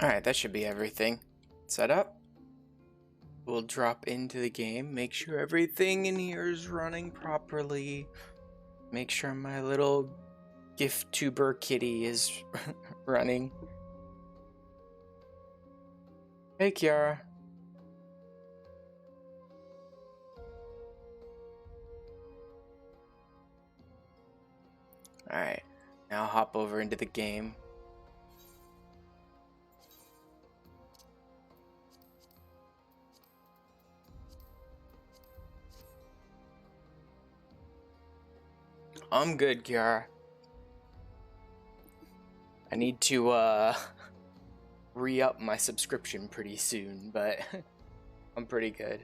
Alright, that should be everything. Set up. We'll drop into the game, make sure everything in here is running properly. Make sure my little gift tuber kitty is running. Hey, Kiara. Alright, now hop over into the game. I'm good, Kiara. I need to re-up my subscription pretty soon, but I'm pretty good.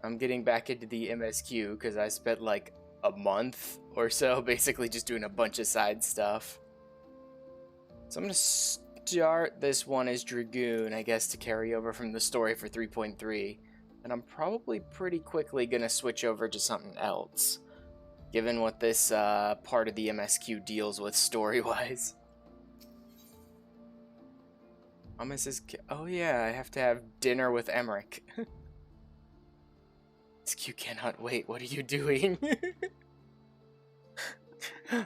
I'm getting back into the MSQ because I spent like a month or so basically just doing a bunch of side stuff. So I'm gonna start this one as Dragoon, I guess, to carry over from the story for 3.3, and I'm probably pretty quickly gonna switch over to something else, given what this part of the MSQ deals with story-wise. Oh yeah, I have to have dinner with Emmerich. MSQ cannot wait, what are you doing?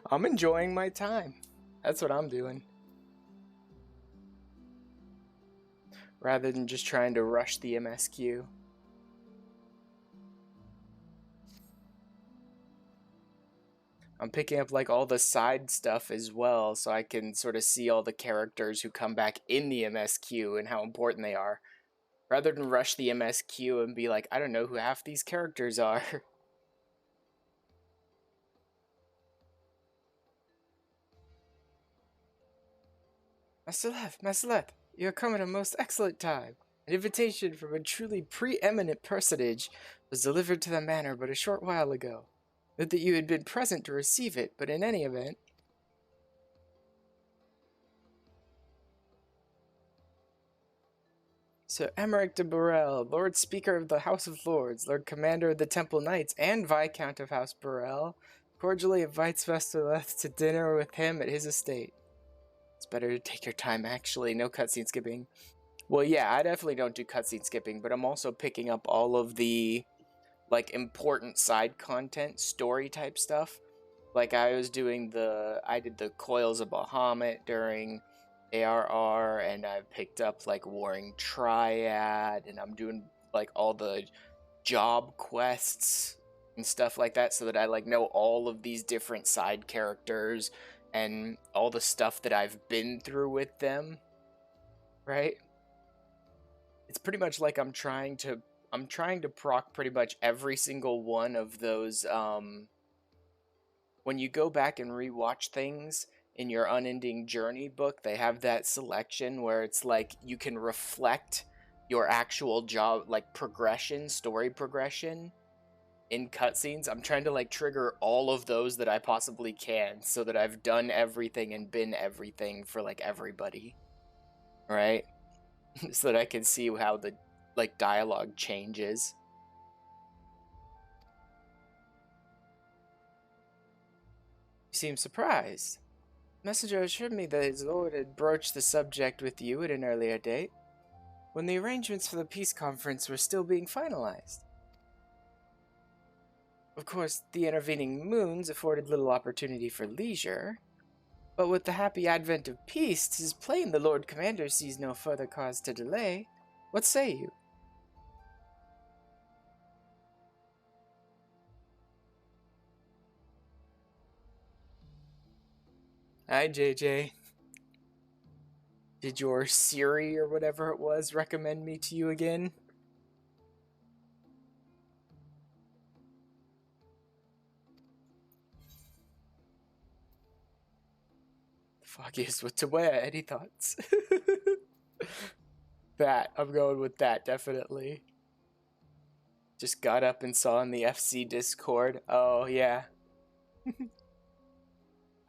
I'm enjoying my time. That's what I'm doing. Rather than just trying to rush the MSQ. I'm picking up like all the side stuff as well, so I can sort of see all the characters who come back in the MSQ and how important they are. Rather than rush the MSQ and be like, I don't know who half these characters are. Master, you are come at a most excellent time. An invitation from a truly preeminent personage was delivered to the manor but a short while ago. Not that you had been present to receive it, but in any event. Sir Emmerich de Burrell, Lord Speaker of the House of Lords, Lord Commander of the Temple Knights, and Viscount of House Burrell, cordially invites Master Leth to dinner with him at his estate. It's better to take your time, actually. No cutscene skipping. Well, yeah, I definitely don't do cutscene skipping, but I'm also picking up all of the like important side content, story type stuff. Like I did the Coils of Bahamut during ARR, and I picked up like Warring Triad, and I'm doing like all the job quests and stuff like that, so that I like know all of these different side characters and all the stuff that I've been through with them, right? It's pretty much like I'm trying to proc pretty much every single one of those, when you go back and rewatch things in your Unending Journey book, they have that selection where it's like you can reflect your actual job, like progression, story progression in cutscenes. I'm trying to like trigger all of those that I possibly can so that I've done everything and been everything for like everybody, right? So that I can see how the like dialogue changes. You seem surprised. Messenger assured me that his lord had broached the subject with you at an earlier date, when the arrangements for the peace conference were still being finalized. Of course, the intervening moons afforded little opportunity for leisure, but with the happy advent of peace, 'tis plain the Lord Commander sees no further cause to delay. What say you? Hi, JJ. Did your Siri or whatever it was recommend me to you again? Foggiest what to wear, any thoughts? That, I'm going with that, definitely. Just got up and saw in the FC Discord. Oh, yeah.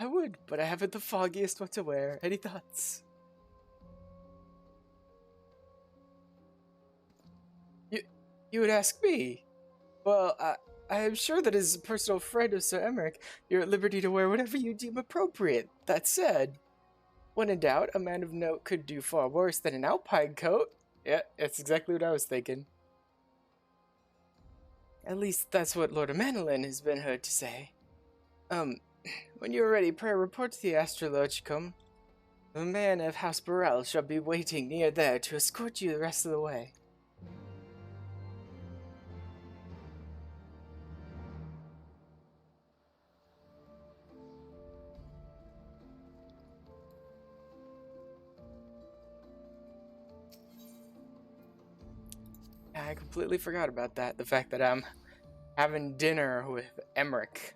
I would, but I haven't the foggiest what to wear. Any thoughts? You would ask me? Well, I am sure that as a personal friend of Sir Emmerich, you're at liberty to wear whatever you deem appropriate. That said, When in doubt, a man of note could do far worse than an alpine coat. Yeah, that's exactly what I was thinking. At least that's what Lord Amanelin has been heard to say. When you are ready, pray report to the Astrologicum. The man of House Burrell shall be waiting near there to escort you the rest of the way. I completely forgot about that. The fact that I'm having dinner with Emmerich.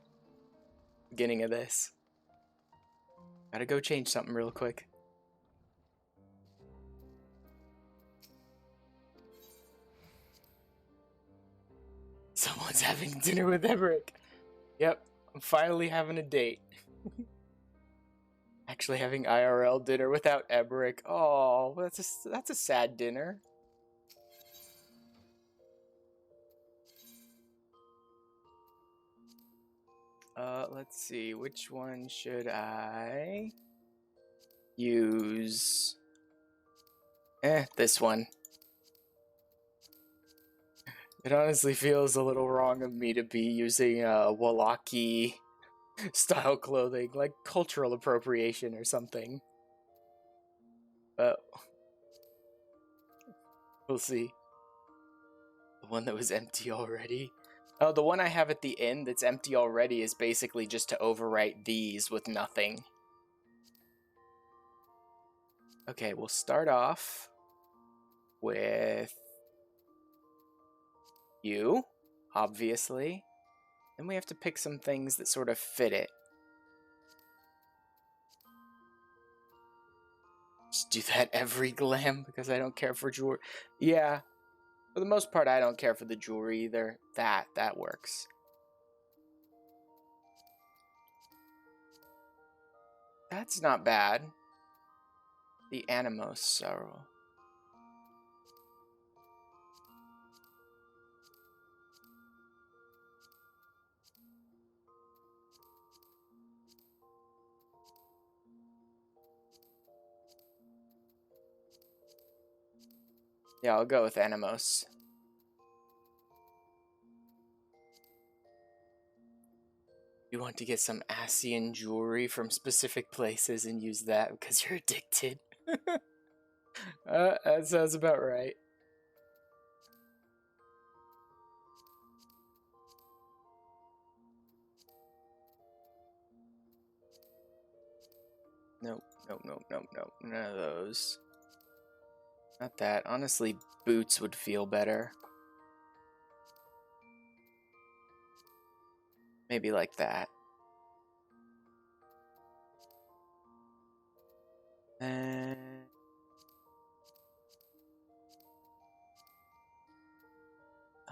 Beginning of this. Gotta go change something real quick. Someone's having dinner with Emmerich. Yep, I'm finally having a date. Actually having IRL dinner without Emmerich. Oh, that's a sad dinner. Let's see, which one should I use? This one. It honestly feels a little wrong of me to be using Wallaki style clothing, like cultural appropriation or something. But we'll see. The one that was empty already. Oh, the one I have at the end that's empty already is basically just to overwrite these with nothing. Okay, we'll start off with you, obviously. Then we have to pick some things that sort of fit it. Just do that every glam because I don't care for jewelry. Yeah, for the most part, I don't care for the jewelry either. That works. That's not bad. The Animos Sorrow. Yeah, I'll go with Animos. You want to get some Asian jewelry from specific places and use that because you're addicted. That sounds about right. Nope. None of those. Not that. Honestly, boots would feel better. Maybe like that. And...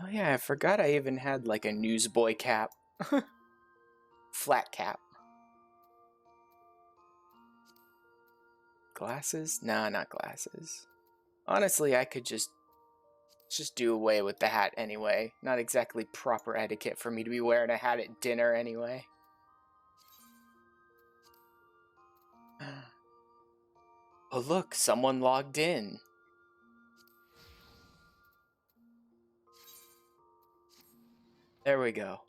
oh yeah, I forgot I even had like a newsboy cap. Flat cap. Glasses? Nah, not glasses. Honestly, I could just do away with the hat anyway. Not exactly proper etiquette for me to be wearing a hat at dinner anyway. Oh look, someone logged in. There we go.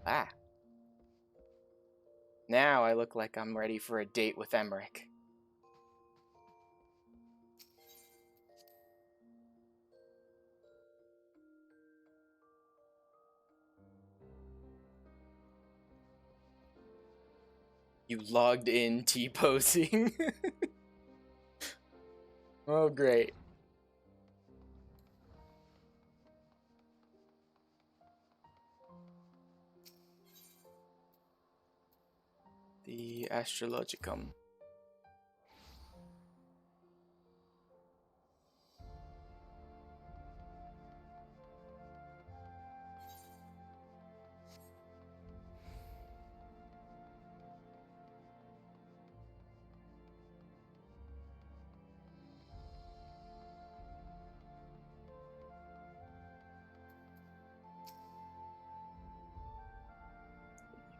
Ah. Now I look like I'm ready for a date with Emmerich. You logged in T-posing. Oh, great. The Astrologicum.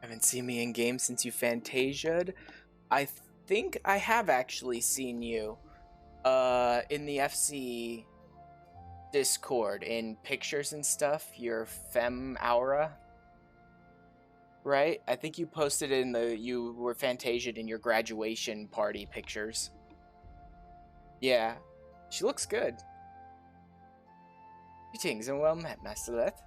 Haven't seen me in game since you Fantasia'd. I think I have actually seen you in the FC Discord in pictures and stuff, your femme aura, right? I think you posted it you were Fantasia'd in your graduation party pictures. Yeah, she looks good. Greetings and well met, Master Leth.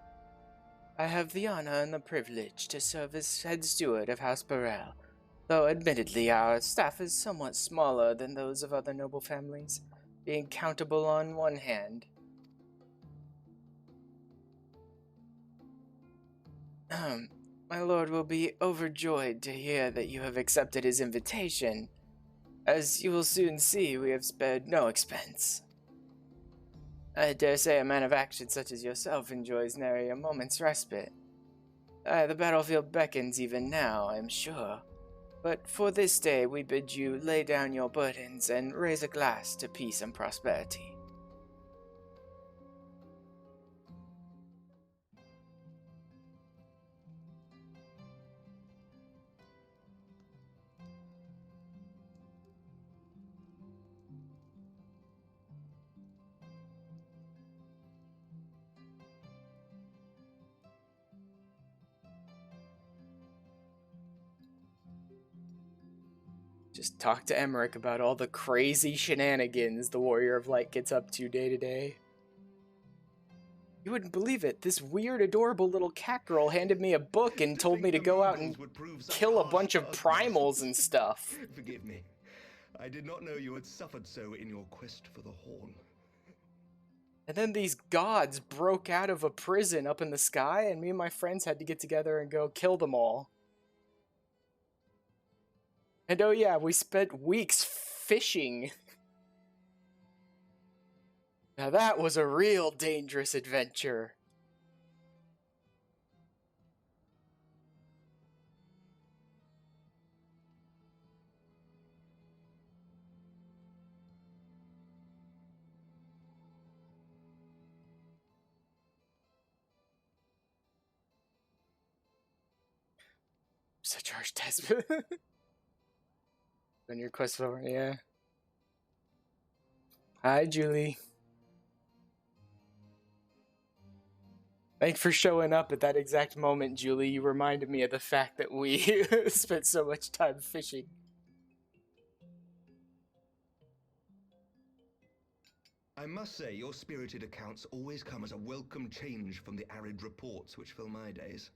I have the honor and the privilege to serve as head steward of House Burrell, though admittedly our staff is somewhat smaller than those of other noble families, being countable on one hand. My lord will be overjoyed to hear that you have accepted his invitation. As you will soon see, we have spared no expense. I dare say a man of action such as yourself enjoys nary a moment's respite. The battlefield beckons even now, I am sure. But for this day we bid you lay down your burdens and raise a glass to peace and prosperity. Just talk to Emmerich about all the crazy shenanigans the Warrior of Light gets up to day to day. You wouldn't believe it. This weird, adorable little cat girl handed me a book and told me to go out and kill a bunch of primals and stuff. Forgive me. I did not know you had suffered so in your quest for the horn. And then these gods broke out of a prison up in the sky, and me and my friends had to get together and go kill them all. And oh yeah, we spent weeks fishing. Now that was a real dangerous adventure. Such harsh test. On your quest for, yeah. Hi, Julie. Thanks for showing up at that exact moment, Julie. You reminded me of the fact that we spent so much time fishing. I must say, your spirited accounts always come as a welcome change from the arid reports which fill my days.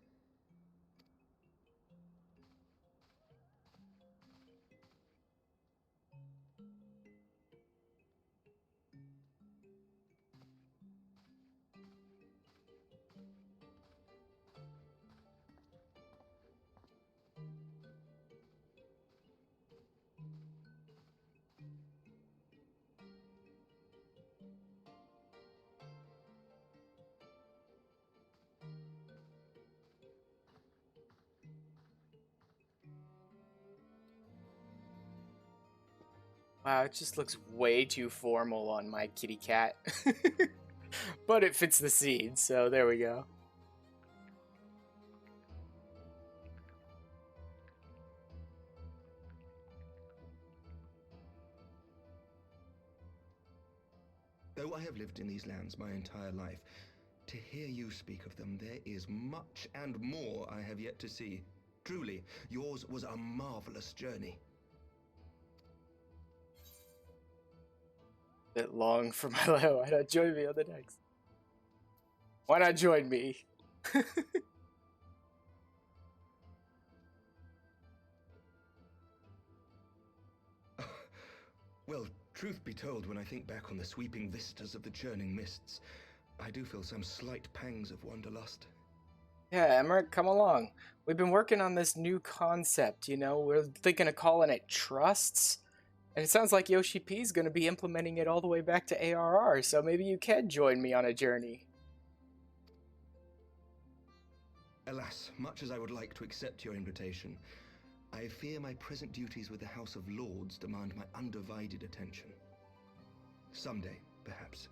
Wow, it just looks way too formal on my kitty cat. But it fits the scene, so there we go. Though I have lived in these lands my entire life, to hear you speak of them, there is much and more I have yet to see. Truly, yours was a marvelous journey. Bit long for my life. Why not join me on the next? Why not join me? Well, truth be told, when I think back on the sweeping vistas of the churning mists, I do feel some slight pangs of wanderlust. Yeah, Emmerich, come along. We've been working on this new concept, you know? We're thinking of calling it trusts. And it sounds like Yoshi P's going to be implementing it all the way back to ARR, so maybe you can join me on a journey. Alas, much as I would like to accept your invitation, I fear my present duties with the House of Lords demand my undivided attention. Someday, perhaps.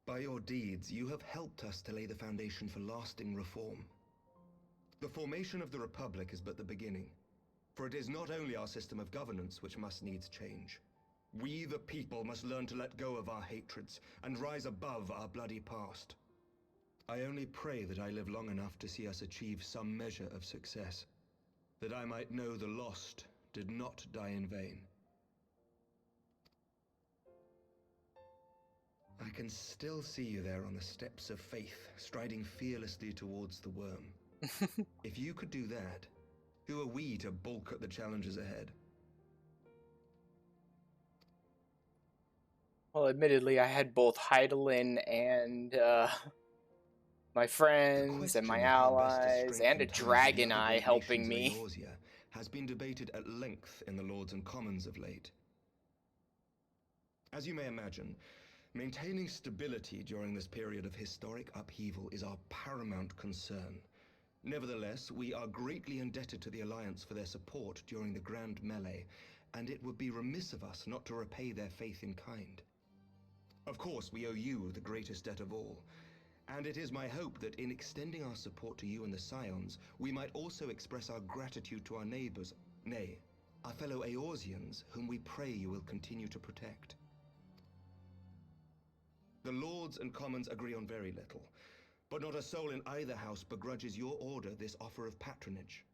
By your deeds, you have helped us to lay the foundation for lasting reform. The formation of the Republic is but the beginning, for it is not only our system of governance which must needs change. We, the people, must learn to let go of our hatreds and rise above our bloody past. I only pray that I live long enough to see us achieve some measure of success, that I might know the lost did not die in vain. I can still see you there on the steps of faith, striding fearlessly towards the worm. If you could do that, who are we to balk at the challenges ahead? Well, admittedly, I had both Heidelin and my friends and my allies and a dragon eye helping me. Eorzea has been debated at length in the Lords and Commons of late. As you may imagine, maintaining stability during this period of historic upheaval is our paramount concern. Nevertheless, we are greatly indebted to the Alliance for their support during the Grand Melee, and it would be remiss of us not to repay their faith in kind. Of course, we owe you the greatest debt of all, and it is my hope that in extending our support to you and the Scions, we might also express our gratitude to our neighbors, nay, our fellow Eorzeans, whom we pray you will continue to protect. The Lords and Commons agree on very little, but not a soul in either house begrudges your order this offer of patronage.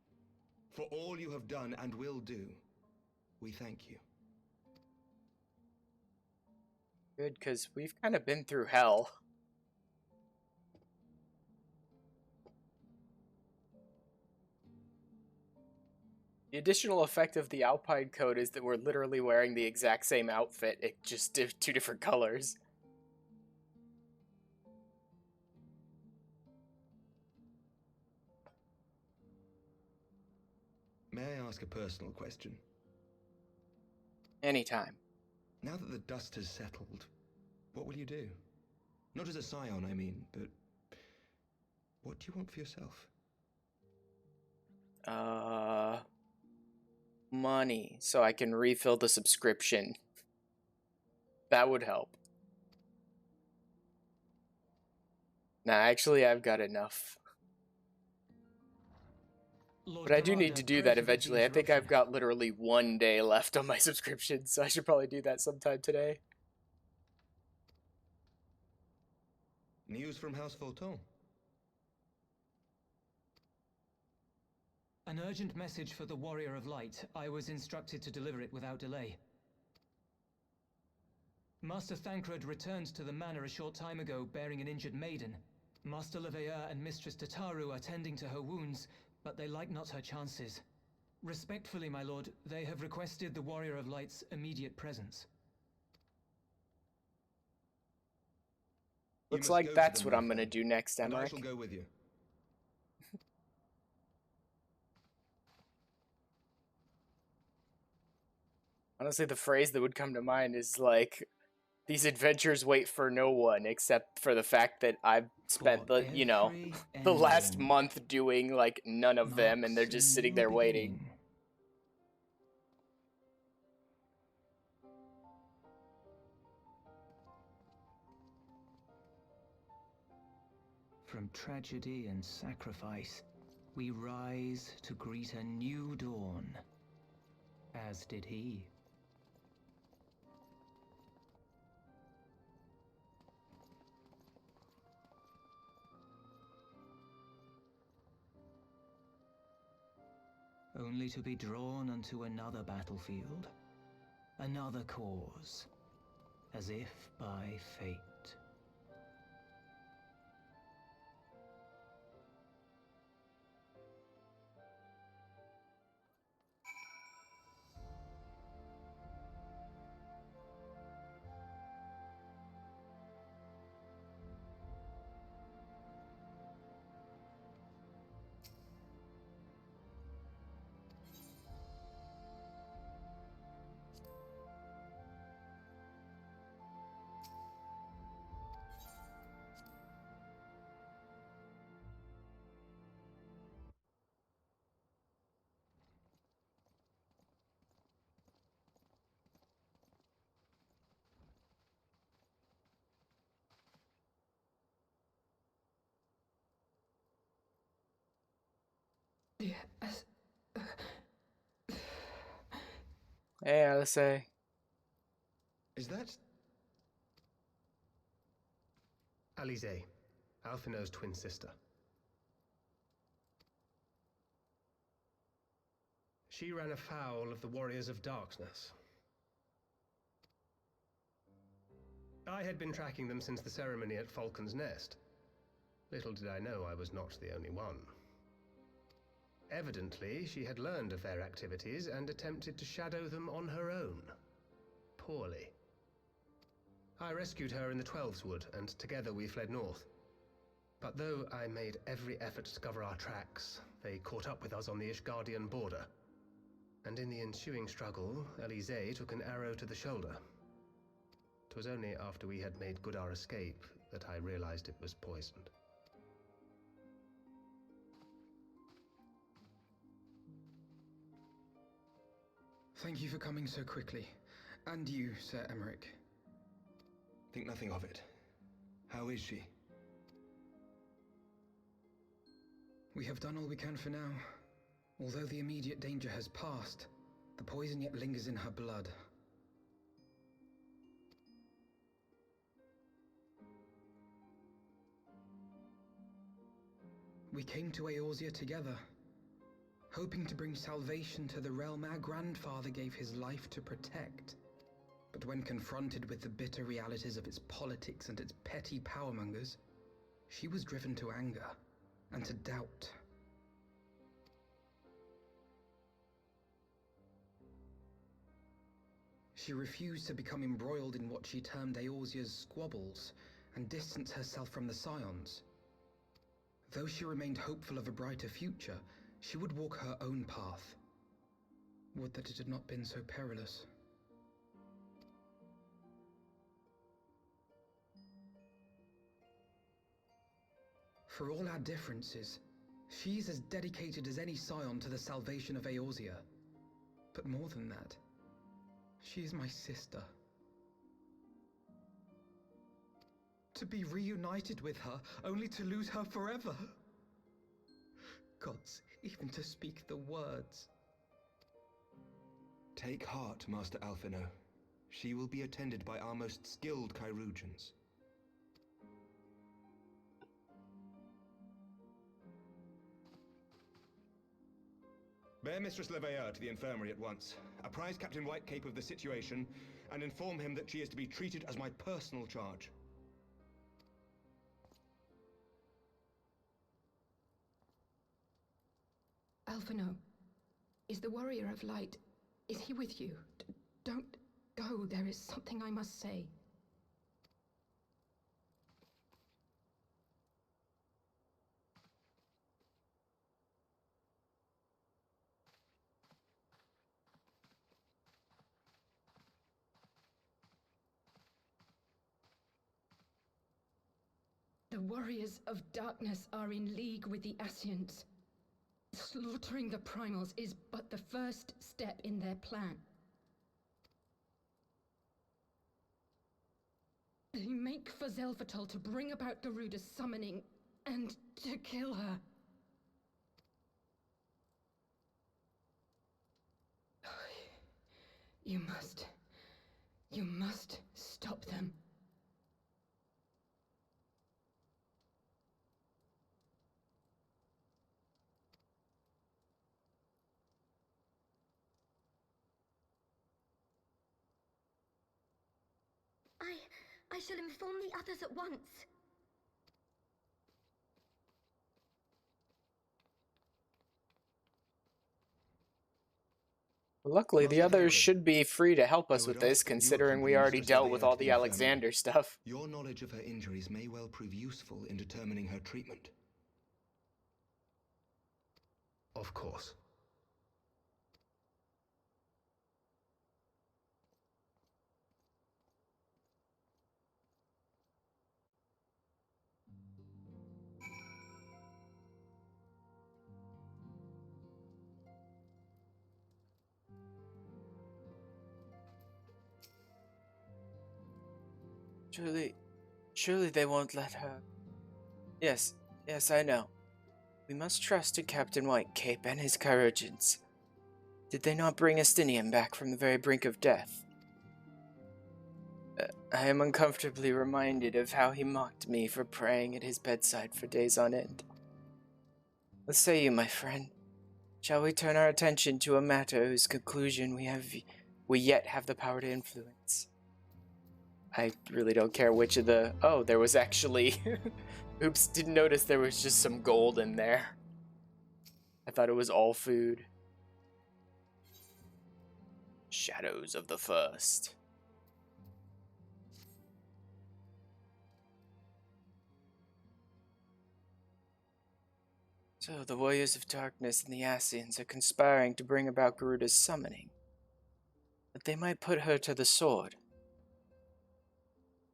For all you have done and will do, we thank you. Good, because we've kind of been through hell. The additional effect of the Alpine coat is that we're literally wearing the exact same outfit, it just two different colors. May I ask a personal question? Anytime. Now that the dust has settled, what will you do? Not as a Scion, I mean, but what do you want for yourself? Money, so I can refill the subscription. That would help. Nah, actually, I've got enough. But I do need to do that eventually. I think I've got literally 1 day left on my subscription, so I should probably do that sometime today. News from House Fulton. An urgent message for the Warrior of Light. I was instructed to deliver it without delay. Master Thancred returned to the manor a short time ago, bearing an injured maiden. Master Leveilleur and Mistress Tataru are tending to her wounds, but they like not her chances. Respectfully, my lord, they have requested the Warrior of Light's immediate presence. Looks like that's what I'm gonna do next, Emmerich. I shall go with you. Honestly, the phrase that would come to mind is like, these adventures wait for no one, except for the fact that I've spent the, you know, the last month doing like none of them, and they're just sitting there waiting. From tragedy and sacrifice, we rise to greet a new dawn, as did he. Only to be drawn unto another battlefield, another cause, as if by fate. Hey, Alice. Is that... Alize, Alphinaud's twin sister. She ran afoul of the Warriors of Darkness. I had been tracking them since the ceremony at Falcon's Nest. Little did I know I was not the only one. Evidently, she had learned of their activities and attempted to shadow them on her own. Poorly. I rescued her in the Twelveswood, and together we fled north. But though I made every effort to cover our tracks, they caught up with us on the Ishgardian border. And in the ensuing struggle, Alize took an arrow to the shoulder. 'Twas only after we had made good our escape that I realized it was poisoned. Thank you for coming so quickly. And you, Sir Emmerich. Think nothing of it. How is she? We have done all we can for now. Although the immediate danger has passed, the poison yet lingers in her blood. We came to Eorzea together, hoping to bring salvation to the realm our grandfather gave his life to protect. But when confronted with the bitter realities of its politics and its petty powermongers, she was driven to anger and to doubt. She refused to become embroiled in what she termed Eorzea's squabbles and distance herself from the Scions. Though she remained hopeful of a brighter future, she would walk her own path. Would that it had not been so perilous. For all our differences, she is as dedicated as any Scion to the salvation of Eorzea. But more than that, she is my sister. To be reunited with her, only to lose her forever. Gods, even to speak the words. Take heart, Master Alphinaud. She will be attended by our most skilled chirurgeons. Bear Mistress Leveilleur to the infirmary at once. Apprise Captain Whitecape of the situation, and inform him that she is to be treated as my personal charge. Alphinaud, is the Warrior of Light, is he with you? Don't go, there is something I must say. The Warriors of Darkness are in league with the Ascians. Slaughtering the Primals is but the first step in their plan. They make for Zelvatol to bring about Garuda's summoning and to kill her. You must stop them. I shall inform the others at once. Luckily, the Master others Griffin, should be free to help us I would with this, ask that you considering we accompany already Mistress dealt with Leveilleur all to the the infirmary. Alexander stuff. Your knowledge of her injuries may well prove useful in determining her treatment. Of course. Surely they won't let her. Yes, I know. We must trust to Captain Whitecape and his chirurgeons. Did they not bring Estinian back from the very brink of death? I am uncomfortably reminded of how he mocked me for praying at his bedside for days on end. What say you, my friend? Shall we turn our attention to a matter whose conclusion we yet have the power to influence? I really don't care which of the... Oh, there was actually... Oops, didn't notice there was just some gold in there. I thought it was all food. Shadows of the First. So the Warriors of Darkness and the Ascians are conspiring to bring about Garuda's summoning. But they might put her to the sword.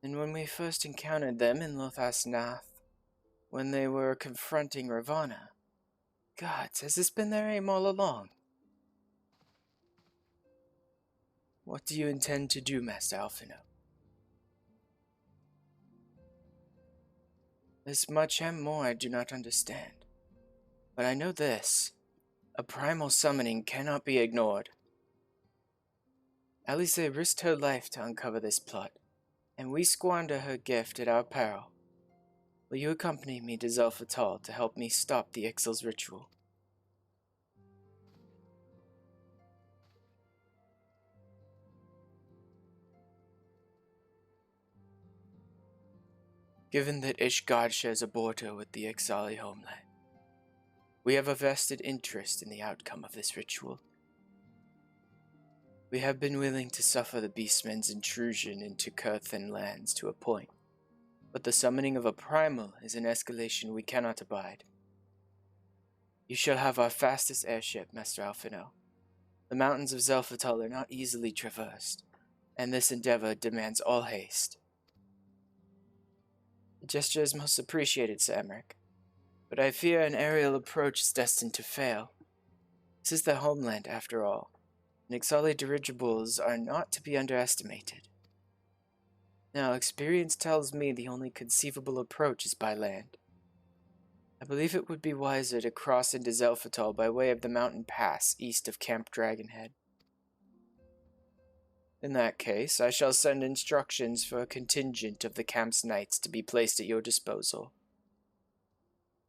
And when we first encountered them in Lothas Nath, when they were confronting Ravana, gods, has this been their aim all along? What do you intend to do, Master Alphino? This much and more I do not understand. But I know this. A primal summoning cannot be ignored. Alice risked her life to uncover this plot, and we squander her gift at our peril. Will you accompany me to Zelphatal to help me stop the Ixal's ritual? Given that Ishgard shares a border with the Ixali homeland, we have a vested interest in the outcome of this ritual. We have been willing to suffer the Beastmen's intrusion into Kurthan lands to a point, but the summoning of a primal is an escalation we cannot abide. You shall have our fastest airship, Master Alphino. The mountains of Zelphatal are not easily traversed, and this endeavor demands all haste. The gesture is most appreciated, Sir Emmerich, but I fear an aerial approach is destined to fail. This is the homeland, after all, and Ixali dirigibles are not to be underestimated. Now, experience tells me the only conceivable approach is by land. I believe it would be wiser to cross into Zelphatal by way of the mountain pass east of Camp Dragonhead. In that case, I shall send instructions for a contingent of the camp's knights to be placed at your disposal.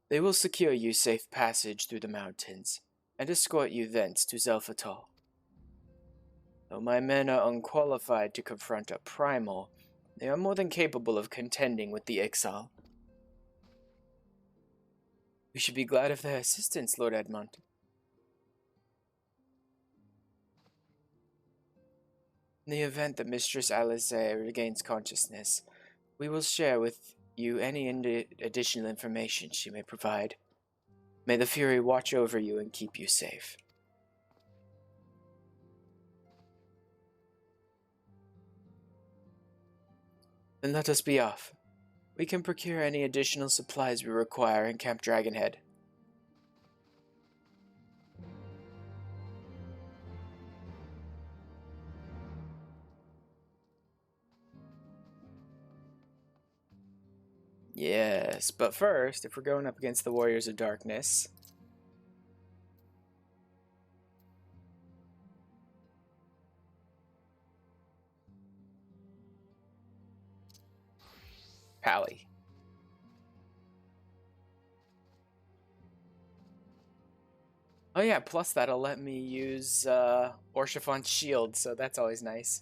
They will secure you safe passage through the mountains, and escort you thence to Zelphatal. Though my men are unqualified to confront a primal, they are more than capable of contending with the Ixal. We should be glad of their assistance, Lord Edmund. In the event that Mistress Alice regains consciousness, we will share with you any additional information she may provide. May the Fury watch over you and keep you safe. Then let us be off. We can procure any additional supplies we require in Camp Dragonhead. Yes, but first, if we're going up against the Warriors of Darkness... Pally. Oh yeah, plus that'll let me use Orshafon's shield, so that's always nice.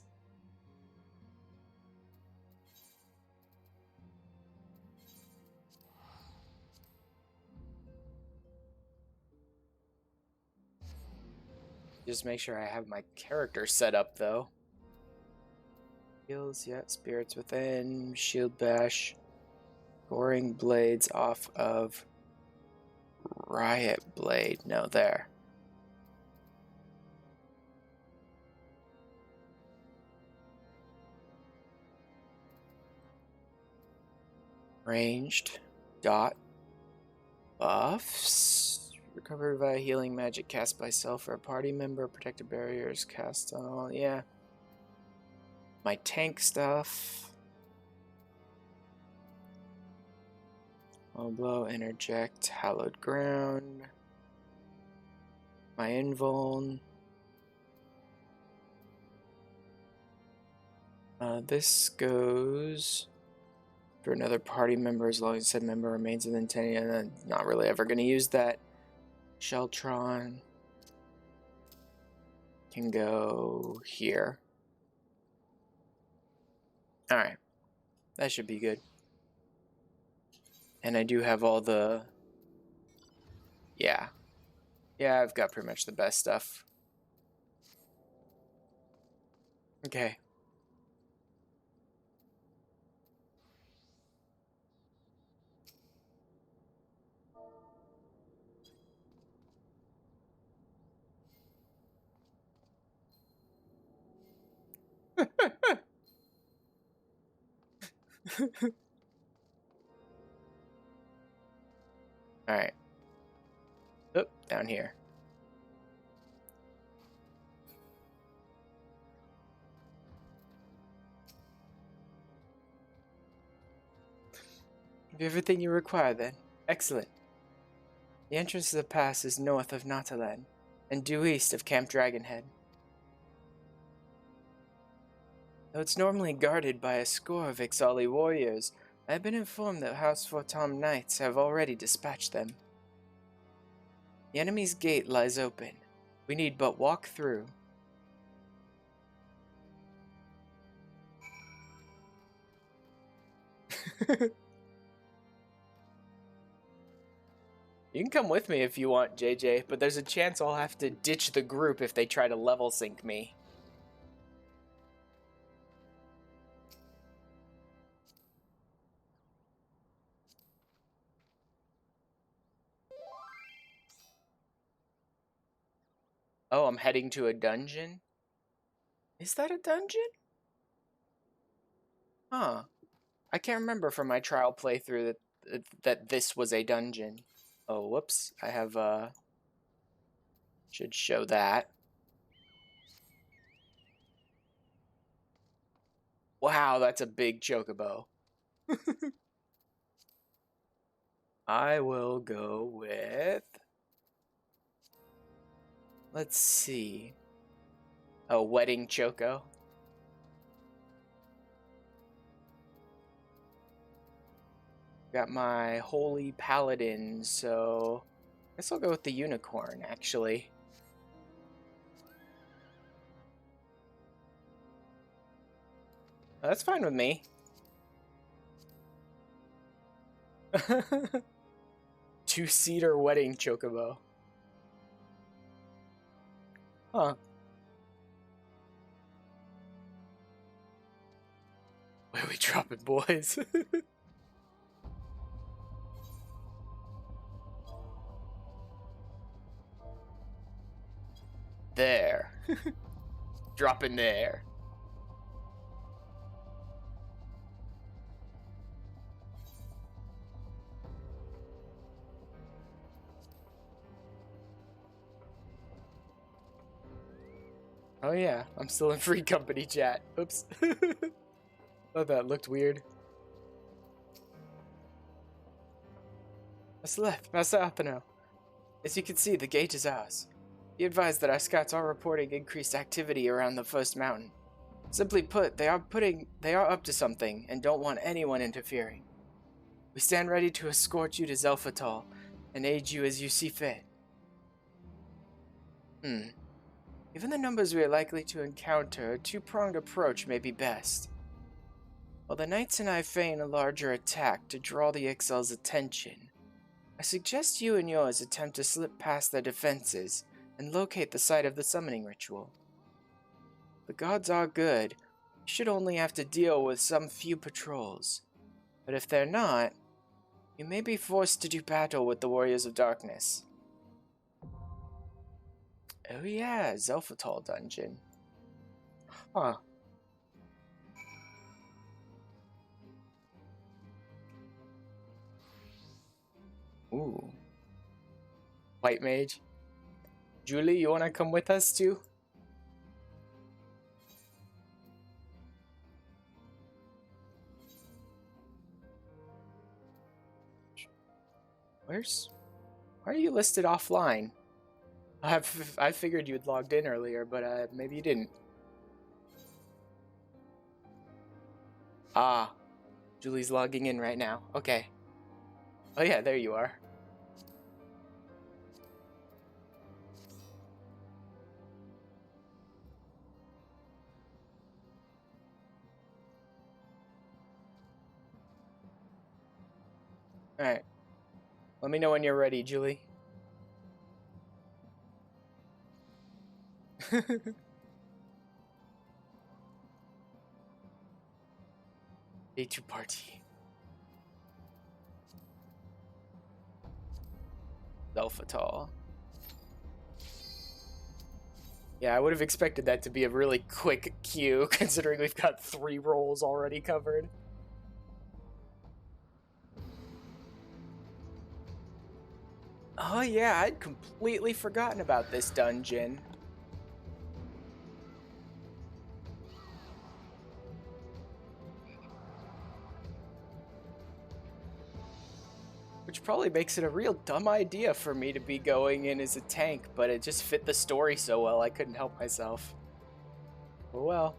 Just make sure I have my character set up, though. Heals, yeah, Spirits Within, Shield Bash, Goring Blades off of Riot Blade. No, there. Ranged, dot, buffs. Recovered via healing magic cast by self or a party member. Protected barriers cast on all. Yeah. My tank stuff. Low blow, interject, hallowed ground. My invuln. This goes for another party member as long as said member remains in the intended. I'm not really ever going to use that. Sheltron can go here. Alright. That should be good. And I do have all the... Yeah. Yeah, I've got pretty much the best stuff. Okay. Alright. Oh, down here. Have everything you require then. Excellent. The entrance to the pass is north of Natalan and due east of Camp Dragonhead. Though it's normally guarded by a score of Ixali warriors, I have been informed that House Fortom knights have already dispatched them. The enemy's gate lies open. We need but walk through. You can come with me if you want, JJ, but there's a chance I'll have to ditch the group if they try to level sync me. Oh, I'm heading to a dungeon? Is that a dungeon? Huh. I can't remember from my trial playthrough that this was a dungeon. Oh, whoops. I have, should show that. Wow, that's a big chocobo. I will go with... Let's see. Oh, Wedding Choco. Got my Holy Paladin, so... I guess I'll go with the Unicorn, actually. That's fine with me. Two-seater Wedding Chocobo. Huh. Where are we dropping, boys? There. Dropping there. Oh yeah, I'm still in free company chat. Oops. Oh, that looked weird. What's left? Master Atheno. As you can see, the gate is ours. Be advised that our scouts are reporting increased activity around the first mountain. Simply put, they are up to something and don't want anyone interfering. We stand ready to escort you to Zelphatal and aid you as you see fit. Given the numbers we are likely to encounter, a two-pronged approach may be best. While the knights and I feign a larger attack to draw the Ixal's attention, I suggest you and yours attempt to slip past their defenses and locate the site of the summoning ritual. The gods are good. You should only have to deal with some few patrols. But if they're not, you may be forced to do battle with the Warriors of Darkness. Oh yeah, Zelphatal dungeon. Huh. Ooh. White mage. Julie, you wanna come with us too? Why are you listed offline? I figured you'd logged in earlier, but maybe you didn't. Ah, Julie's logging in right now. Okay. Oh yeah, there you are. Alright. Let me know when you're ready, Julie. Day 2 party. Zelfatal. Yeah, I would have expected that to be a really quick queue, considering we've got 3 roles already covered. Oh yeah, I'd completely forgotten about this dungeon. Which probably makes it a real dumb idea for me to be going in as a tank, but it just fit the story so well I couldn't help myself. Oh well.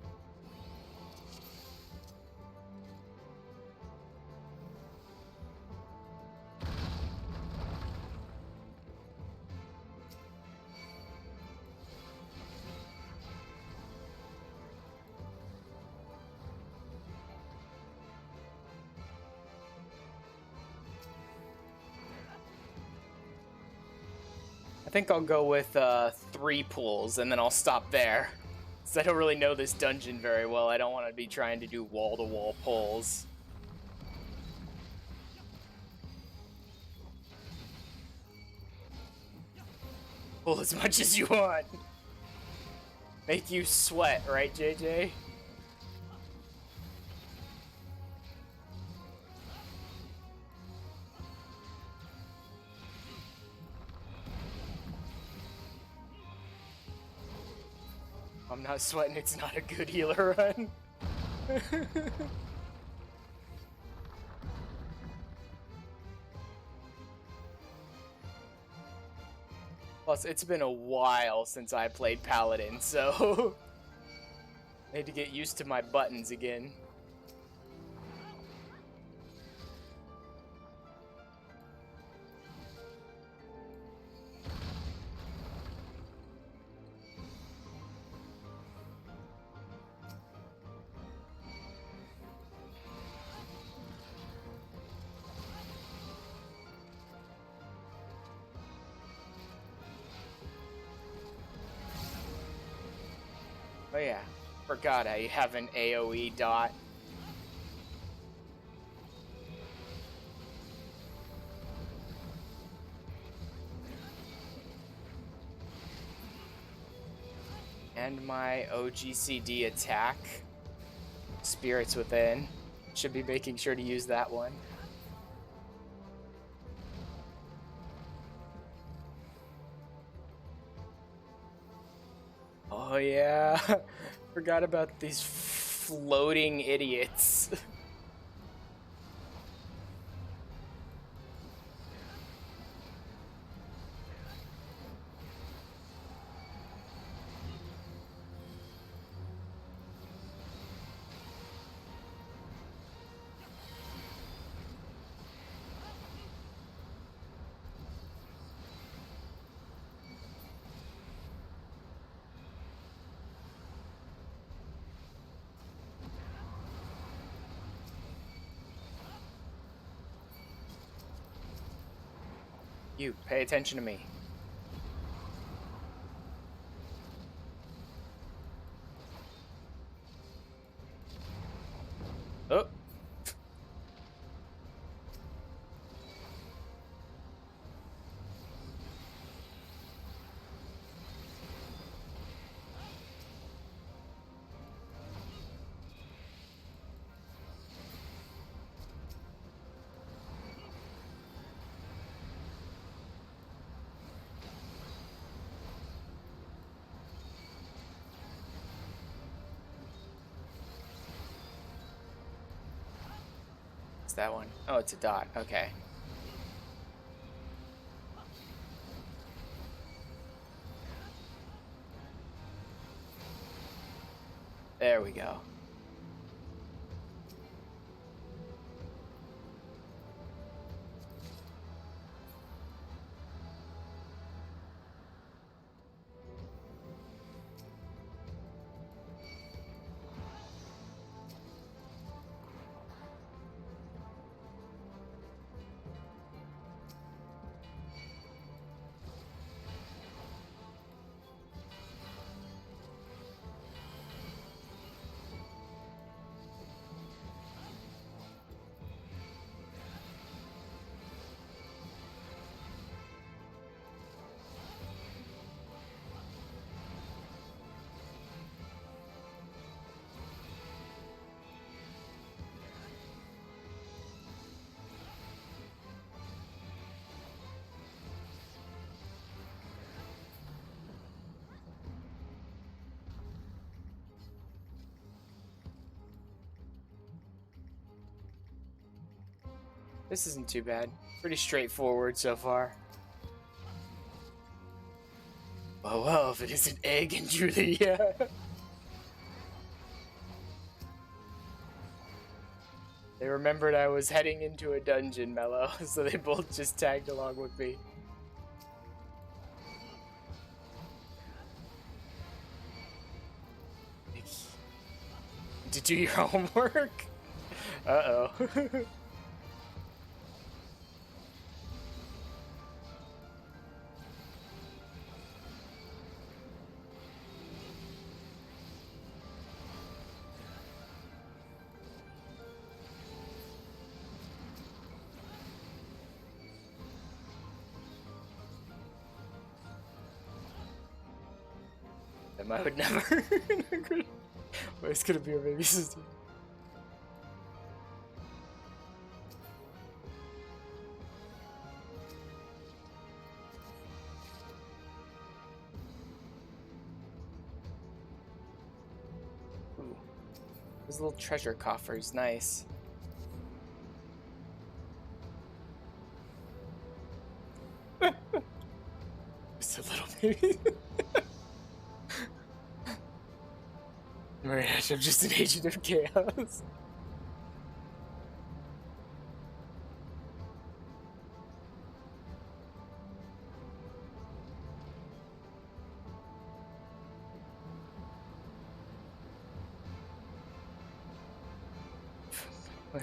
I think I'll go with 3 pulls, and then I'll stop there. Because I don't really know this dungeon very well. I don't want to be trying to do wall-to-wall pulls. Pull as much as you want. Make you sweat, right, JJ? I'm not sweating, it's not a good healer run. Plus, it's been a while since I played Paladin, so need to get used to my buttons again. Oh yeah, forgot I have an AoE dot. And my OGCD attack, Spirits Within. Should be making sure to use that one. Oh yeah, forgot about these floating idiots. You, pay attention to me. Oh. It's that one. Oh, it's a dot. Okay. There we go. This isn't too bad. Pretty straightforward so far. Oh well, if it isn't Egg and Julia. They remembered I was heading into a dungeon, Mello, so they both just tagged along with me. To do your homework? Uh-oh. I would never. Well, it's gonna be a baby sister. Ooh. Those little treasure coffers, nice. Just a little baby. Mariash, I'm just an agent of chaos.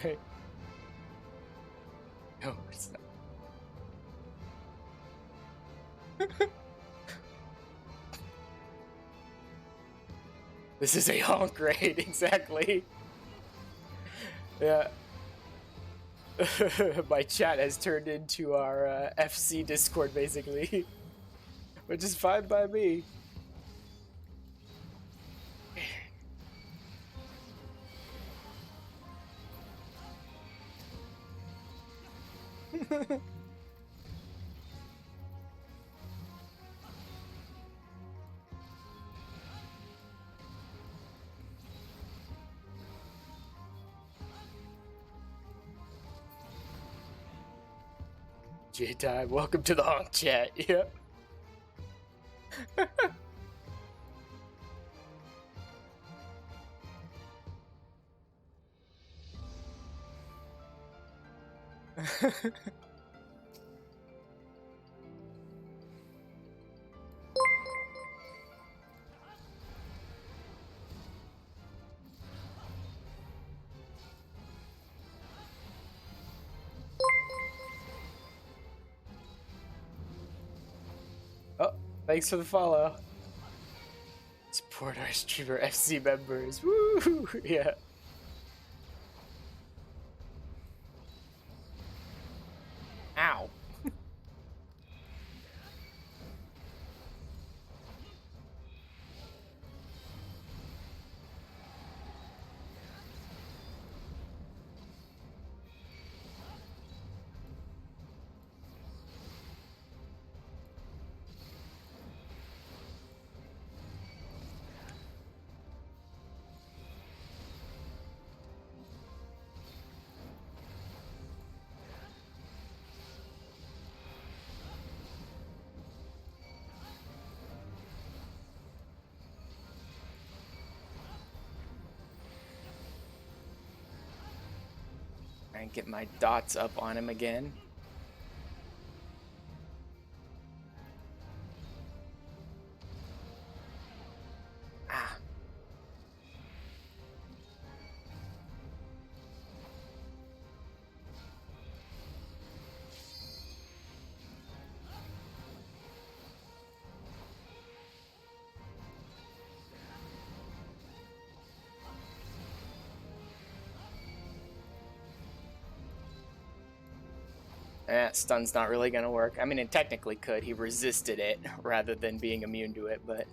Wait. No, it's not. This is a honk raid, exactly. Yeah. My chat has turned into our FC Discord, basically. Which is fine by me. J-Time, welcome to the honk chat, yep. Oh, thanks for the follow. Support our streamer FC members. Woo! Yeah. Ow. And get my dots up on him again. Ah. Stun's not really gonna work. I mean, it technically could. He resisted it rather than being immune to it, but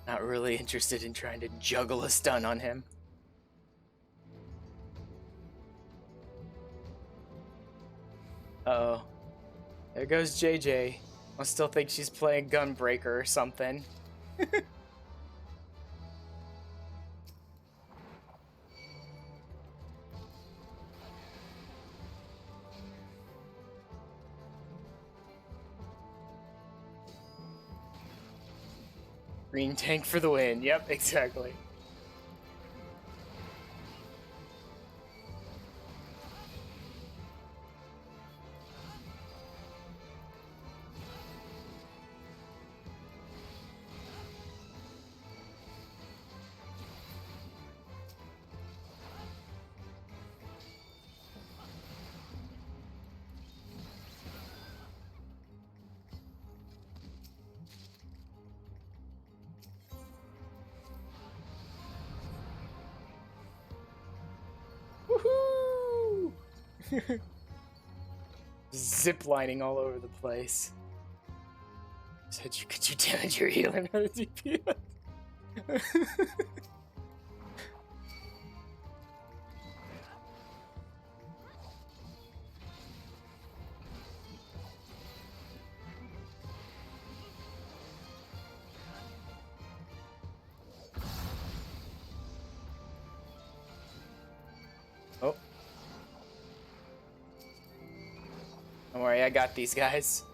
not really interested in trying to juggle a stun on him. Uh-oh. There goes JJ. I still think she's playing Gunbreaker or something. Green tank for the win. Yep, exactly. Woohoo! Ziplining all over the place. Said you could you damage your healing out of DP? Oh. Don't worry, I got these guys.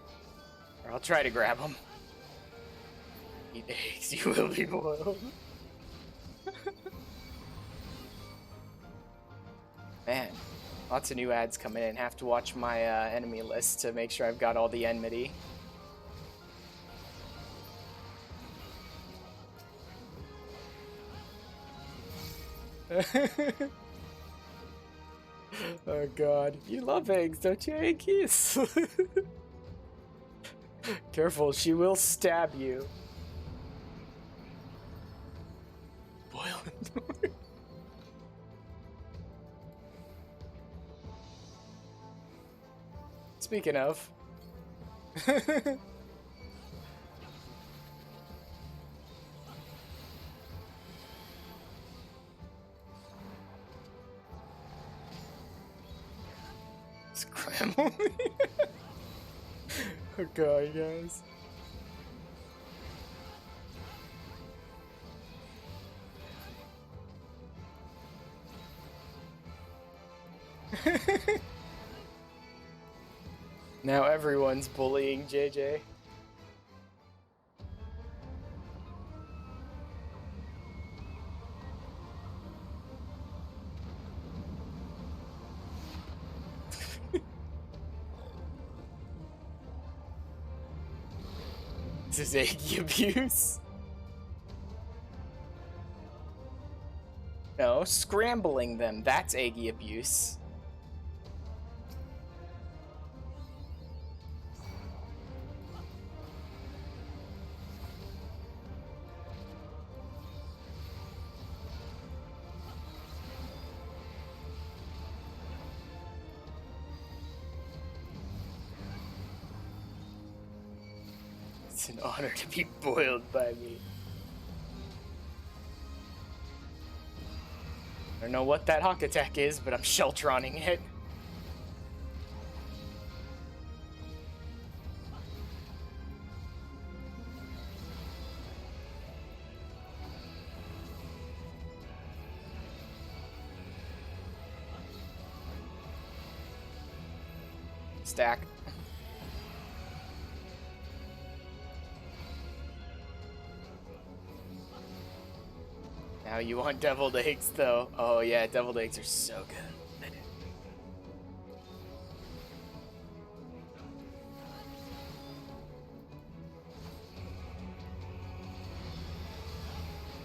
Or I'll try to grab them. Eat eggs, you will be boiled. Man, lots of new ads coming in. Have to watch my enemy list to make sure I've got all the enmity. Oh god, you love eggs, don't you, Eggies? Careful, she will stab you. Boil it. Speaking of. Scramble. Oh god, guys. Now everyone's bullying JJ. This is egg abuse. No, scrambling them. That's eggy abuse. It's an honor to be boiled by me. I don't know what that hawk attack is, but I'm sheltroning it. Stack. Now you want deviled eggs, though. Oh yeah, deviled eggs are so good.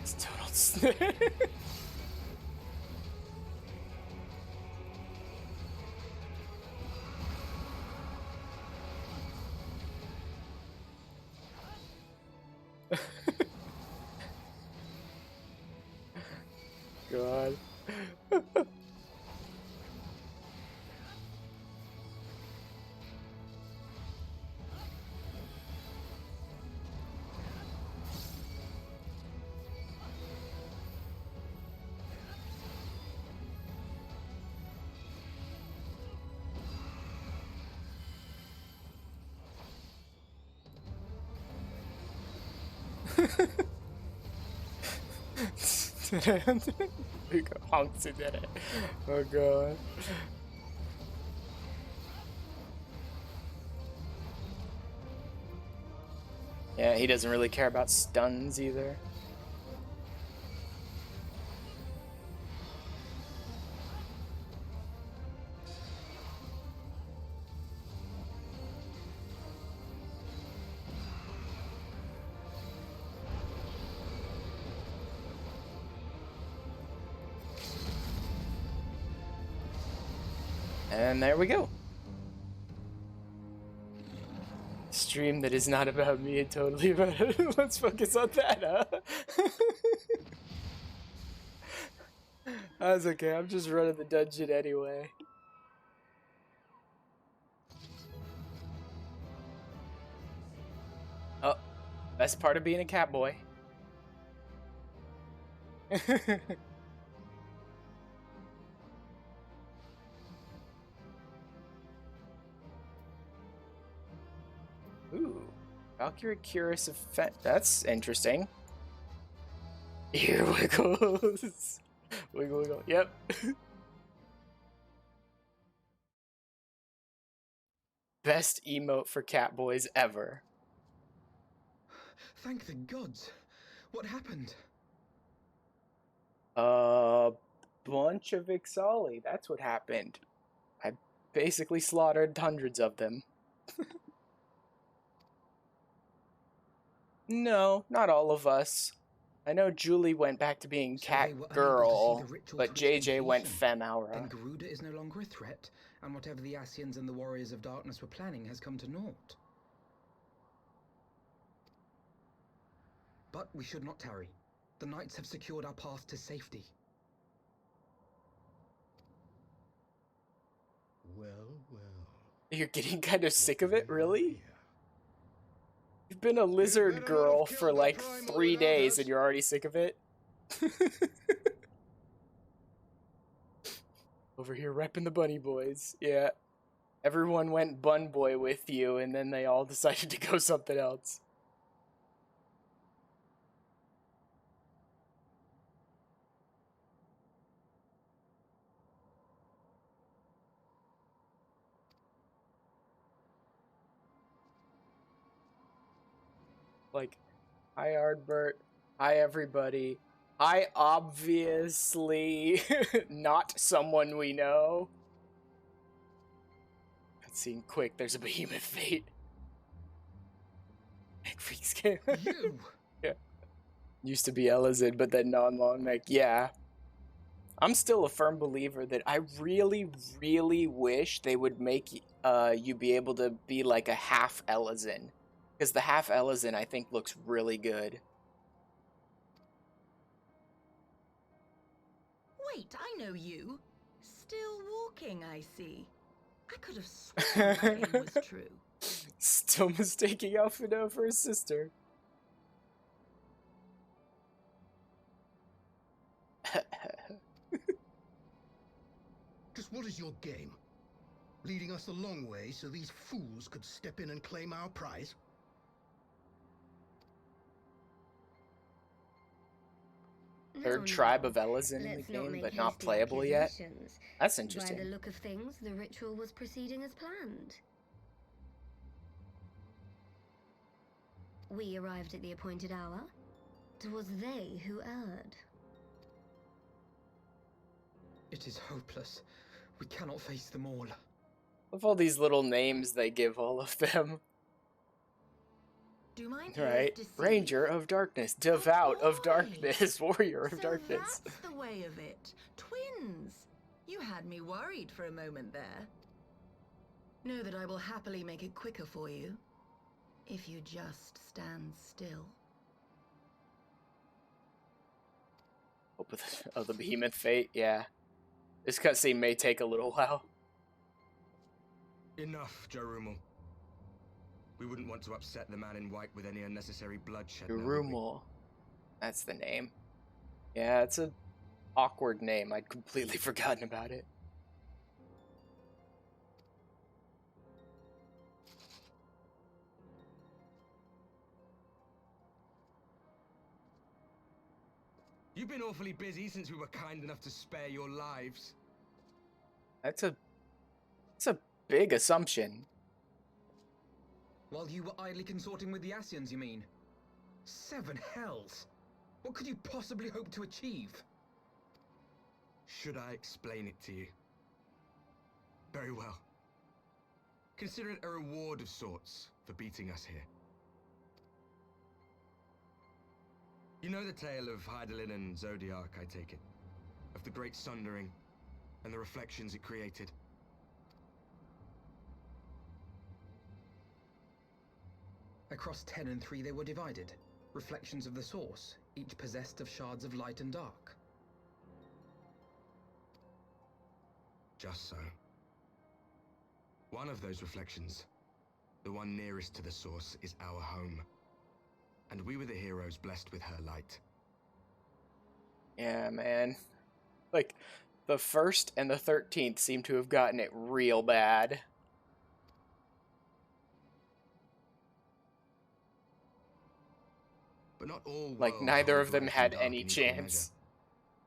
It's total snap. God. We got honks in it. Oh god. Yeah, he doesn't really care about stuns either. And there we go. Stream that is not about me and totally about it. Let's focus on that, huh? That's okay, I'm just running the dungeon anyway. Oh, best part of being a cat boy. Ooh, Valkyrie Curious Effect. That's interesting. Ear wiggles. Wiggle, wiggle. Yep. Best emote for cat boys ever. Thank the gods. What happened? A bunch of Ixali. That's what happened. I basically slaughtered hundreds of them. No, not all of us. I know Julie went back to being cat girl, but JJ went femme aura. Then Garuda is no longer a threat, and whatever the Asians and the Warriors of Darkness were planning has come to naught. But we should not tarry. The knights have secured our path to safety. Well. You're getting kind of sick of it, really? You've been a lizard girl for like 3 days and you're already sick of it? Over here repping the bunny boys. Yeah. Everyone went bun boy with you and then they all decided to go something else. Like, hi Ardbert, hi everybody. Hi, obviously not someone we know. Cutscene quick, there's a behemoth fate. Egg freaks game. You! Yeah. Used to be Elizid, but then non-long neck. Yeah. I'm still a firm believer that I really, really wish they would make you be able to be like a half Elizin. Because the half Elizin, I think, looks really good. Wait, I know you. Still walking, I see. I could have sworn that name was true. Still mistaking Alphino for his sister. Just what is your game? Leading us a long way so these fools could step in and claim our prize? Third tribe of Elizin in the game, but not playable yet? That's interesting. By the look of things, the ritual was proceeding as planned. We arrived at the appointed hour. It was they who erred. It is hopeless. We cannot face them all. Of all these little names they give all of them. Do mine Right. deceive? Ranger of Darkness, Devout of Darkness, Warrior of So Darkness. that's the way of it. Twins. You had me worried for a moment there. Know that I will happily make it quicker for you. If you just stand still. Oh, the behemoth fate, yeah. This cutscene may take a little while. Enough, Jarumul. We wouldn't want to upset the man in white with any unnecessary bloodshed. Jarumul. That's the name. Yeah, it's a awkward name. I'd completely forgotten about it. You've been awfully busy since we were kind enough to spare your lives. That's a big assumption. While you were idly consorting with the Asians, you mean? 7 hells! What could you possibly hope to achieve? Should I explain it to you? Very well. Consider it a reward of sorts for beating us here. You know the tale of Hydaelyn and Zodiac, I take it? Of the Great Sundering and the reflections it created? Across 10 and 3 they were divided. Reflections of the source, each possessed of shards of light and dark. Just so. One of those reflections, the one nearest to the source, is our home. And we were the heroes blessed with her light. Yeah, man. Like, the 1st and the 13th seem to have gotten it real bad. But not all Like, worlds neither hold of them light had and dark any in equal chance.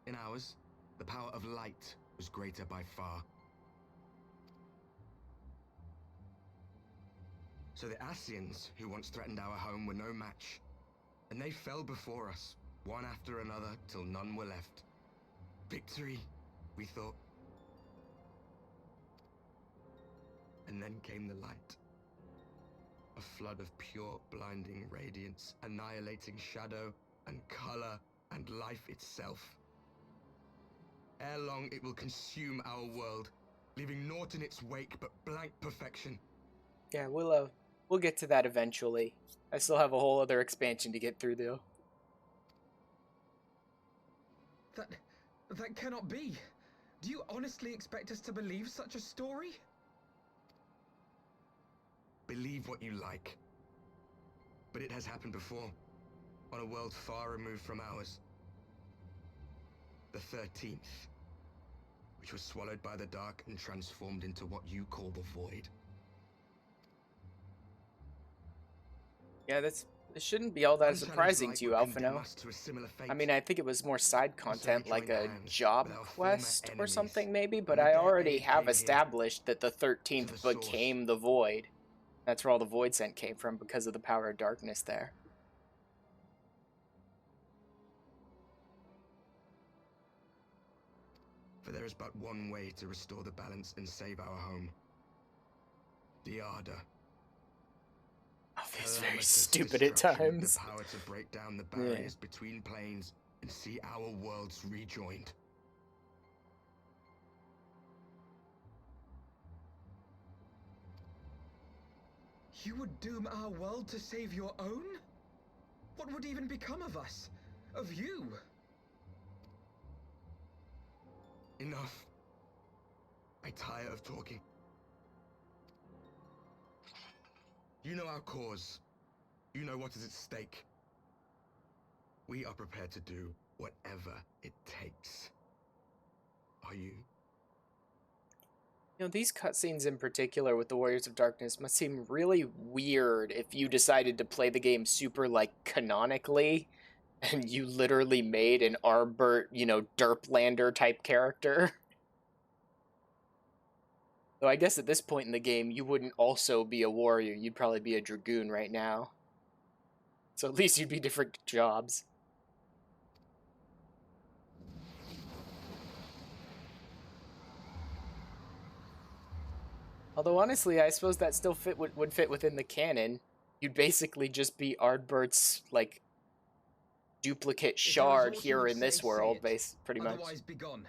measure. In ours, the power of light was greater by far. So the Asians, who once threatened our home, were no match. And they fell before us, one after another, till none were left. Victory, we thought. And then came the light. A flood of pure, blinding radiance, annihilating shadow and color and life itself. Ere long, it will consume our world, leaving naught in its wake but blank perfection. Yeah, we'll get to that eventually. I still have a whole other expansion to get through, though. That cannot be. Do you honestly expect us to believe such a story? Believe what you like. But it has happened before, on a world far removed from ours. The 13th, which was swallowed by the dark and transformed into what you call the Void. Yeah, this shouldn't be all that Unchallenged surprising light to you, would condemn Alphino. us to a similar fate. I mean, I think it was more side content, we like joined a hands job with our former quest or enemies, something, maybe, but and with I their already aid have came here, established that the to 13th the source. became the Void. That's where all the Void Scent came from, because of the power of darkness there. For there is but one way to restore the balance and save our home. The Ardor. It's very Calamitous stupid at destruction with times. the power to break down the barriers between planes and see our worlds rejoined. You would doom our world to save your own? What would even become of us? Of you? Enough. I tire of talking. You know our cause. You know what is at stake. We are prepared to do whatever it takes. Are you? You know, these cutscenes in particular with the Warriors of Darkness must seem really weird if you decided to play the game super, like, canonically, and you literally made an Arbert, you know, Derplander type character. Though I guess at this point in the game, you wouldn't also be a warrior, you'd probably be a dragoon right now. So at least you'd be different jobs. Although honestly, I suppose that still would fit within the canon. You'd basically just be Ardbert's, like, duplicate shard here in this world, pretty much. Otherwise, be gone.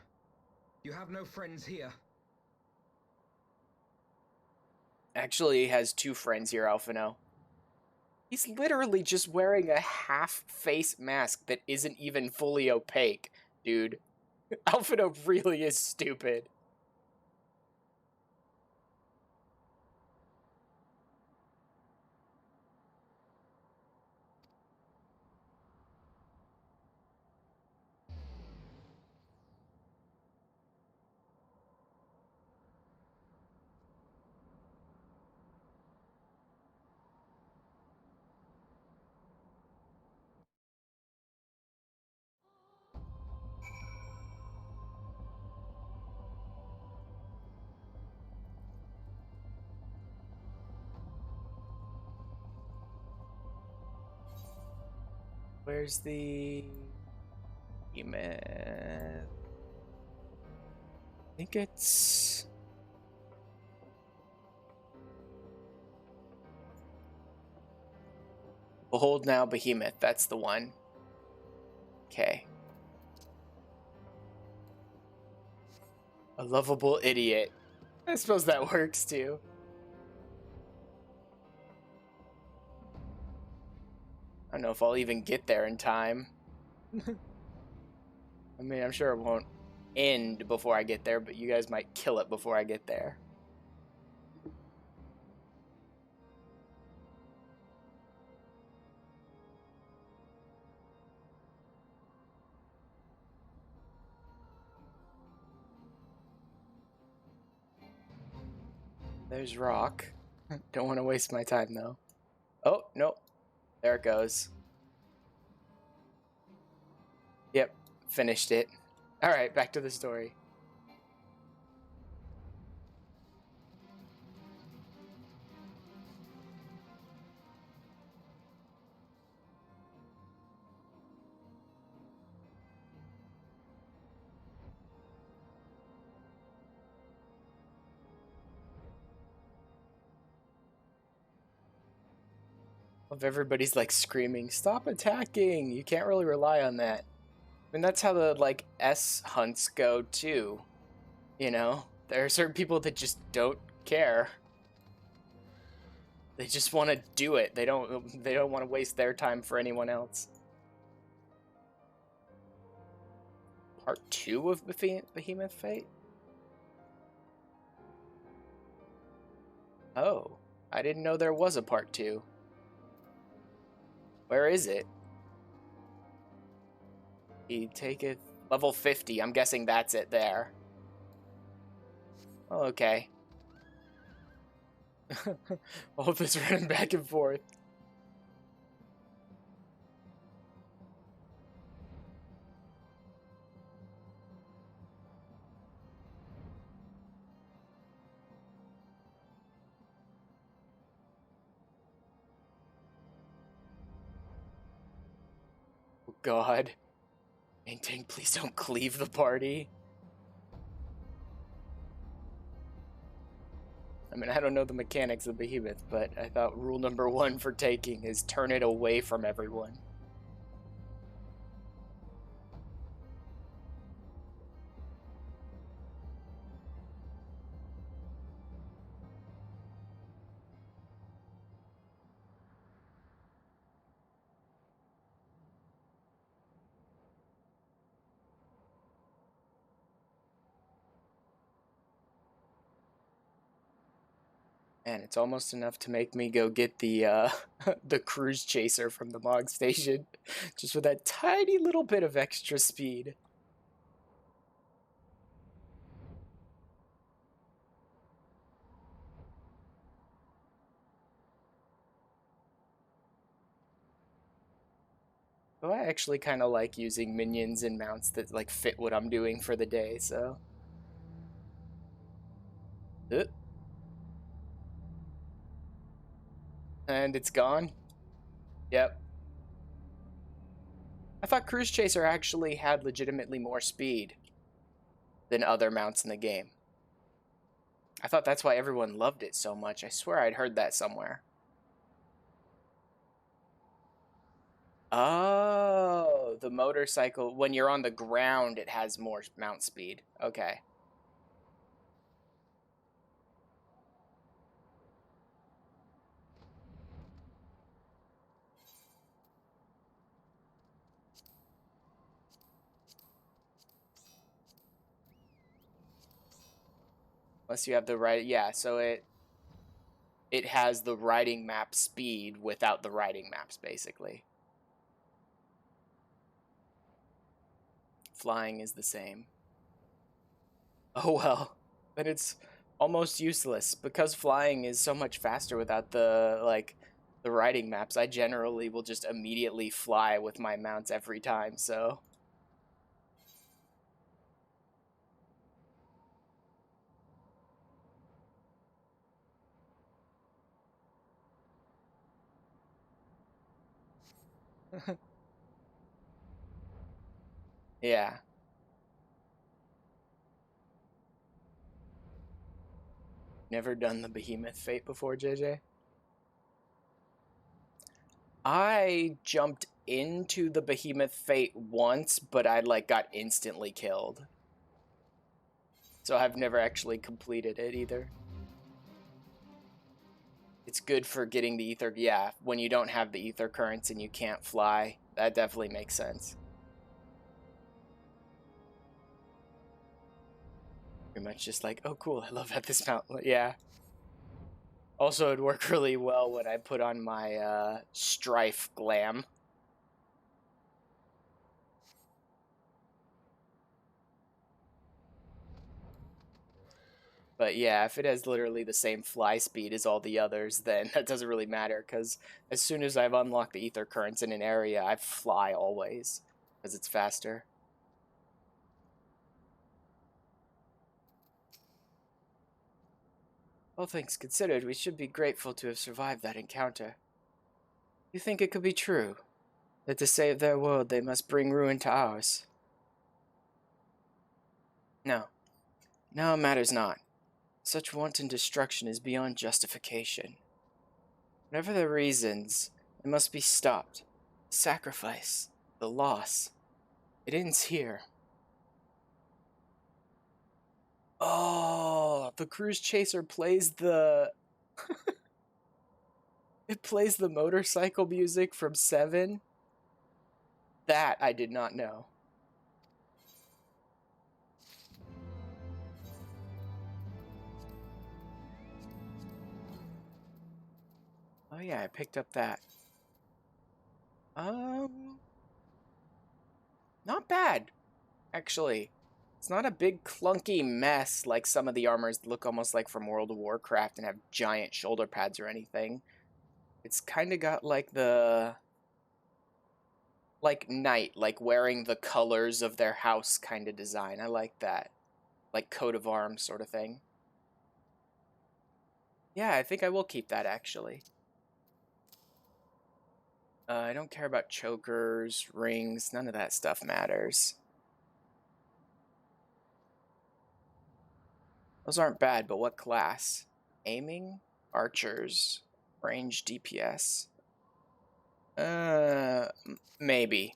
You have no friends here. Actually, he has 2 friends here, Alphino. He's literally just wearing a half-face mask that isn't even fully opaque, dude. Alphino really is stupid. Where's the email? I think it's... Behold now, Behemoth. That's the one. Okay. A lovable idiot. I suppose that works too. I don't know if I'll even get there in time. I mean, I'm sure it won't end before I get there, but you guys might kill it before I get there. There's rock. Don't want to waste my time, though. Oh, nope. There it goes. Yep, finished it. Alright, back to the story. Of everybody's like screaming, "Stop attacking!" You can't really rely on that. I mean, that's how the like S hunts go too. You know, there are certain people that just don't care. They just want to do it. They don't want to waste their time for anyone else. Part 2 of Behemoth Fate? Oh, I didn't know there was a part 2. Where is it? He taketh level 50. I'm guessing that's it there. Oh, okay. All of this running back and forth. Oh, God. Maintain, please don't cleave the party. I mean, I don't know the mechanics of Behemoth, but I thought rule number 1 for taking is turn it away from everyone. And it's almost enough to make me go get the the cruise chaser from the Mog Station, just with that tiny little bit of extra speed. Well, I actually kind of like using minions and mounts that like fit what I'm doing for the day, so. And it's gone. Yep. I thought Cruise Chaser actually had legitimately more speed than other mounts in the game. I thought that's why everyone loved it so much. I swear I'd heard that somewhere. Oh, the motorcycle, when you're on the ground, it has more mount speed. Okay. Unless you have the right, yeah, so it has the riding map speed without the riding maps, basically. Flying is the same. Oh well, but it's almost useless because flying is so much faster without the like the riding maps. I generally will just immediately fly with my mounts every time, so Yeah. Never done the Behemoth Fate before, JJ? I jumped into the Behemoth Fate once, but I like got instantly killed. So I've never actually completed it either. It's good for getting the ether. Yeah, when you don't have the ether currents and you can't fly, that definitely makes sense. Pretty much just like, oh cool, I love at this mountain. Yeah. Also, it'd work really well when I put on my Strife glam. But yeah, if it has literally the same fly speed as all the others, then that doesn't really matter, because as soon as I've unlocked the ether currents in an area, I fly always, because it's faster. All things considered, we should be grateful to have survived that encounter. You think it could be true, that to save their world they must bring ruin to ours? No. No, it matters not. Such wanton destruction is beyond justification. Whatever the reasons, it must be stopped. The sacrifice, the loss, it ends here. Oh, the cruise chaser plays the... It plays the motorcycle music from 7? That I did not know. Oh yeah, I picked up that. Not bad, actually. It's not a big clunky mess like some of the armors that look almost like from World of Warcraft and have giant shoulder pads or anything. It's kind of got like the... like knight, like wearing the colors of their house kind of design. I like that. Like coat of arms sort of thing. Yeah, I think I will keep that, actually. I don't care about chokers, rings, none of that stuff matters. Those aren't bad, but what class? Aiming? Archers? Range DPS? Maybe.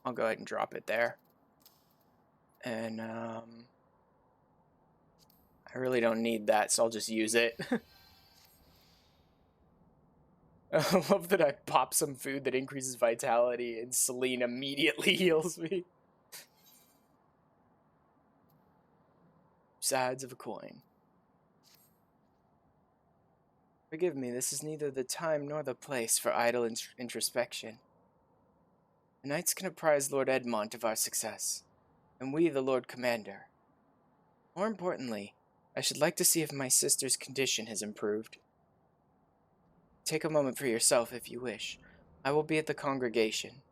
I'll go ahead and drop it there. And, I really don't need that, so I'll just use it. I love that I pop some food that increases vitality and Celine immediately heals me. Sides of a coin. Forgive me, this is neither the time nor the place for idle introspection. The knights can apprise Lord Edmont of our success, and we the Lord Commander. More importantly, I should like to see if my sister's condition has improved. Take a moment for yourself if you wish. I will be at the congregation.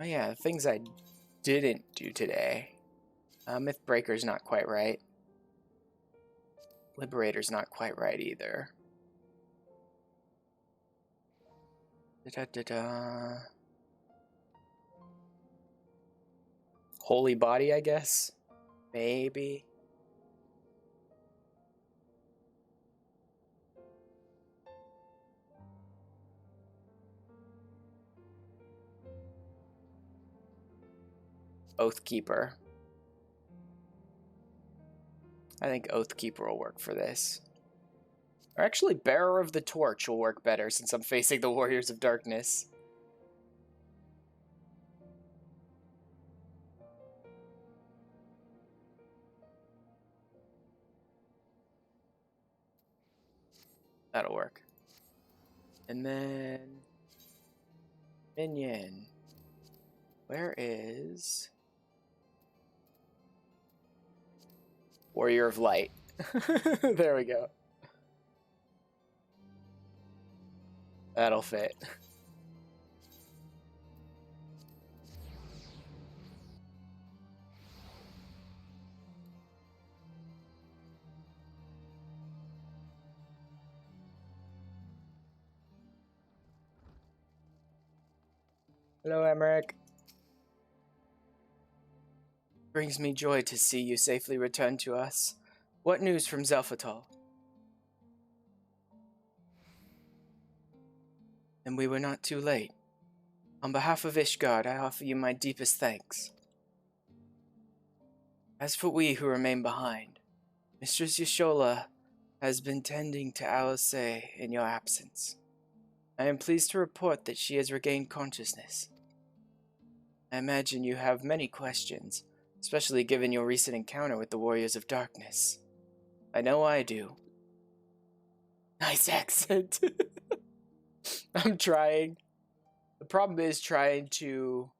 Oh yeah, the things I didn't do today. Mythbreaker's not quite right. Liberator's not quite right either. Da-da-da-da. Holy Body, I guess? Maybe. Oathkeeper. I think Oathkeeper will work for this. Or actually, Bearer of the Torch will work better since I'm facing the Warriors of Darkness. That'll work. And then... Minion. Where is... Warrior of Light. There we go. That'll fit. Hello, Emmerich. Brings me joy to see you safely return to us. What news from Zelphatal? And we were not too late. On behalf of Ishgard, I offer you my deepest thanks. As for we who remain behind, Mistress Yashola has been tending to Alice in your absence. I am pleased to report that she has regained consciousness. I imagine you have many questions, especially given your recent encounter with the Warriors of Darkness. I know I do. Nice accent. I'm trying. The problem is trying to...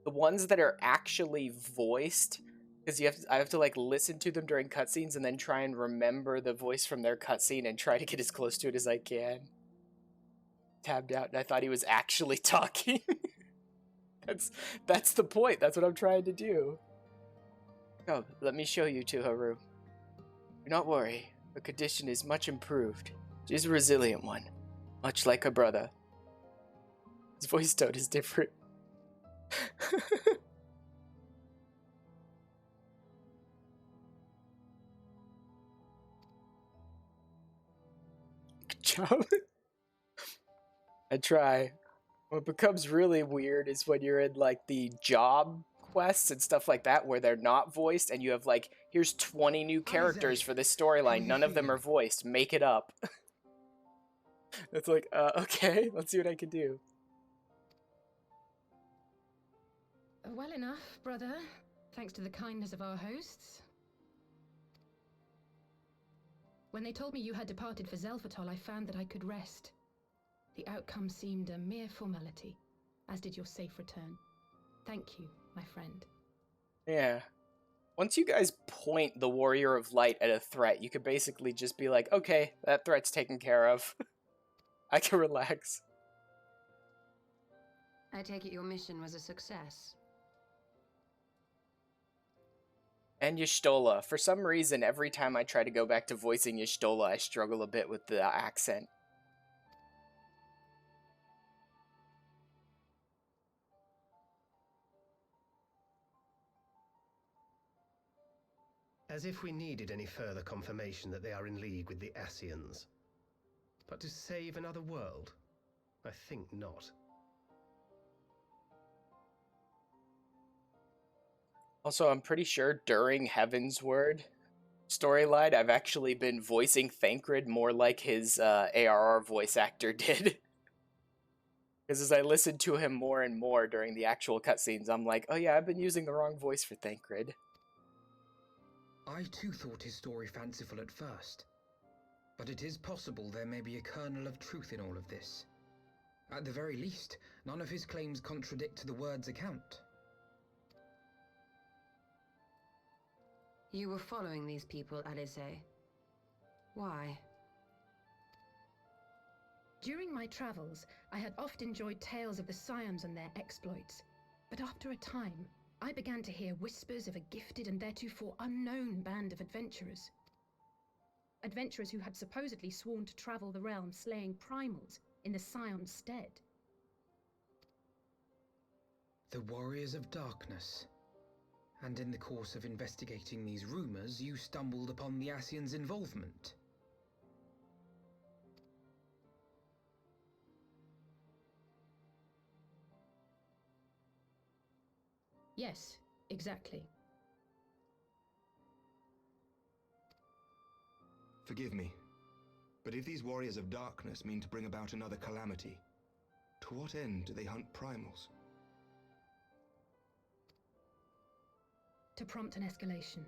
The ones that are actually voiced, because I have to like listen to them during cutscenes and then try and remember the voice from their cutscene and try to get as close to it as I can. Tabbed out and I thought he was actually talking. That's the point. That's what I'm trying to do. Come, let me show you to her room. Do not worry. Her condition is much improved. She is a resilient one, much like her brother. His voice tone is different. Good job. I try. What becomes really weird is when you're in like the job quests and stuff like that where they're not voiced and you have like, here's 20 new characters for this storyline, none of them are voiced, make it up. It's like, okay, let's see what I can do. Well enough, brother. Thanks to the kindness of our hosts. When they told me you had departed for Zelphatal, I found that I could rest. The outcome seemed a mere formality, as did your safe return. Thank you, my friend. Yeah. Once you guys point the Warrior of Light at a threat, you could basically just be like, okay, that threat's taken care of. I can relax. I take it your mission was a success. And Y'shtola. For some reason, every time I try to go back to voicing Y'shtola, I struggle a bit with the accent. As if we needed any further confirmation that they are in league with the Ascians. But to save another world? I think not. Also, I'm pretty sure during Heavensward storyline, I've actually been voicing Thancred more like his ARR voice actor did. Because as I listened to him more and more during the actual cutscenes, I'm like, oh yeah, I've been using the wrong voice for Thancred. I too thought his story fanciful at first, but it is possible there may be a kernel of truth in all of this. At the very least, none of his claims contradict the word's account. You were following these people, Alice. Why? During my travels, I had oft enjoyed tales of the Scions and their exploits. But after a time, I began to hear whispers of a gifted and theretofore unknown band of adventurers. Adventurers who had supposedly sworn to travel the realm slaying primals in the Scion's stead. The Warriors of Darkness. And in the course of investigating these rumors, you stumbled upon the Ascians' involvement. Yes, exactly. Forgive me, but if these Warriors of Darkness mean to bring about another calamity, to what end do they hunt primals? To prompt an escalation.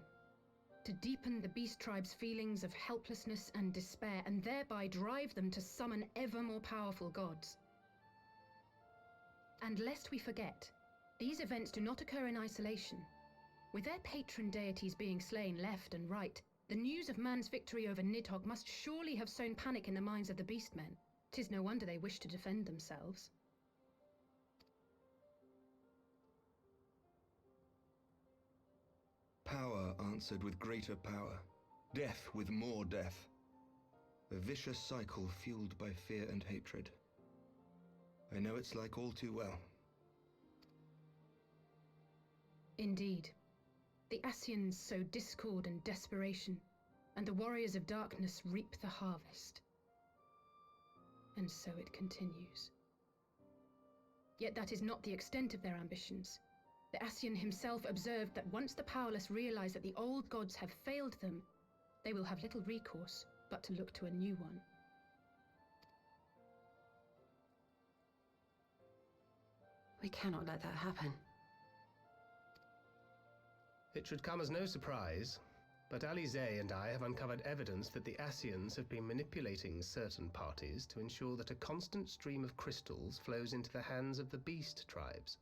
To deepen the beast tribe's feelings of helplessness and despair, and thereby drive them to summon ever more powerful gods. And lest we forget, these events do not occur in isolation. With their patron deities being slain left and right, the news of man's victory over Nidhogg must surely have sown panic in the minds of the Beastmen. 'Tis no wonder they wish to defend themselves. Power answered with greater power, death with more death. A vicious cycle fueled by fear and hatred. I know it's like all too well. Indeed. The Ascians sow discord and desperation, and the warriors of darkness reap the harvest. And so it continues. Yet that is not the extent of their ambitions. The Ascian himself observed that once the powerless realize that the old gods have failed them, they will have little recourse but to look to a new one. We cannot let that happen. It should come as no surprise, but Alize and I have uncovered evidence that the Ascians have been manipulating certain parties to ensure that a constant stream of crystals flows into the hands of the beast tribes.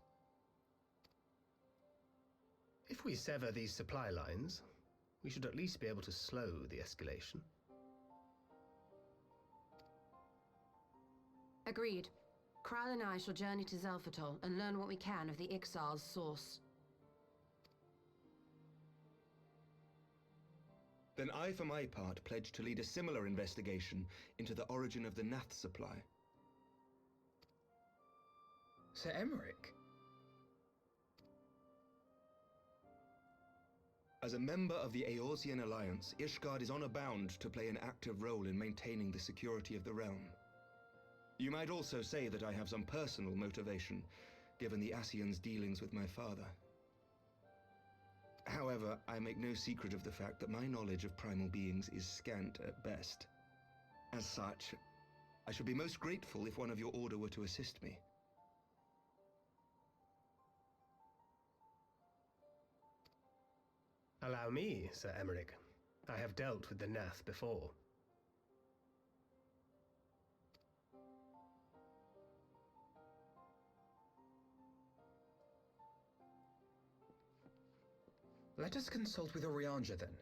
If we sever these supply lines, we should at least be able to slow the escalation. Agreed. Kral and I shall journey to Zelphatol and learn what we can of the Ixal's source. Then I, for my part, pledge to lead a similar investigation into the origin of the Nath supply. Sir Emmerich? As a member of the Eorzean Alliance, Ishgard is honor bound to play an active role in maintaining the security of the realm. You might also say that I have some personal motivation, given the Ascians' dealings with my father. However, I make no secret of the fact that my knowledge of primal beings is scant at best. As such, I should be most grateful if one of your order were to assist me. Allow me, Sir Emmerich. I have dealt with the Nath before. Let us consult with Orianja then.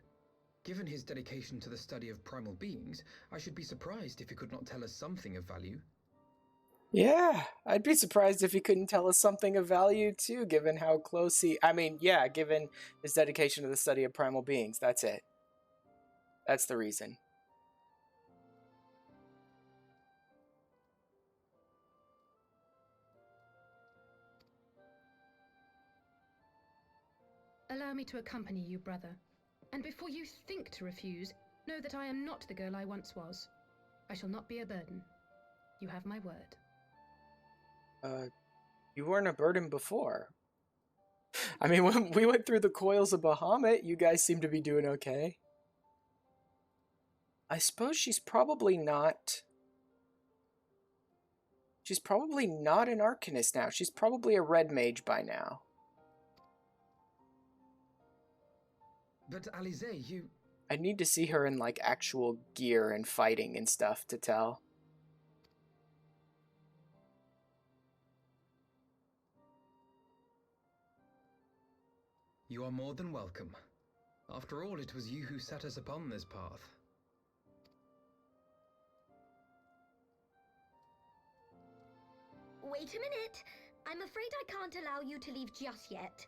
Given his dedication to the study of primal beings, I should be surprised if he could not tell us something of value. Yeah, I'd be surprised if he couldn't tell us something of value too, given how close given his dedication to the study of primal beings. That's it. That's the reason. Allow me to accompany you, brother. And before you think to refuse, know that I am not the girl I once was. I shall not be a burden. You have my word. You weren't a burden before. I mean, when we went through the coils of Bahamut, you guys seem to be doing okay. I suppose she's probably not... She's probably not an Arcanist now. She's probably a red mage by now. But Alize, you... I need to see her in, like, actual gear and fighting and stuff to tell. You are more than welcome. After all, it was you who set us upon this path. Wait a minute. I'm afraid I can't allow you to leave just yet.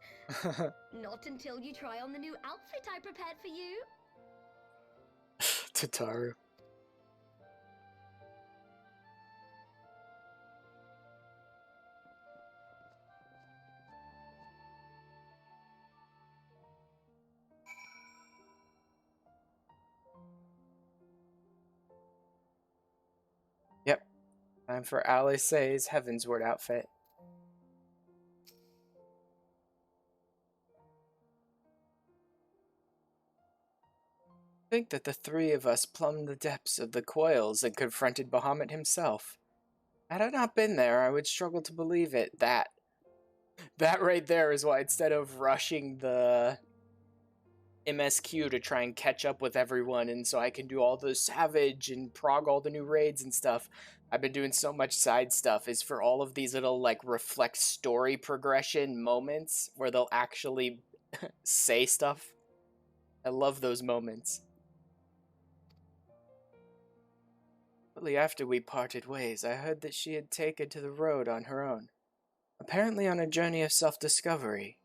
Not until you try on the new outfit I prepared for you. Tataru. Yep. Time for Alice's Heavensward outfit. Think that the three of us plumbed the depths of the coils and confronted Bahamut himself. Had I not been there, I would struggle to believe it. That right there is why, instead of rushing the MSQ to try and catch up with everyone and so I can do all the Savage and prog all the new raids and stuff, I've been doing so much side stuff, is for all of these little, like, reflect story progression moments where they'll actually say stuff. I love those moments. But Shortly after we parted ways, I heard that she had taken to the road on her own, apparently on a journey of self-discovery.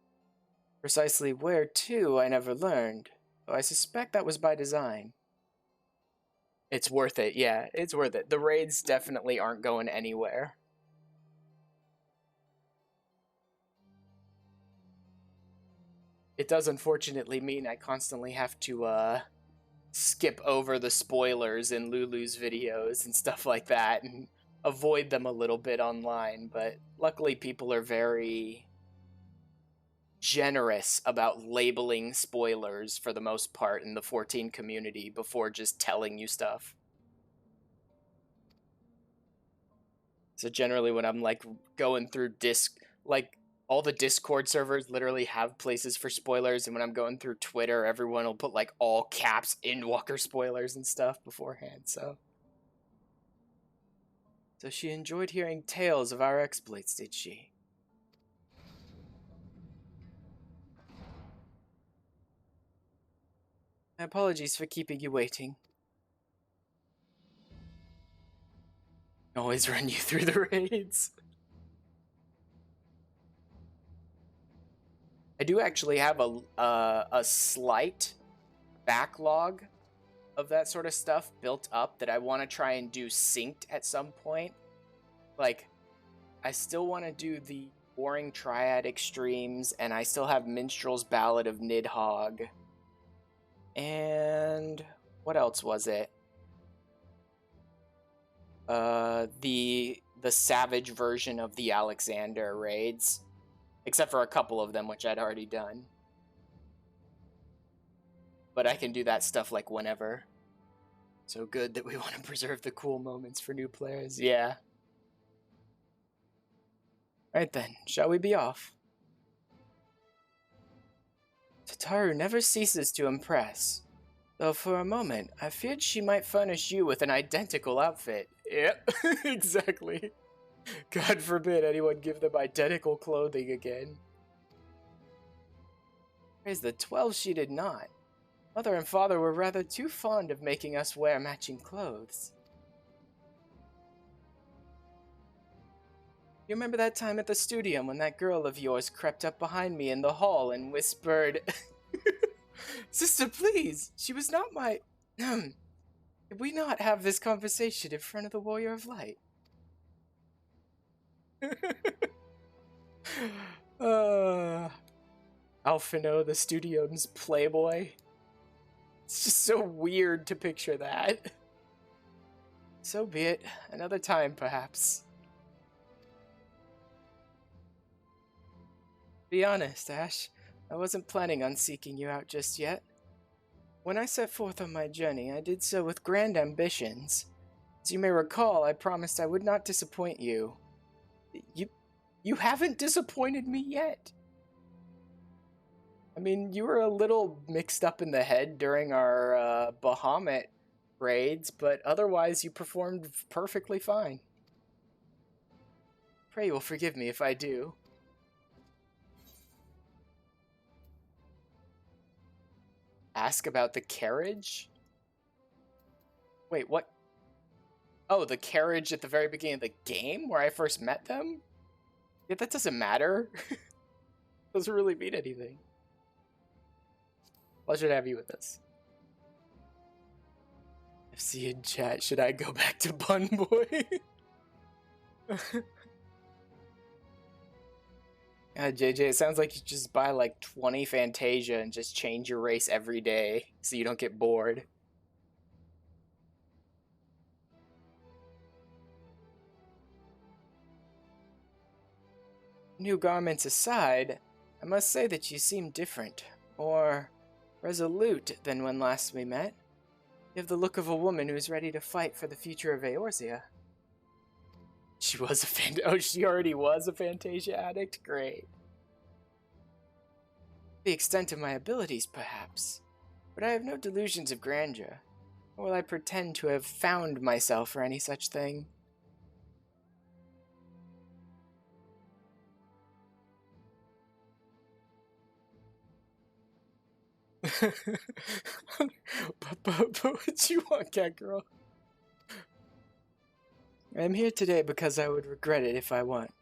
Precisely where to, I never learned, though I suspect that was by design. It's worth it, yeah, it's worth it. The raids definitely aren't going anywhere. It does unfortunately mean I constantly have to, skip over the spoilers in Lulu's videos and stuff like that and avoid them a little bit online, but luckily people are very generous about labeling spoilers for the most part in the 14 community before just telling you stuff. So generally when I'm like going through all the Discord servers literally have places for spoilers, and when I'm going through Twitter, everyone will put like all caps Endwalker spoilers and stuff beforehand, so she enjoyed hearing tales of our exploits, did she? My apologies for keeping you waiting. Always run you through the raids. I do actually have a slight backlog of that sort of stuff built up that I want to try and do synced at some point. Like, I still want to do the Boring Triad Extremes, and I still have Minstrel's Ballad of Nidhogg. And what else was it? The Savage version of the Alexander raids. Except for a couple of them, which I'd already done. But I can do that stuff like whenever. So good that we want to preserve the cool moments for new players. Yeah. Alright then, shall we be off? Tataru never ceases to impress. Though for a moment, I feared she might furnish you with an identical outfit. Yep, exactly. God forbid anyone give them identical clothing again. Praise the 12 she did not. Mother and father were rather too fond of making us wear matching clothes. You remember that time at the studio when that girl of yours crept up behind me in the hall and whispered, Sister, please, she was not my... Could we not have this conversation in front of the Warrior of Light? Alphino, the studio's playboy. It's just so weird to picture that. So be it. Another time, perhaps. Be honest, Ash. I wasn't planning on seeking you out just yet. When I set forth on my journey, I did so with grand ambitions. As you may recall, I promised I would not disappoint you. You haven't disappointed me yet. I mean, you were a little mixed up in the head during our Bahamut raids, but otherwise you performed perfectly fine. Pray you will forgive me if I do. Ask about the carriage? Wait, what? Oh, the carriage at the very beginning of the game where I first met them? Yeah, that doesn't matter. Doesn't really mean anything. Pleasure to have you with us. FC in chat, should I go back to Bun Boy? God, JJ, it sounds like you just buy like 20 Fantasia and just change your race every day so you don't get bored. New garments aside, I must say that you seem different, more resolute than when last we met. You have the look of a woman who is ready to fight for the future of Eorzea. She was oh, she already was a Fantasia addict? Great. The extent of my abilities, perhaps, but I have no delusions of grandeur, nor will I pretend to have found myself or any such thing. But what you want, cat girl? I am here today because I would regret it if I went.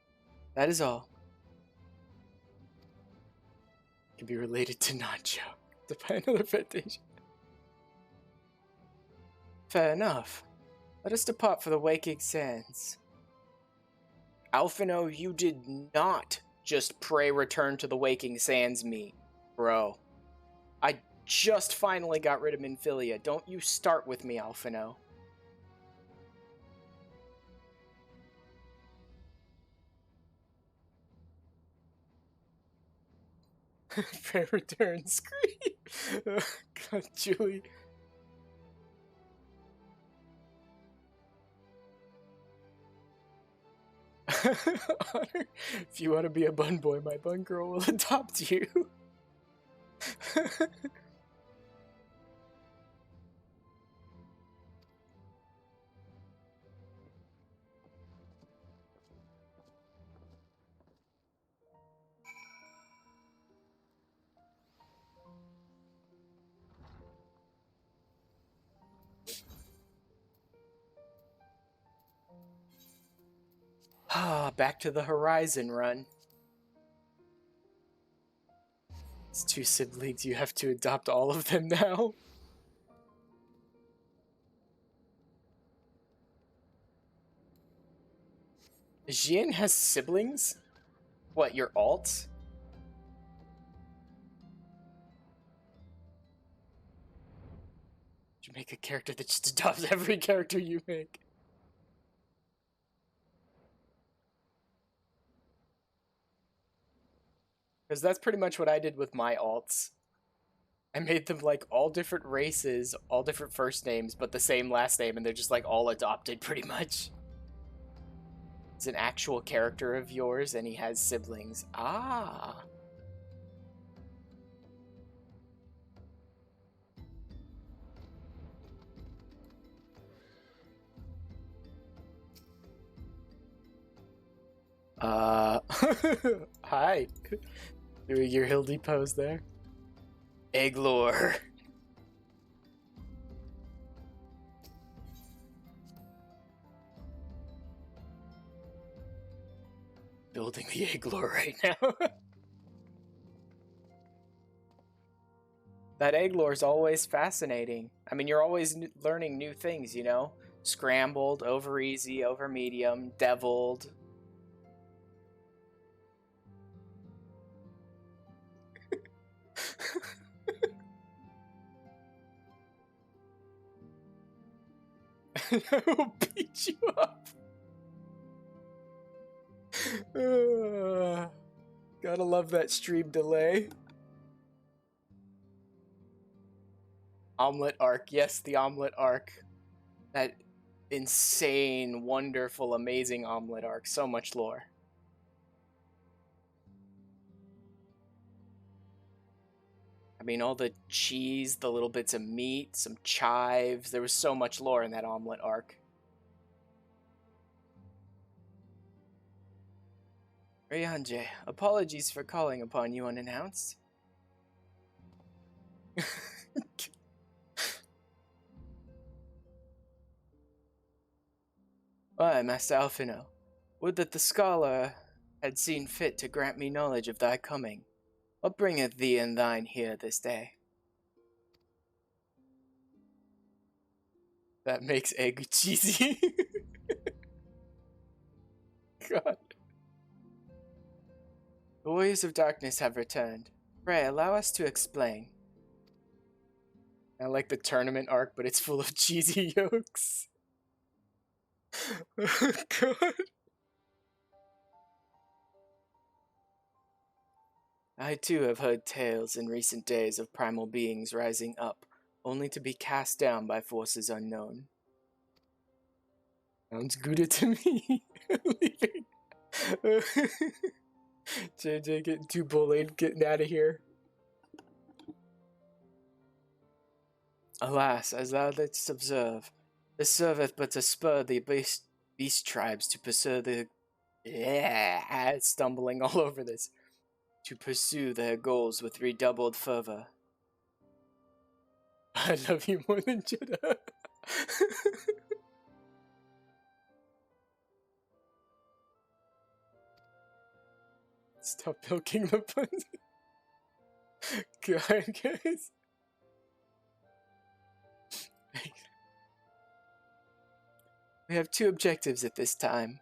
That is all. Can be related to Nacho. To find another Federation. Fair enough. Let us depart for the Waking Sands. Alphino, you did not just pray return to the Waking Sands me, bro. I just finally got rid of Minfilia. Don't you start with me, Alphino. Pray return scream. Oh, God, Julie. Honor, if you want to be a bun boy, my bun girl will adopt you. Ah, back to the Horizon run. It's 2 siblings, you have to adopt all of them now. Jian has siblings? What, your alt? You make a character that just adopts every character you make. Because that's pretty much what I did with my alts. I made them like all different races, all different first names, but the same last name, and they're just like all adopted pretty much. It's an actual character of yours, and he has siblings. Ah. Hi. Doing your Hildy pose there. Egglore. Building the Egglore right now. That Egglore is always fascinating. I mean, you're always learning new things, you know? Scrambled, over easy, over medium, deviled. I will beat you up. Gotta love that stream delay. Omelet arc. Yes, the omelet arc. That insane, wonderful, amazing omelet arc. So much lore. I mean, all the cheese, the little bits of meat, some chives. There was so much lore in that omelet arc. Ryanje, apologies for calling upon you unannounced. Why, Master Alphino, would that the scholar had seen fit to grant me knowledge of thy coming. What bringeth thee and thine here this day? That makes egg cheesy. God. The Warriors of Darkness have returned. Pray, allow us to explain. I like the tournament arc, but it's full of cheesy yolks. Oh, God. I too have heard tales in recent days of primal beings rising up, only to be cast down by forces unknown. Sounds good to me. JJ getting too bullied, getting out of here. Alas, as thou didst observe, this serveth but to spur the beast tribes to pursue the... stumbling all over this. To pursue their goals with redoubled fervor. I love you more than Jeddah. Stop milking the puns. God, guys. We have two objectives at this time.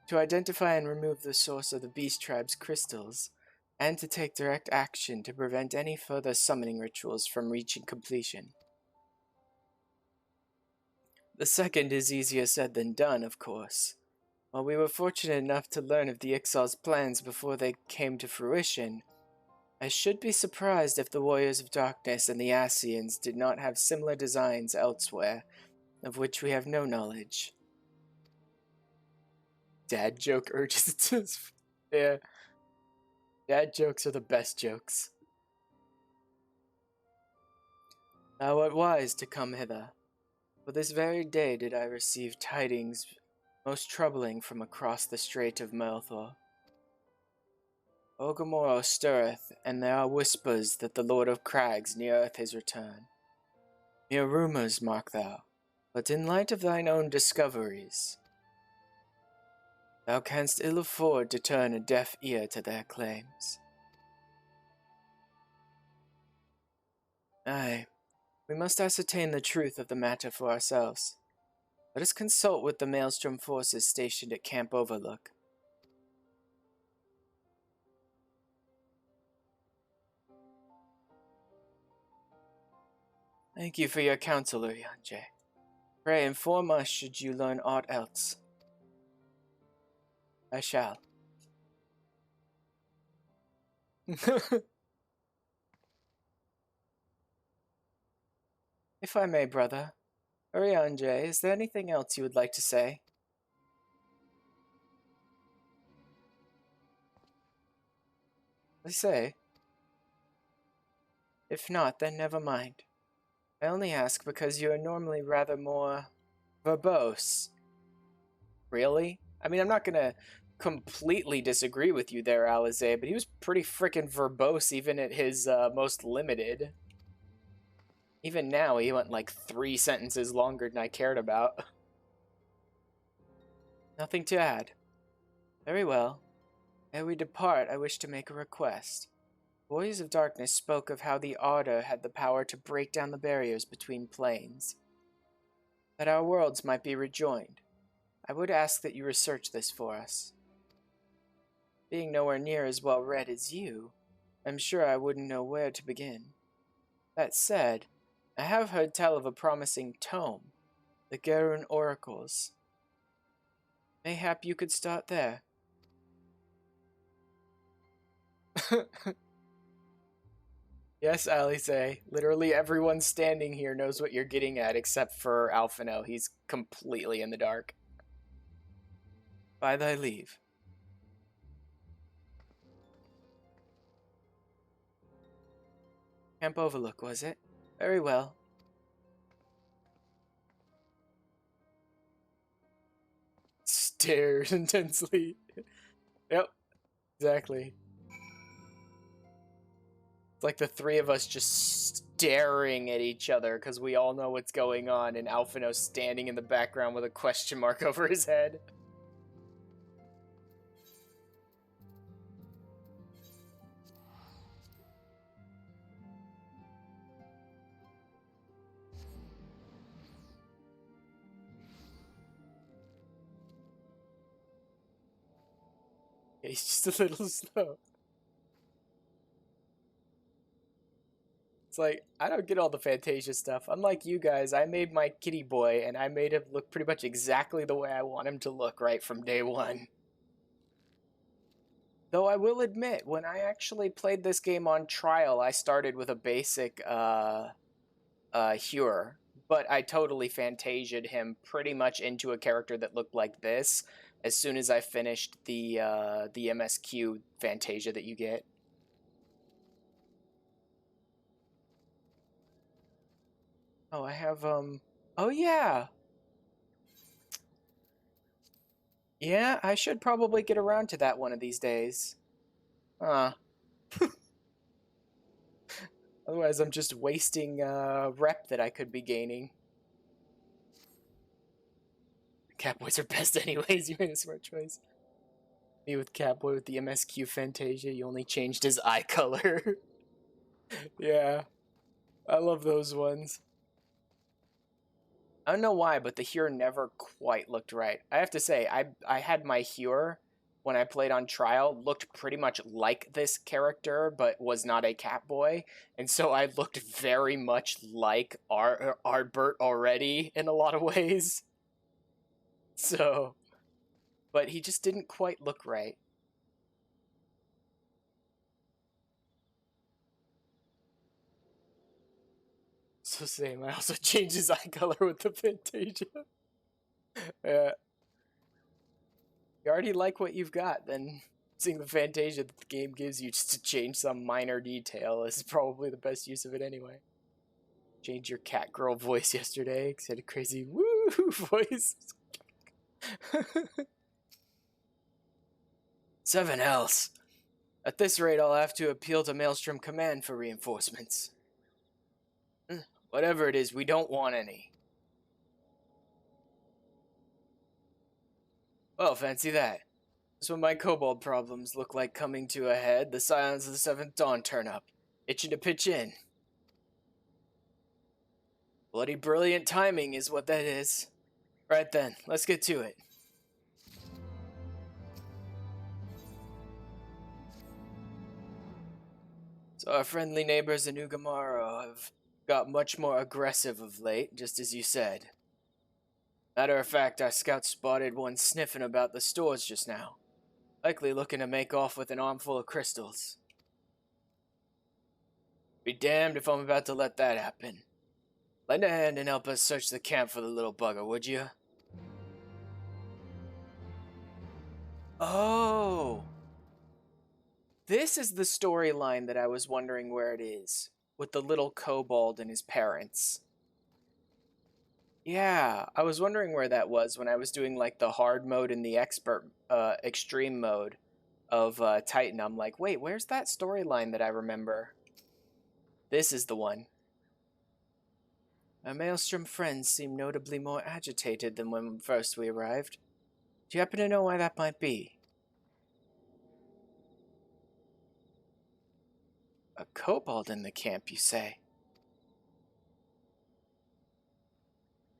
To identify and remove the source of the Beast Tribe's crystals, and to take direct action to prevent any further summoning rituals from reaching completion. The second is easier said than done, of course. While we were fortunate enough to learn of the Ixal's plans before they came to fruition, I should be surprised if the Warriors of Darkness and the Ascians did not have similar designs elsewhere, of which we have no knowledge. Dad joke urges to... Yeah. Dad jokes are the best jokes. Thou art wise to come hither. For this very day did I receive tidings most troubling from across the Strait of Melthor. Ogamoro stirreth, and there are whispers that the Lord of Crags neareth his return. Mere rumors, mark thou, but in light of thine own discoveries, thou canst ill afford to turn a deaf ear to their claims. Aye, we must ascertain the truth of the matter for ourselves. Let us consult with the Maelstrom forces stationed at Camp Overlook. Thank you for your counsel, Urianger. Pray inform us should you learn aught else. I shall. If I may, brother. Urianger, is there anything else you would like to say? I say. If not, then never mind. I only ask because you are normally rather more verbose. Really? I mean, I'm not gonna completely disagree with you there, Alize, but he was pretty frickin' verbose even at his most limited. Even now, he went like 3 sentences longer than I cared about. Nothing to add. Very well. Ere we depart, I wish to make a request. Warriors of Darkness spoke of how the Order had the power to break down the barriers between planes. That our worlds might be rejoined. I would ask that you research this for us. Being nowhere near as well read as you, I'm sure I wouldn't know where to begin. That said, I have heard tell of a promising tome, the Gerun Oracles. Mayhap you could start there. Yes, Alice. Literally everyone standing here knows what you're getting at, except for Alphino. He's completely in the dark. By thy leave. Camp Overlook, was it? Very well. Stares intensely. Yep, exactly. It's like the three of us just staring at each other because we all know what's going on, and Alphino's standing in the background with a question mark over his head. Yeah, he's just a little slow. It's like, I don't get all the Fantasia stuff. Unlike you guys, I made my kitty boy, and I made him look pretty much exactly the way I want him to look right from day one. Though I will admit, when I actually played this game on trial, I started with a basic Hure, but I totally Fantasia'd him pretty much into a character that looked like this as soon as I finished the MSQ Fantasia that you get. Oh, I have, oh yeah! Yeah, I should probably get around to that one of these days. Otherwise I'm just wasting, rep that I could be gaining. Catboys are best anyways, you made a smart choice. Me with Catboy with the MSQ Fantasia, you only changed his eye color. Yeah, I love those ones. I don't know why, but the Hure never quite looked right. I have to say, I had my Hure when I played on trial looked pretty much like this character, but was not a Catboy, and so I looked very much like Arbert already in a lot of ways. So, but he just didn't quite look right. So same. I also changed his eye color with the Fantasia. Yeah. You already like what you've got, then using the Fantasia that the game gives you just to change some minor detail is probably the best use of it anyway. Changed your cat girl voice yesterday because you had a crazy woo voice. 7 else. At this rate, I'll have to appeal to Maelstrom Command for reinforcements. Whatever it is, we don't want any. Well, fancy that. Just when my kobold problems look like coming to a head, the Scions of the Seventh Dawn turn up, itching to pitch in. Bloody brilliant timing is what that is. Right then, let's get to it. So our friendly neighbors in Ugamaro have got much more aggressive of late, just as you said. Matter of fact, our scouts spotted one sniffing about the stores just now. Likely looking to make off with an armful of crystals. Be damned if I'm about to let that happen. Lend a hand and help us search the camp for the little bugger, would you? Oh! This is the storyline that I was wondering where it is, with the little kobold and his parents. Yeah, I was wondering where that was when I was doing like the hard mode and the extreme mode of Titan. I'm like, wait, where's that storyline that I remember? This is the one. Our Maelstrom friends seem notably more agitated than when first we arrived. Do you happen to know why that might be? A kobold in the camp, you say?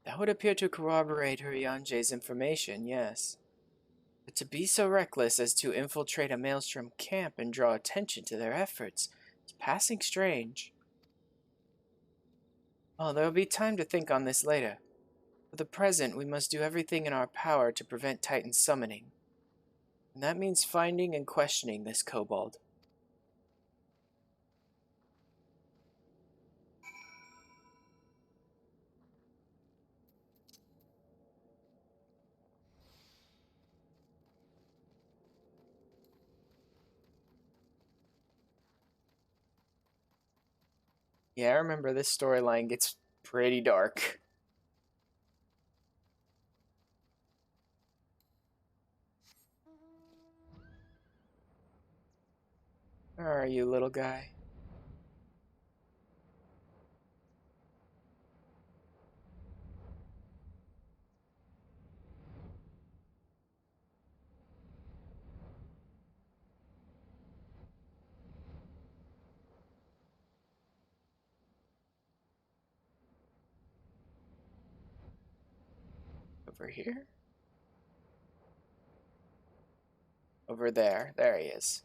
That would appear to corroborate Huryanje's information, yes. But to be so reckless as to infiltrate a Maelstrom camp and draw attention to their efforts is passing strange. Well, there will be time to think on this later. For the present, we must do everything in our power to prevent Titan's summoning. And that means finding and questioning this kobold. Yeah, I remember this storyline gets pretty dark. Where are you, little guy? Over here? Over there. There he is.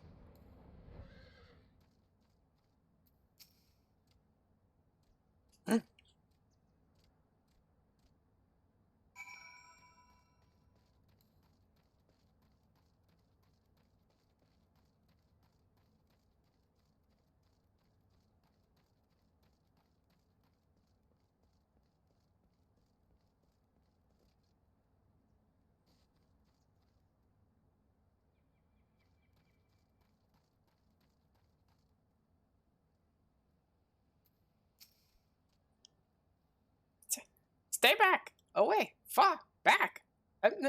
Stay back! Away! Far! Back! Not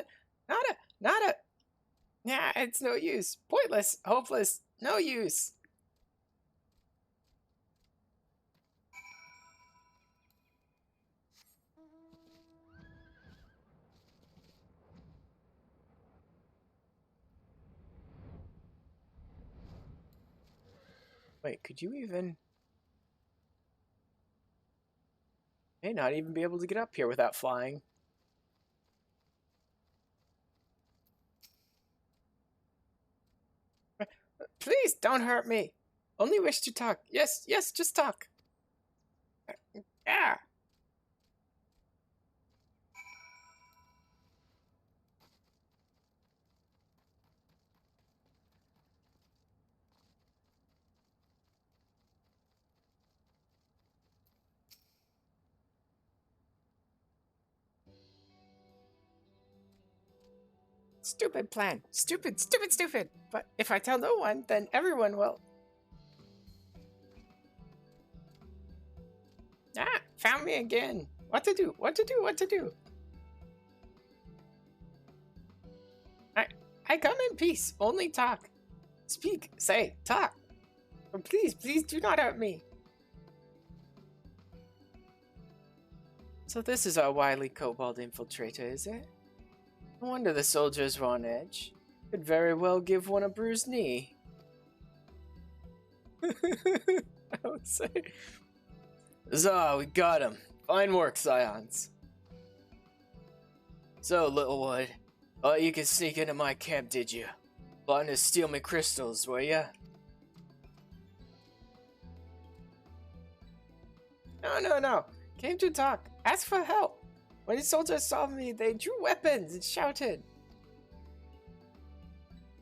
a... Yeah, it's no use. Pointless. Hopeless. No use. Wait, could you even... May not even be able to get up here without flying. Please, don't hurt me. Only wish to talk. Yes, yes, just talk. Yeah. Stupid plan. Stupid, stupid, stupid. But if I tell no one, then everyone will. Ah, found me again. What to do? What to do? What to do? I come in peace. Only talk. Speak. Say. Talk. But please, please do not hurt me. So this is our wily kobold infiltrator, is it? No wonder the soldiers were on edge. Could very well give one a bruised knee. I would say. Huzzah, we got him. Fine work, Scions. So, little one, thought you could sneak into my camp, did you? Plotting to steal me crystals, were ya? No. Came to talk. Ask for help. When the soldiers saw me, they drew weapons and shouted.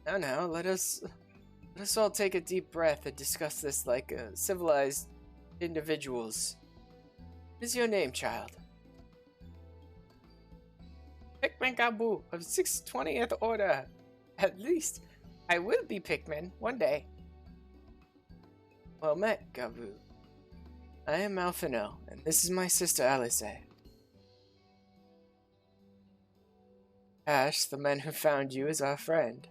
Now, let us all take a deep breath and discuss this like civilized individuals. What is your name, child? Pikmin Gabu of 620th Order. At least, I will be Pikmin one day. Well met, Gabu. I am Alphino, and this is my sister Alice. Ash, the man who found you, is our friend.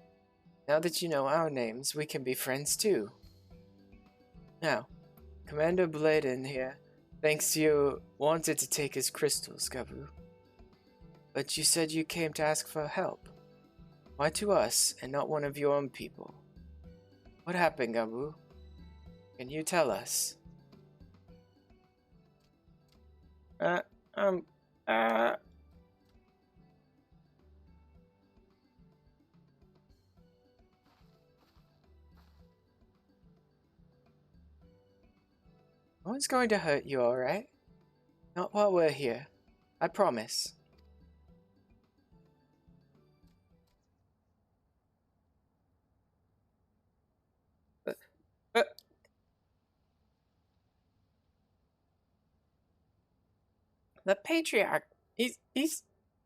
Now that you know our names, we can be friends too. Now, Commander Bladen here thinks you wanted to take his crystals, Gabu. But you said you came to ask for help. Why to us and not one of your own people? What happened, Gabu? Can you tell us? No one's going to hurt you, alright? Not while we're here. I promise. The Patriarch,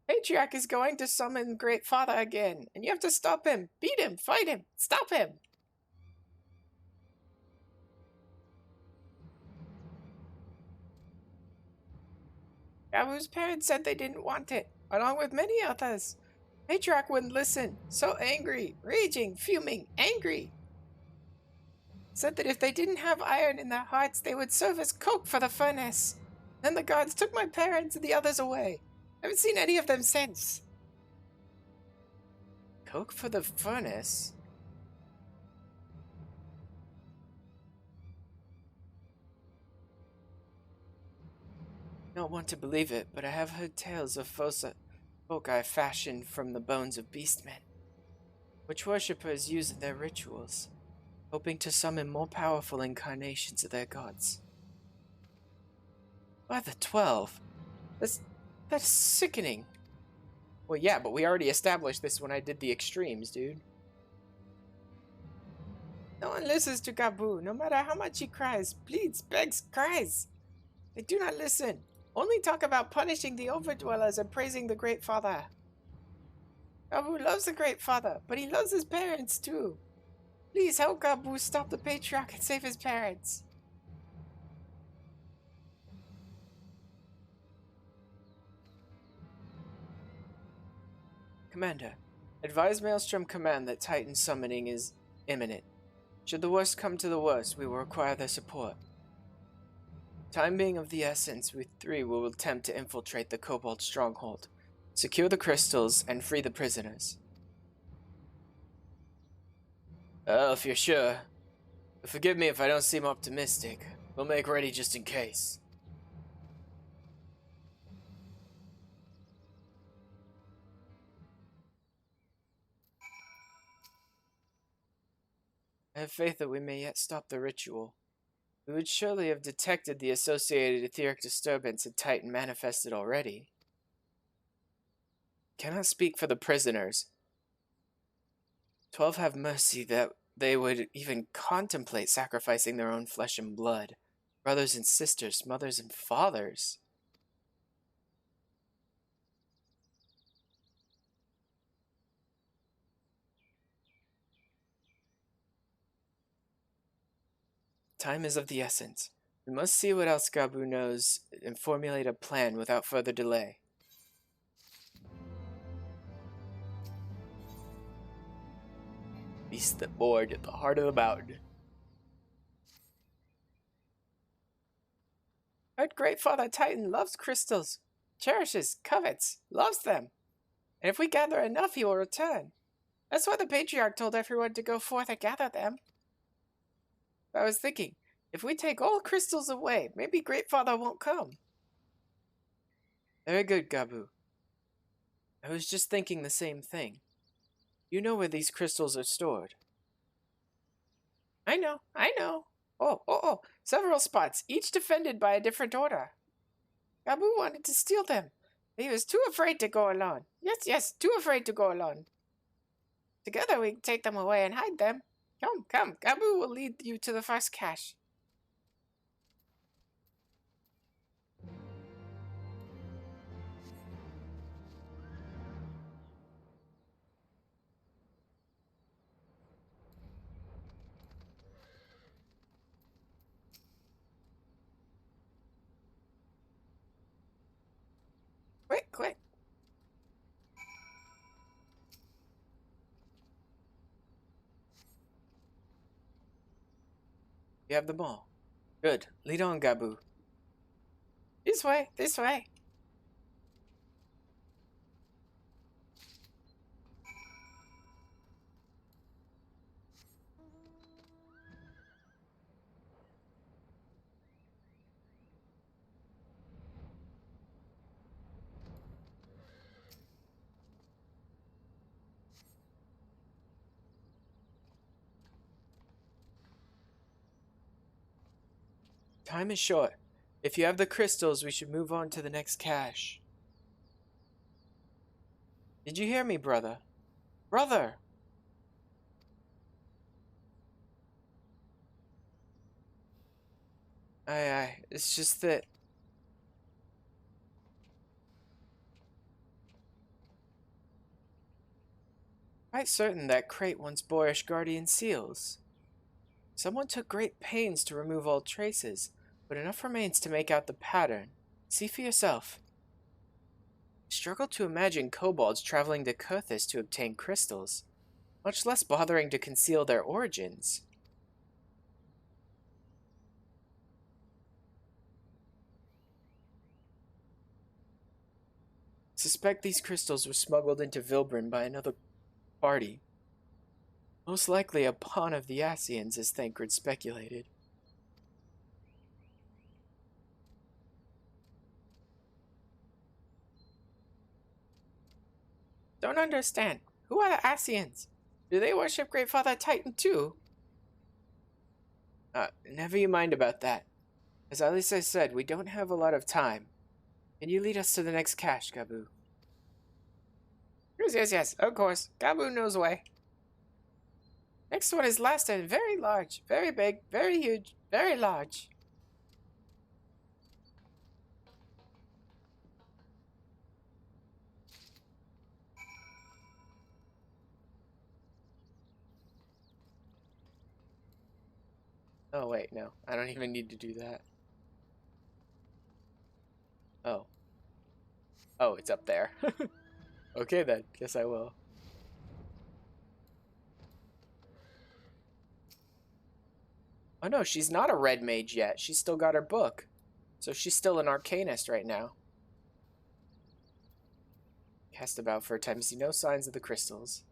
Patriarch is going to summon Great Father again, and you have to stop him, beat him, fight him, stop him! Gabu's parents said they didn't want it, along with many others. Patriarch wouldn't listen, so angry, raging, fuming, angry. Said that if they didn't have iron in their hearts, they would serve as coke for the furnace. Then the guards took my parents and the others away. I haven't seen any of them since. Coke for the furnace? I don't want to believe it, but I have heard tales of folk I fashioned from the bones of beastmen, which worshippers use in their rituals, hoping to summon more powerful incarnations of their gods. By the 12? That's sickening. Well, yeah, but we already established this when I did the extremes, dude. No one listens to Gabu, no matter how much he cries, pleads, begs, cries. They do not listen. Only talk about punishing the overdwellers and praising the Great Father. Gabu loves the Great Father, but he loves his parents too. Please help Gabu stop the Patriarch and save his parents. Commander, advise Maelstrom Command that Titan summoning is imminent. Should the worst come to the worst, we will require their support. Time being of the essence, we three will attempt to infiltrate the Kobold stronghold, secure the crystals, and free the prisoners. Oh, if you're sure. Forgive me if I don't seem optimistic. We'll make ready just in case. I have faith that we may yet stop the ritual. We would surely have detected the associated etheric disturbance had Titan manifested already. Cannot speak for the prisoners. 12 have mercy that they would even contemplate sacrificing their own flesh and blood. Brothers and sisters, mothers and fathers. Time is of the essence. We must see what else Gabu knows and formulate a plan without further delay. Beast that bored at the heart of the mountain. Our great father Titan loves crystals, cherishes, covets, loves them. And if we gather enough, he will return. That's why the patriarch told everyone to go forth and gather them. I was thinking, if we take all crystals away, maybe Great Father won't come. Very good, Gabu. I was just thinking the same thing. You know where these crystals are stored. I know. Oh, several spots, each defended by a different order. Gabu wanted to steal them. He was too afraid to go alone. Yes, too afraid to go alone. Together we can take them away and hide them. Come, Gabu will lead you to the first cache. Quick. You have them all. Good. Lead on, Gabu. This way. Time is short. If you have the crystals, we should move on to the next cache. Did you hear me, brother? Brother! Aye. It's just that... Quite certain that crate wants boyish guardian seals. Someone took great pains to remove all traces, but enough remains to make out the pattern. See for yourself. I struggle to imagine kobolds traveling to Kurthis to obtain crystals, much less bothering to conceal their origins. Suspect these crystals were smuggled into Vilbrin by another party. Most likely a pawn of the Asians, as Thancred speculated. Don't understand. Who are the Asians? Do they worship Great Father Titan too? Never you mind about that. As Alisa said, we don't have a lot of time. Can you lead us to the next cache, Gabu? Yes, of course. Gabu knows the way. Next one is last and very large, very big, very huge, very large. Oh wait, no. I don't even need to do that. Oh, it's up there. Okay then, guess I will. Oh no, she's not a red mage yet. She's still got her book. So she's still an arcanist right now. Cast about for a time, see no signs of the crystals.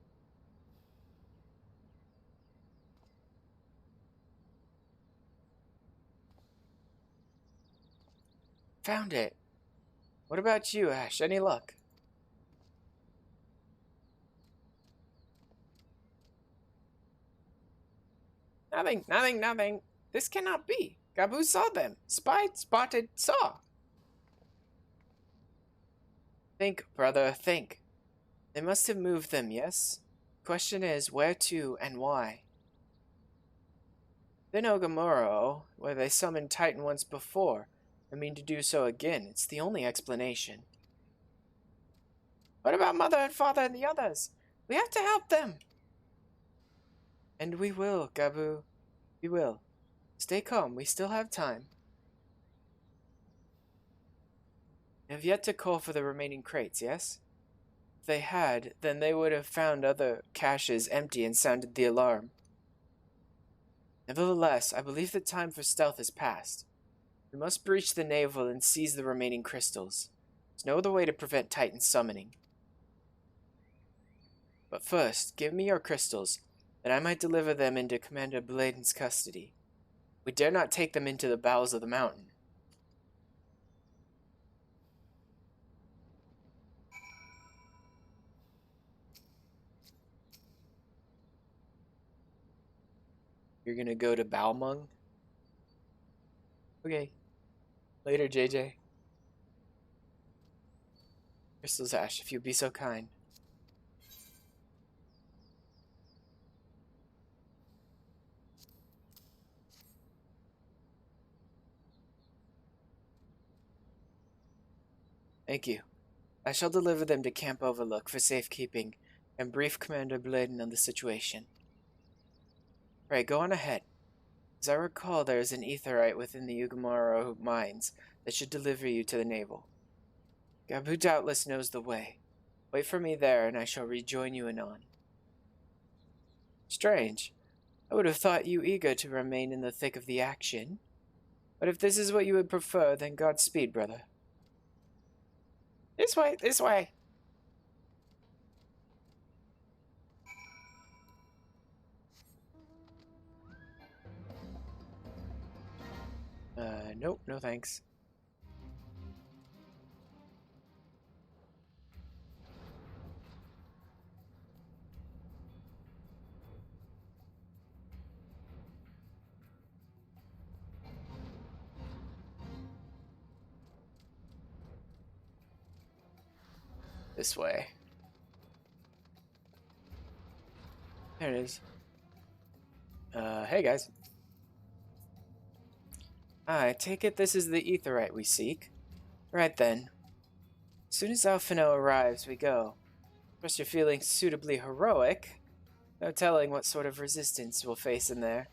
Found it. What about you, Ash? Any luck? Nothing. This cannot be. Gabu saw them. Spotted, saw. Think, brother, think. They must have moved them, yes? Question is, where to and why? Then Ogamuro, where they summoned Titan once before, and mean to do so again. It's the only explanation. What about Mother and Father and the others? We have to help them. And we will, Gabu. We will. Stay calm, we still have time. They have yet to call for the remaining crates, yes? If they had, then they would have found other caches empty and sounded the alarm. Nevertheless, I believe the time for stealth is past. We must breach the navel and seize the remaining crystals. There's no other way to prevent Titan summoning. But first, give me your crystals, that I might deliver them into Commander Bladen's custody. We dare not take them into the bowels of the mountain. You're gonna go to Balmung? Okay. Later, JJ. Crystals, Ash, if you'd be so kind. Thank you. I shall deliver them to Camp Overlook for safekeeping and brief Commander Bladen on the situation. Pray, go on ahead. As I recall, there is an aetherite within the Ugamaro mines that should deliver you to the navel. Gabu doubtless knows the way. Wait for me there, and I shall rejoin you anon. Strange. I would have thought you eager to remain in the thick of the action. But if this is what you would prefer, then Godspeed, brother. This way, this way. Nope, no thanks. This way. There it is. Hey guys. I take it this is the aetherite we seek. Right then. As soon as Alphino arrives, we go. Trust you're feeling suitably heroic. No telling what sort of resistance we'll face in there.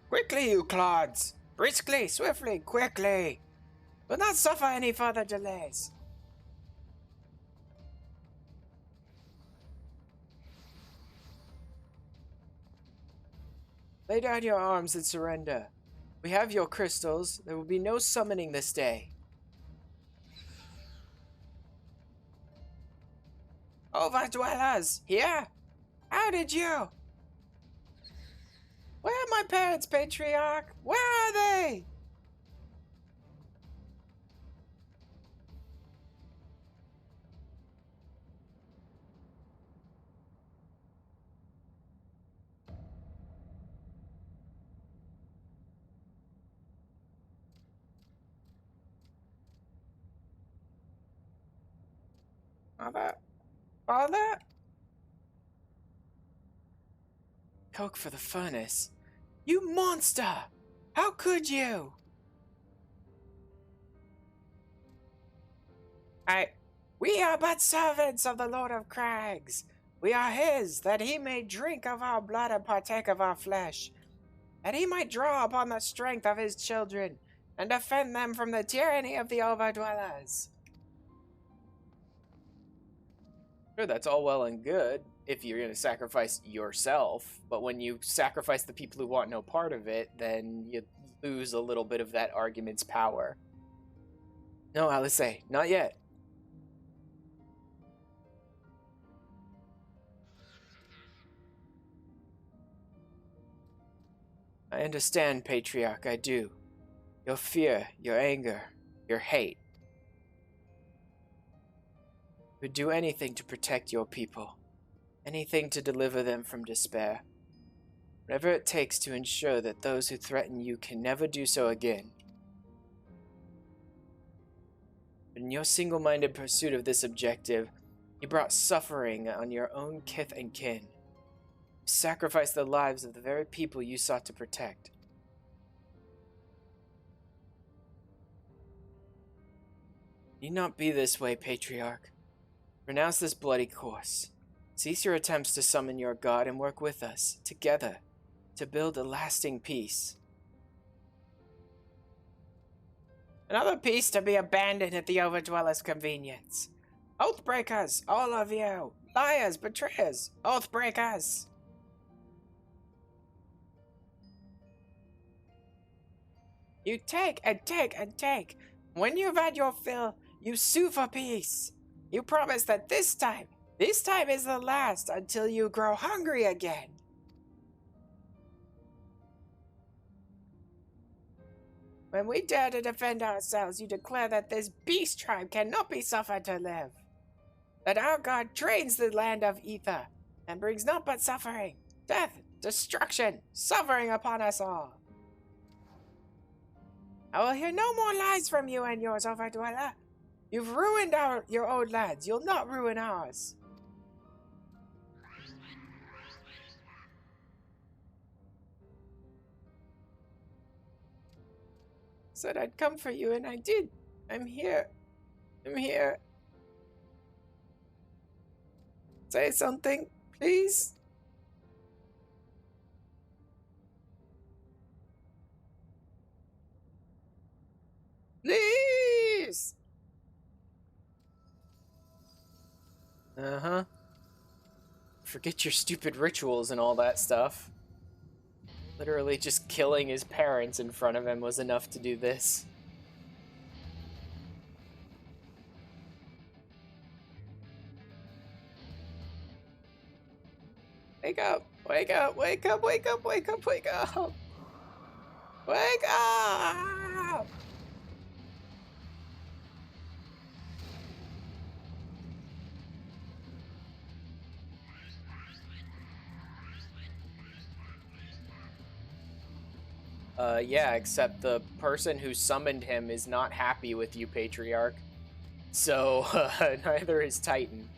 Quickly, you clods! Briskly, swiftly, quickly! Do not suffer any further delays. Lay down your arms and surrender. We have your crystals. There will be no summoning this day. Overdwellers, here? How did you? Where are my parents, Patriarch? Where are they? Father? Coke for the furnace. You monster! How could you? We are but servants of the Lord of Crags. We are his, that he may drink of our blood and partake of our flesh, that he might draw upon the strength of his children, and defend them from the tyranny of the Overdwellers. Sure, that's all well and good if you're going to sacrifice yourself, but when you sacrifice the people who want no part of it, then you lose a little bit of that argument's power. No, Alice, not yet. I understand, Patriarch, I do. Your fear, your anger, your hate. You would do anything to protect your people. Anything to deliver them from despair. Whatever it takes to ensure that those who threaten you can never do so again. But in your single-minded pursuit of this objective, you brought suffering on your own kith and kin. You sacrificed the lives of the very people you sought to protect. Need not be this way, Patriarch. Renounce this bloody course. Cease your attempts to summon your god and work with us, together, to build a lasting peace. Another peace to be abandoned at the Overdweller's convenience. Oathbreakers, all of you! Liars, betrayers, oathbreakers! You take and take and take. When you've had your fill, you sue for peace. You promise that this time is the last until you grow hungry again. When we dare to defend ourselves, you declare that this beast tribe cannot be suffered to live. That our God drains the land of ether and brings not but suffering, death, destruction, suffering upon us all. I will hear no more lies from you and yours, Overdweller. You've ruined your own lands. You'll not ruin ours. Said I'd come for you, and I did. I'm here. I'm here. Say something, please. Please! Uh-huh. Forget your stupid rituals and all that stuff. Literally just killing his parents in front of him was enough to do this. Wake up! Wake up! Wake up! Wake up! Wake up! Wake up! Wake up! Yeah, except the person who summoned him is not happy with you, Patriarch. So, neither is Titan.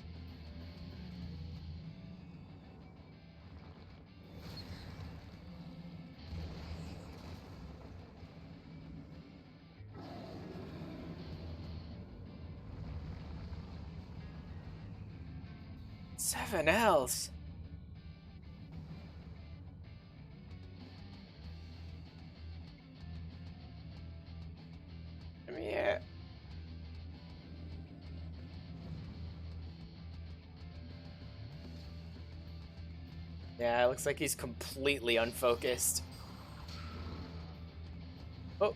Seven L's. Come here. Yeah, it looks like he's completely unfocused. Oh.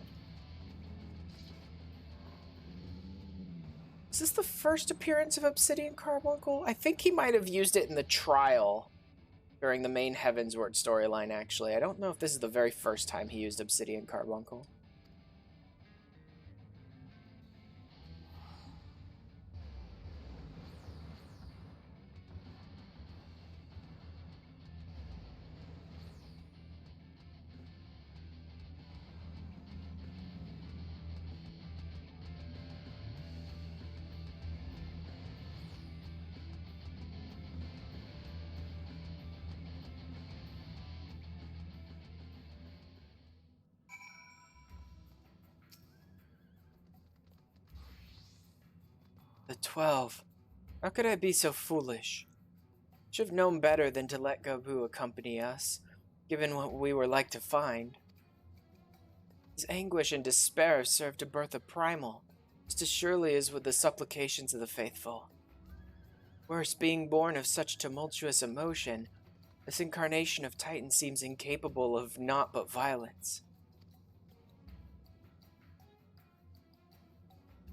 Is this the first appearance of Obsidian Carbuncle? I think he might have used it in the trial during the main Heavensward storyline, actually. I don't know if this is the very first time he used Obsidian Carbuncle. The 12. How could I be so foolish? Should have known better than to let Gabu accompany us, given what we were like to find. His anguish and despair served to birth a primal, just as surely as with the supplications of the faithful. Worse, being born of such tumultuous emotion, this incarnation of Titan seems incapable of naught but violence.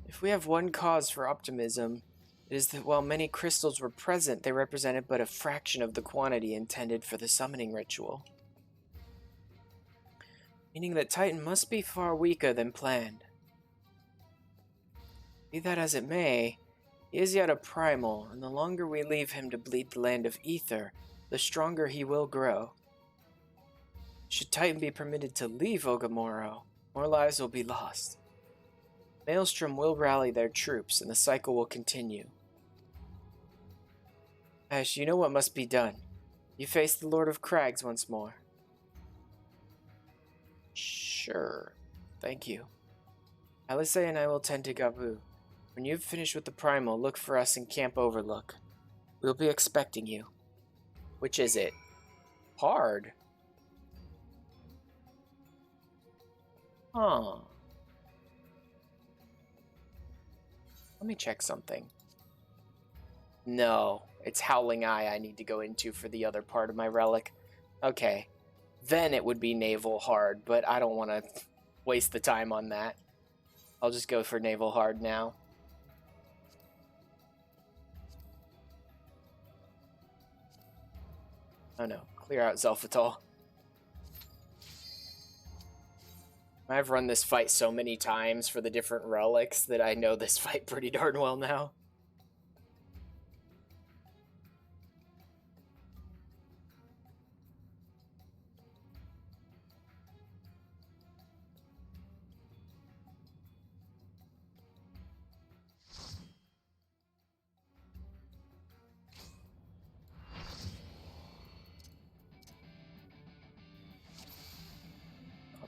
If we have one cause for optimism, it is that while many crystals were present, they represented but a fraction of the quantity intended for the summoning ritual. meaning that Titan must be far weaker than planned. Be that as it may, he is yet a primal, and the longer we leave him to bleed the land of Ether, the stronger he will grow. Should Titan be permitted to leave Ogamoro, more lives will be lost. Maelstrom will rally their troops, and the cycle will continue. Ash, you know what must be done. You face the Lord of Crags once more. Sure. Thank you. Alice and I will tend to Gabu. When you've finished with the Primal, look for us in Camp Overlook. We'll be expecting you. Which is it? Hard? Huh. Let me check something. No, it's Howling Eye I need to go into for the other part of my relic. Okay. Then it would be Naval Hard, but I don't want to waste the time on that. I'll just go for Naval Hard now. Oh no, clear out Zelphatal. I've run this fight so many times for the different relics that I know this fight pretty darn well now.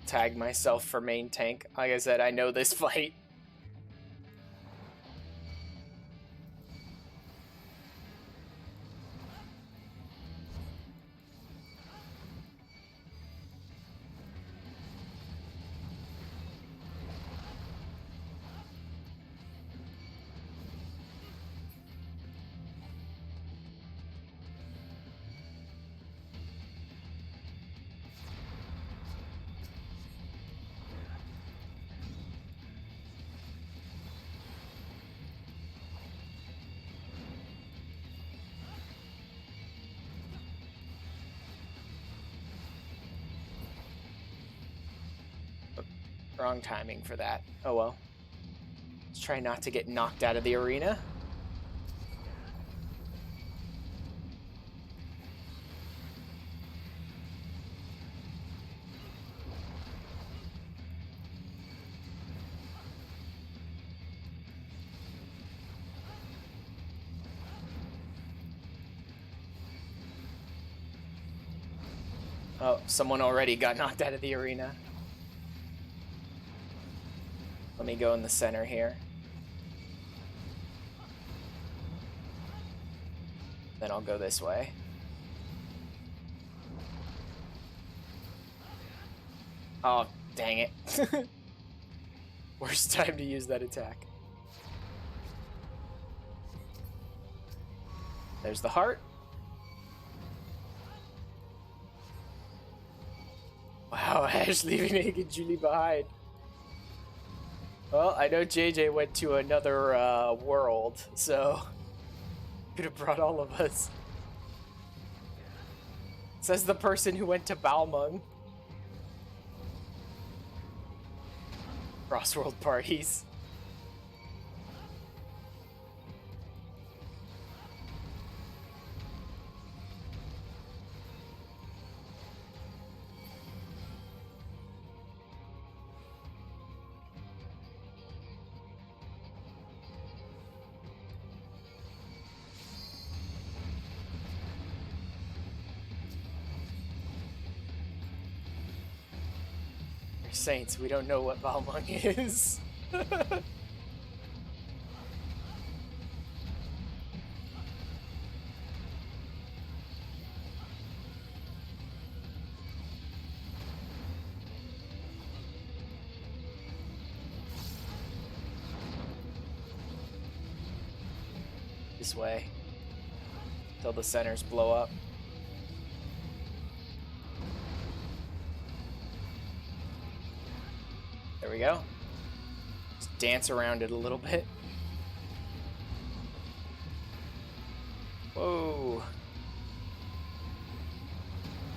Tag myself for main tank. Like I said, I know this fight. Wrong timing for that. Oh well. Let's try not to get knocked out of the arena. Oh, someone already got knocked out of the arena. Let me go in the center here. Then I'll go this way. Oh, dang it. Worst time to use that attack. There's the heart. Wow, Ash leaving Naked Julie behind. Well, I know JJ went to another world, so could have brought all of us. Says the person who went to Balmung. Crossworld parties. Saints, we don't know what Balmung is. This way. Till the centers blow up. There we go. Just dance around it a little bit. Whoa.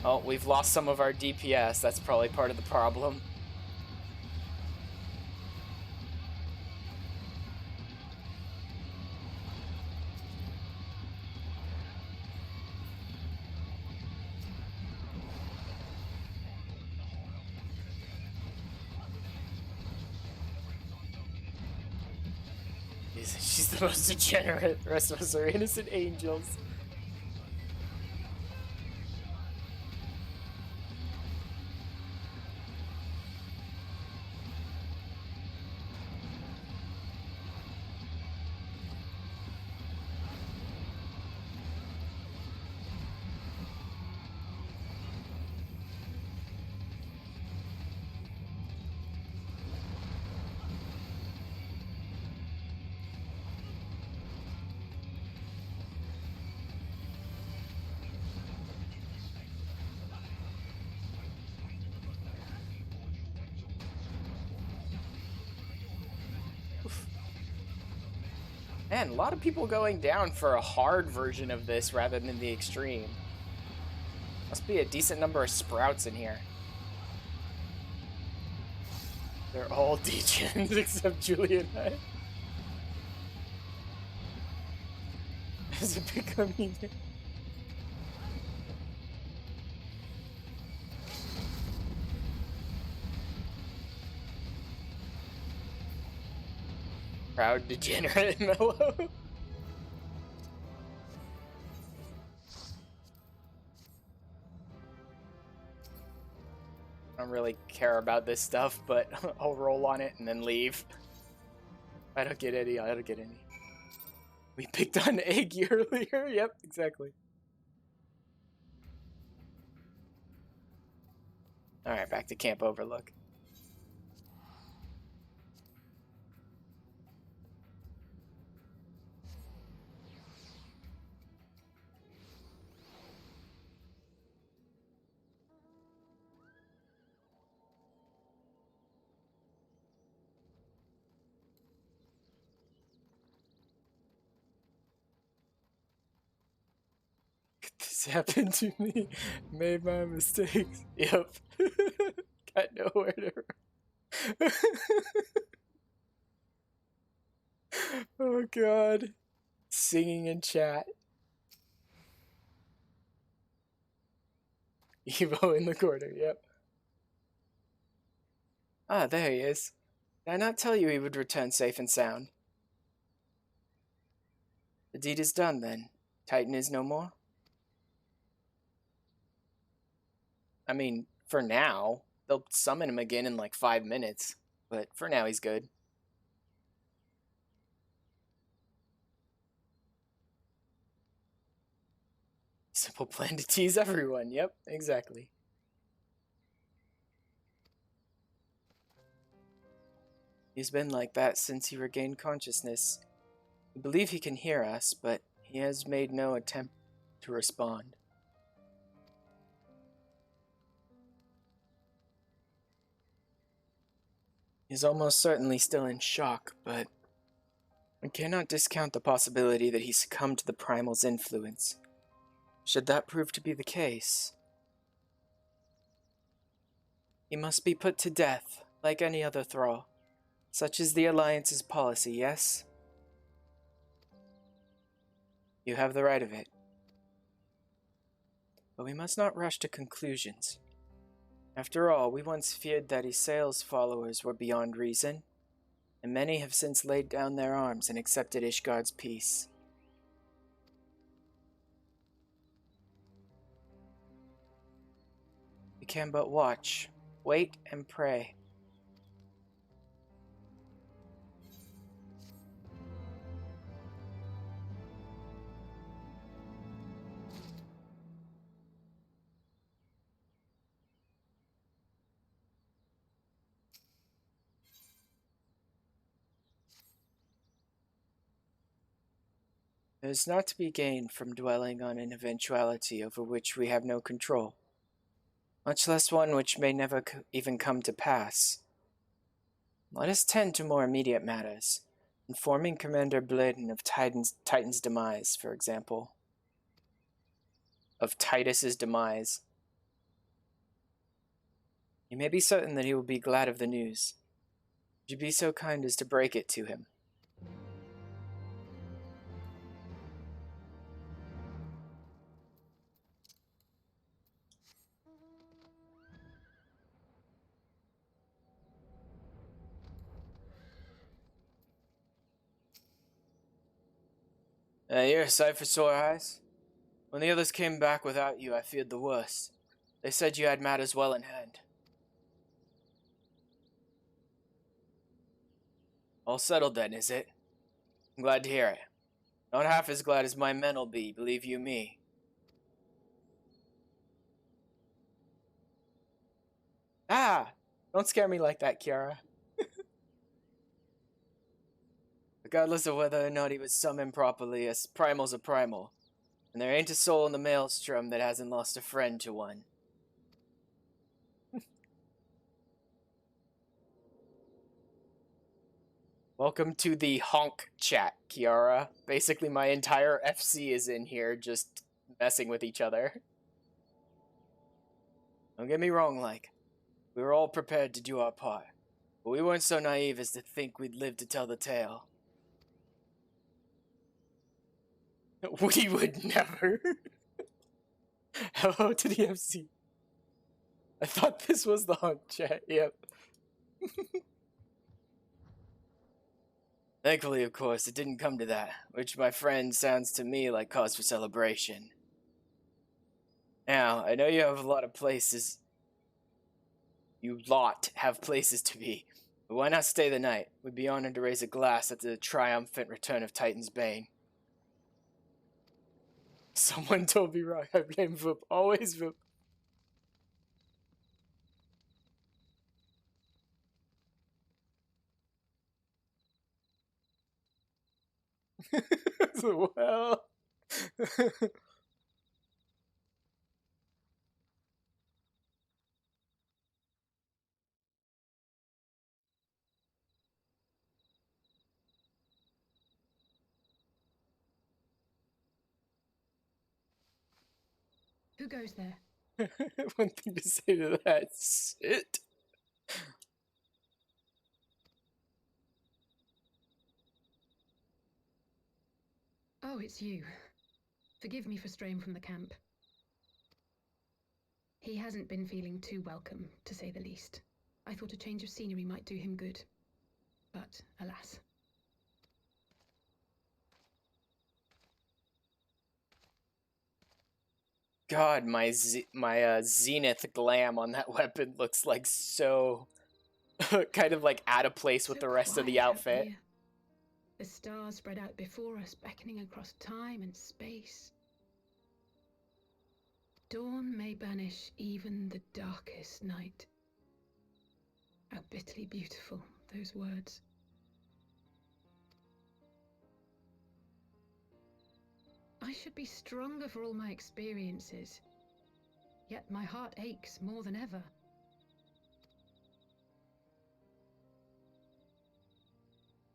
Oh, we've lost some of our DPS. That's probably part of the problem. She's the most degenerate. The rest of us are innocent angels. Man, a lot of people going down for a hard version of this rather than the extreme. Must be a decent number of sprouts in here. They're all degens except Julia and I. There's a big coming here. Proud, degenerate, and mellow. I don't really care about this stuff, but I'll roll on it and then leave. I don't get any. I don't get any. We picked on Eggy earlier. Yep, exactly. Alright, back to Camp Overlook. This happened to me. Made my mistakes. Yep. Got nowhere to... Oh god. Singing in chat. Evo in the corner, yep. Ah, there he is. Did I not tell you he would return safe and sound? The deed is done, then. Titan is no more? I mean, for now. They'll summon him again in like 5 minutes. But for now, he's good. Simple plan to tease everyone. Yep, exactly. He's been like that since he regained consciousness. We believe he can hear us, but he has made no attempt to respond. He's almost certainly still in shock, but we cannot discount the possibility that he succumbed to the Primal's influence. Should that prove to be the case, he must be put to death, like any other thrall. Such is the Alliance's policy, yes? You have the right of it. But we must not rush to conclusions. After all, we once feared that Ysael's followers were beyond reason, and many have since laid down their arms and accepted Ishgard's peace. We can but watch, wait, and pray. There is not to be gained from dwelling on an eventuality over which we have no control, much less one which may never even come to pass. Let us tend to more immediate matters, informing Commander Bladen of Titan's demise, for example. Of Titus's demise. You may be certain that he will be glad of the news. Would you be so kind as to break it to him? You're a sight for sore eyes. When the others came back without you, I feared the worst. They said you had matters well in hand. All settled then, is it? I'm glad to hear it. Not half as glad as my men'll be, believe you me. Ah! Don't scare me like that, Kiara. Regardless of whether or not he was summoned properly, a primal's a primal. And there ain't a soul in the maelstrom that hasn't lost a friend to one. Welcome to the honk chat, Kiara. Basically, my entire FC is in here just messing with each other. Don't get me wrong, we were all prepared to do our part, but we weren't so naive as to think we'd live to tell the tale. We would never. Hello to the FC. I thought this was the honk chat, yep. Thankfully, of course, it didn't come to that, which, my friend, sounds to me like cause for celebration. Now, I know you have a lot of places. You have places to be, but why not stay the night? We'd be honored to raise a glass at the triumphant return of Titan's Bane. Someone told me wrong. I blame Voop. Always Voop. Well. Who goes there? One thing to say to that. Shit. Oh, it's you. Forgive me for straying from the camp. He hasn't been feeling too welcome, to say the least. I thought a change of scenery might do him good. But, alas. God, my zenith glam on that weapon looks like so kind of like out of place with So the rest of the quiet out outfit. here. The stars spread out before us, beckoning across time and space. Dawn may banish even the darkest night. How bitterly beautiful, those words. I should be stronger for all my experiences. Yet my heart aches more than ever.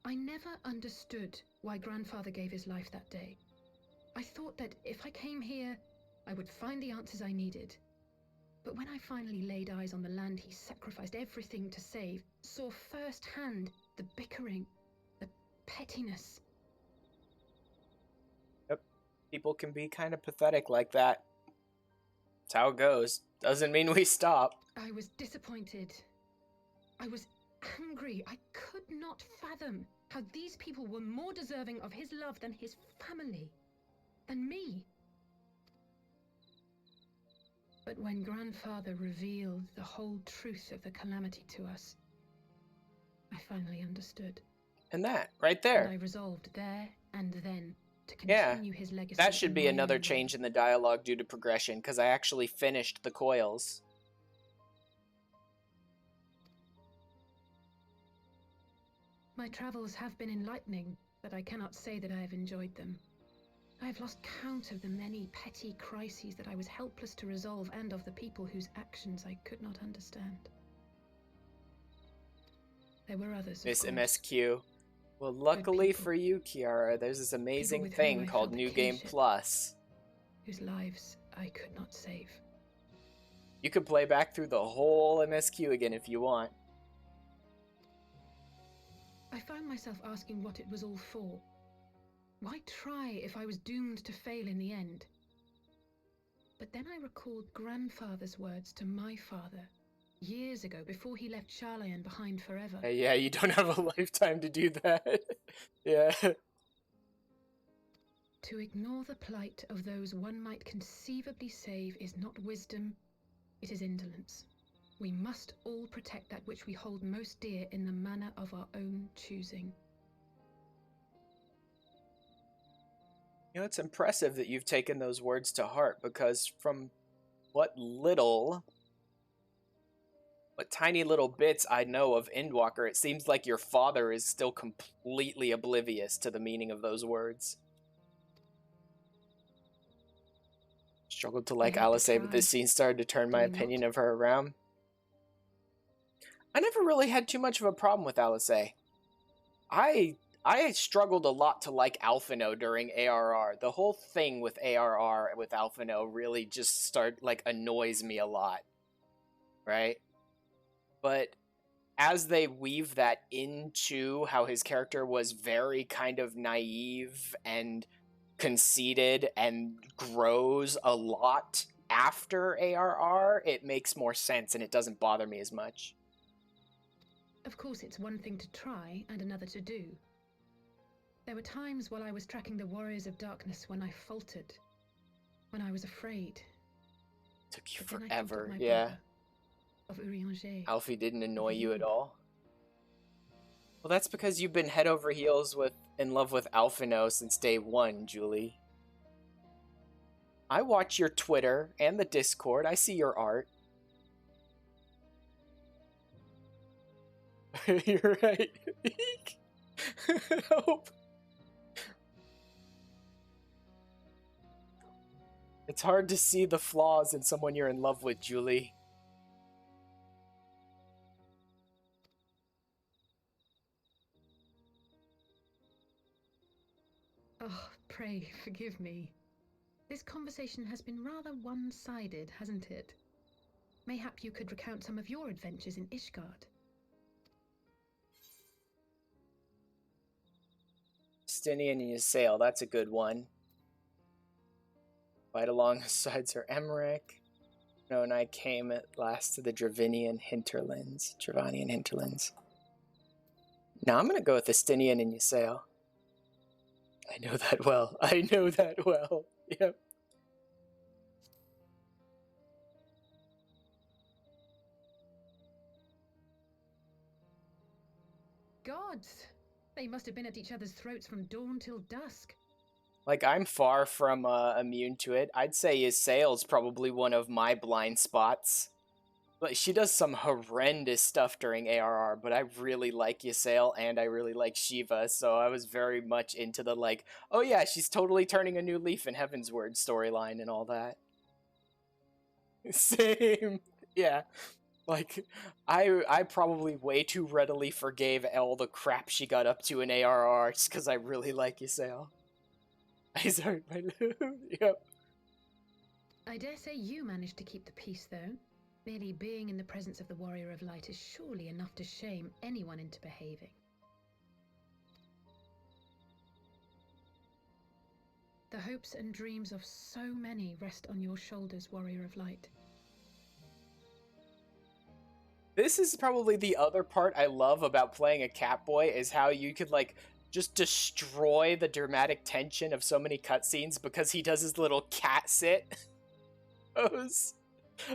I never understood why Grandfather gave his life that day. I thought that if I came here, I would find the answers I needed. But when I finally laid eyes on the land he sacrificed everything to save, saw firsthand the bickering, the pettiness. Yep. People can be kind of pathetic like that. That's how it goes. Doesn't mean we stop. I was disappointed. I was angry. I could not fathom how these people were more deserving of his love than his family, than me. But when Grandfather revealed the whole truth of the calamity to us, I finally understood. And that, right there. And I resolved there and then to continue his legacy. That should in be my another own way. change in the dialogue due to progression, because I actually finished the coils. My travels have been enlightening, but I cannot say that I have enjoyed them. I have lost count of the many petty crises that I was helpless to resolve, and of the people whose actions I could not understand. There were others, of Miss course. MSQ. Well, luckily people. for you, Kiara, there's this amazing with whom thing I called felt New Game kinship. Plus. Whose lives I could not save. You could play back through the whole MSQ again if you want. I found myself asking what it was all for. Why try if I was doomed to fail in the end? But then I recalled grandfather's words to my father years ago, before he left Charlayan behind forever. Yeah, you don't have a lifetime to do that. Yeah. To ignore the plight of those one might conceivably save is not wisdom, it is indolence. We must all protect that which we hold most dear in the manner of our own choosing. You know, it's impressive that you've taken those words to heart, because from what tiny little bits I know of Endwalker, it seems like your father is still completely oblivious to the meaning of those words. Struggled to like Alice, but this scene started to turn my opinion of her around. I never really had too much of a problem with Alice. I struggled a lot to like Alphino during ARR. The whole thing with ARR with Alphino really just annoys me a lot. Right? But as they weave that into how his character was very kind of naive and conceited and grows a lot after ARR, it makes more sense and it doesn't bother me as much. Of course, it's one thing to try and another to do. There were times while I was tracking the Warriors of Darkness when I faltered, when I was afraid. Took you forever, yeah. Of Urianger. Alfie didn't annoy you at all? Well, that's because you've been head over heels in love with Alphino since day one, Julie. I watch your Twitter and the Discord. I see your art. You're right. Help. It's hard to see the flaws in someone you're in love with, Julie. Oh, pray forgive me. This conversation has been rather one-sided, hasn't it? Mayhap you could recount some of your adventures in Ishgard. Stinian and Ysayle, that's a good one. Fight alongside Sir Emmerich. No, and I came at last to the Dravanian hinterlands. Now I'm gonna go with Stinian and Ysayle. I know that well. Yep. Gods! They must have been at each other's throats from dawn till dusk. Like, I'm far from immune to it. I'd say Ysayle's probably one of my blind spots. Like, she does some horrendous stuff during ARR, but I really like Ysayle and I really like Shiva, so I was very much into the, like, oh yeah, she's totally turning a new leaf in Heavensward storyline and all that. Same. Yeah. Like, I probably way too readily forgave all the crap she got up to in ARR just because I really like Ysayle. Eyes hurt my love. Yep. I dare say you managed to keep the peace, though. Merely being in the presence of the Warrior of Light is surely enough to shame anyone into behaving. The hopes and dreams of so many rest on your shoulders, Warrior of Light. This is probably the other part I love about playing a Catboy, is how you could, like, just destroy the dramatic tension of so many cutscenes because he does his little cat sit pose.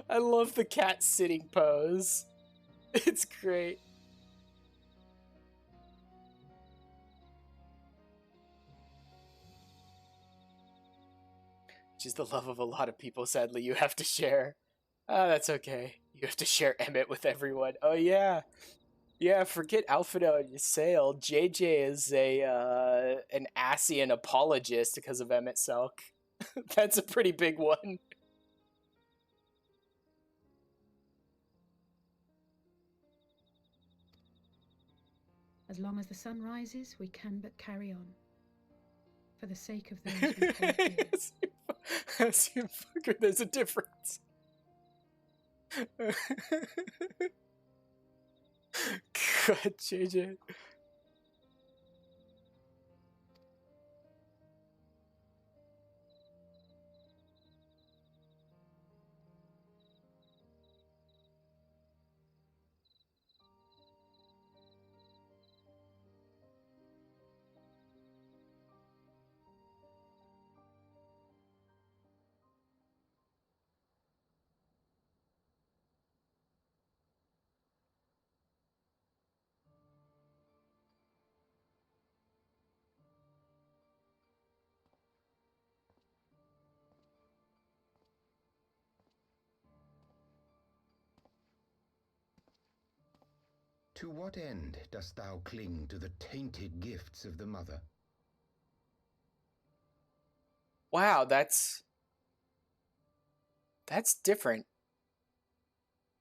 I love the cat sitting pose. It's great. Which is the love of a lot of people, sadly, you have to share. Ah, that's okay. You have to share Emmett with everyone. Oh, yeah. Yeah, forget Alphino and Ysayle. JJ is an Asian apologist because of Emmett Selk. That's a pretty big one. As long as the sun rises, we can but carry on. For the sake of those we hold dear. As you fucker, there's a difference. Good, JJ. To what end dost thou cling to the tainted gifts of the Mother? Wow, that's different.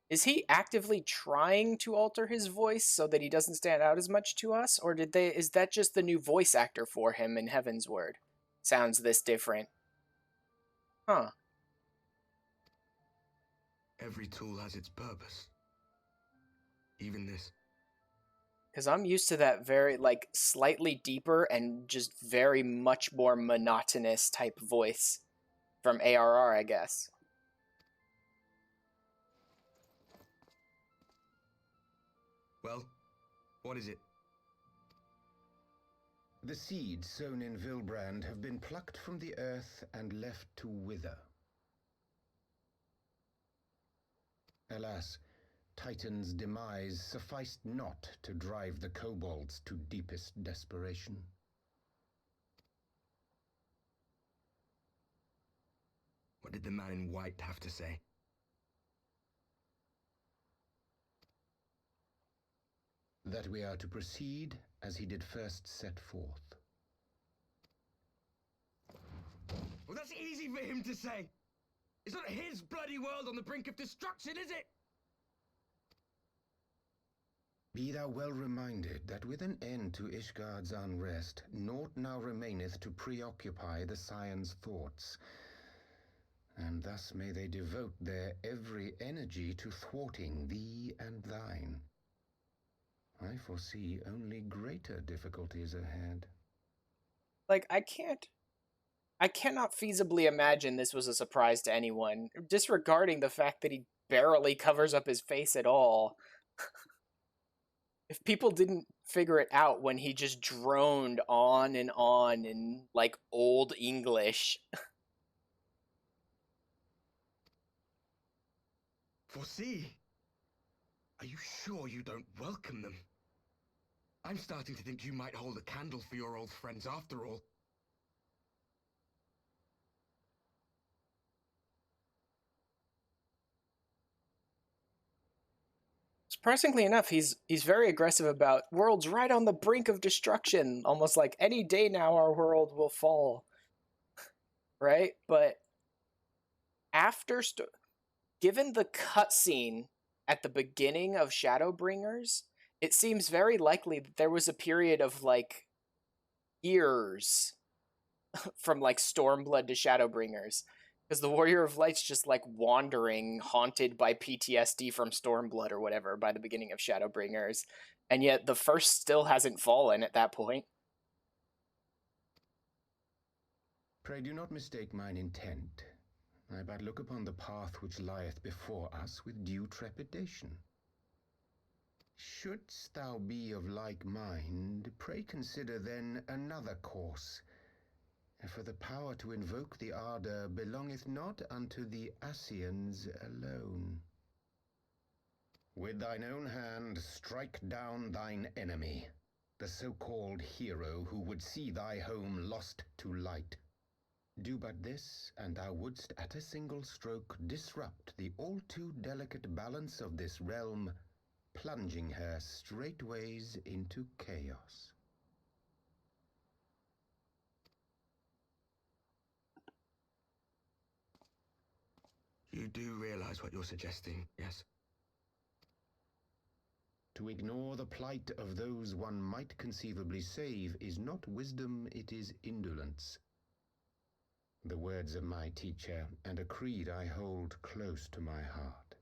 Is he actively trying to alter his voice so that he doesn't stand out as much to us, or is that just the new voice actor for him in Heavensward? Sounds this different. Huh. Every tool has its purpose. Even this. Because I'm used to that very, like, slightly deeper and just very much more monotonous type voice from ARR, I guess. Well, what is it? The seeds sown in Vilbrand have been plucked from the earth and left to wither. Alas, Titan's demise sufficed not to drive the kobolds to deepest desperation. What did the man in white have to say? That we are to proceed as he did first set forth. Well, that's easy for him to say. It's not his bloody world on the brink of destruction, is it? Be thou well reminded that with an end to Ishgard's unrest, naught now remaineth to preoccupy the Scion's thoughts, and thus may they devote their every energy to thwarting thee and thine. I foresee only greater difficulties ahead. Like, I cannot feasibly imagine this was a surprise to anyone, disregarding the fact that he barely covers up his face at all. If people didn't figure it out when he just droned on in, like, old English. Foresee? Are you sure you don't welcome them? I'm starting to think you might hold a candle for your old friends after all. Surprisingly enough, he's very aggressive about worlds right on the brink of destruction, almost like any day now our world will fall. Right? But after given the cutscene at the beginning of Shadowbringers, it seems very likely that there was a period of, like, years from, like, Stormblood to Shadowbringers. Because the Warrior of Light's just, like, wandering, haunted by PTSD from Stormblood or whatever by the beginning of Shadowbringers. And yet the first still hasn't fallen at that point. Pray do not mistake mine intent. I but look upon the path which lieth before us with due trepidation. Shouldst thou be of like mind, pray consider then another course. For the power to invoke the ardor belongeth not unto the Ascians alone. With thine own hand strike down thine enemy, the so-called hero who would see thy home lost to light. Do but this, and thou wouldst at a single stroke disrupt the all-too delicate balance of this realm, plunging her straightways into chaos. You do realize what you're suggesting, yes? To ignore the plight of those one might conceivably save is not wisdom, it is indolence. The words of my teacher, and a creed I hold close to my heart.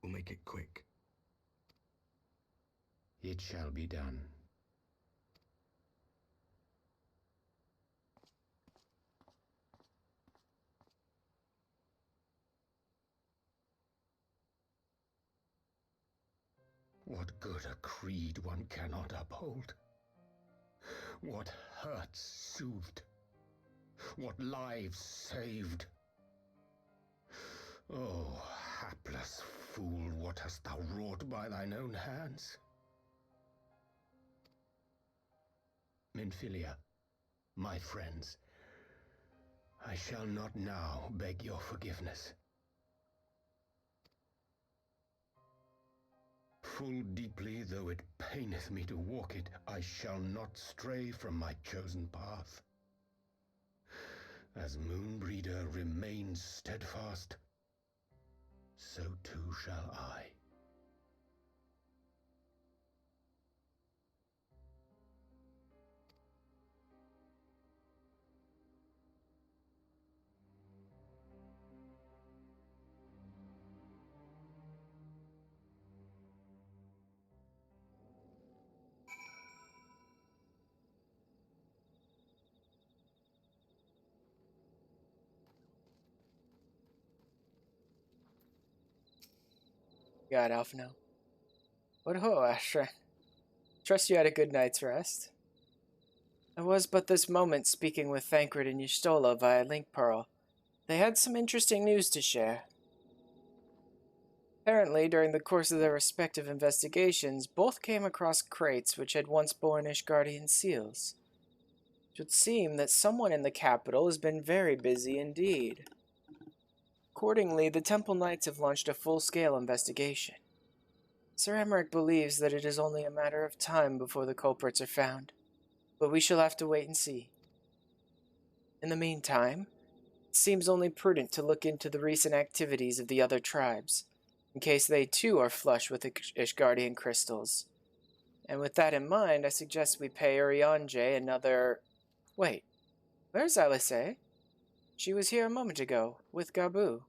We'll make it quick. It shall be done. What good a creed one cannot uphold? What hurts soothed? What lives saved? Oh, hapless fool, what hast thou wrought by thine own hands? Minfilia, my friends, I shall not now beg your forgiveness. Full deeply though it paineth me to walk it, I shall not stray from my chosen path. As Moonbreeder remains steadfast, so too shall I. God, Alphino. What ho, Astra. Trust you had a good night's rest. I was but this moment speaking with Thancred and Y'shtola via Link Pearl. They had some interesting news to share. Apparently, during the course of their respective investigations, both came across crates which had once borne Ishgardian seals. It would seem that someone in the capital has been very busy indeed. Accordingly, the Temple Knights have launched a full-scale investigation. Sir Emmerich believes that it is only a matter of time before the culprits are found, but we shall have to wait and see. In the meantime, it seems only prudent to look into the recent activities of the other tribes, in case they too are flush with Ishgardian crystals. And with that in mind, I suggest we pay Urianger another... Wait, where's Alice? She was here a moment ago, with Gabu.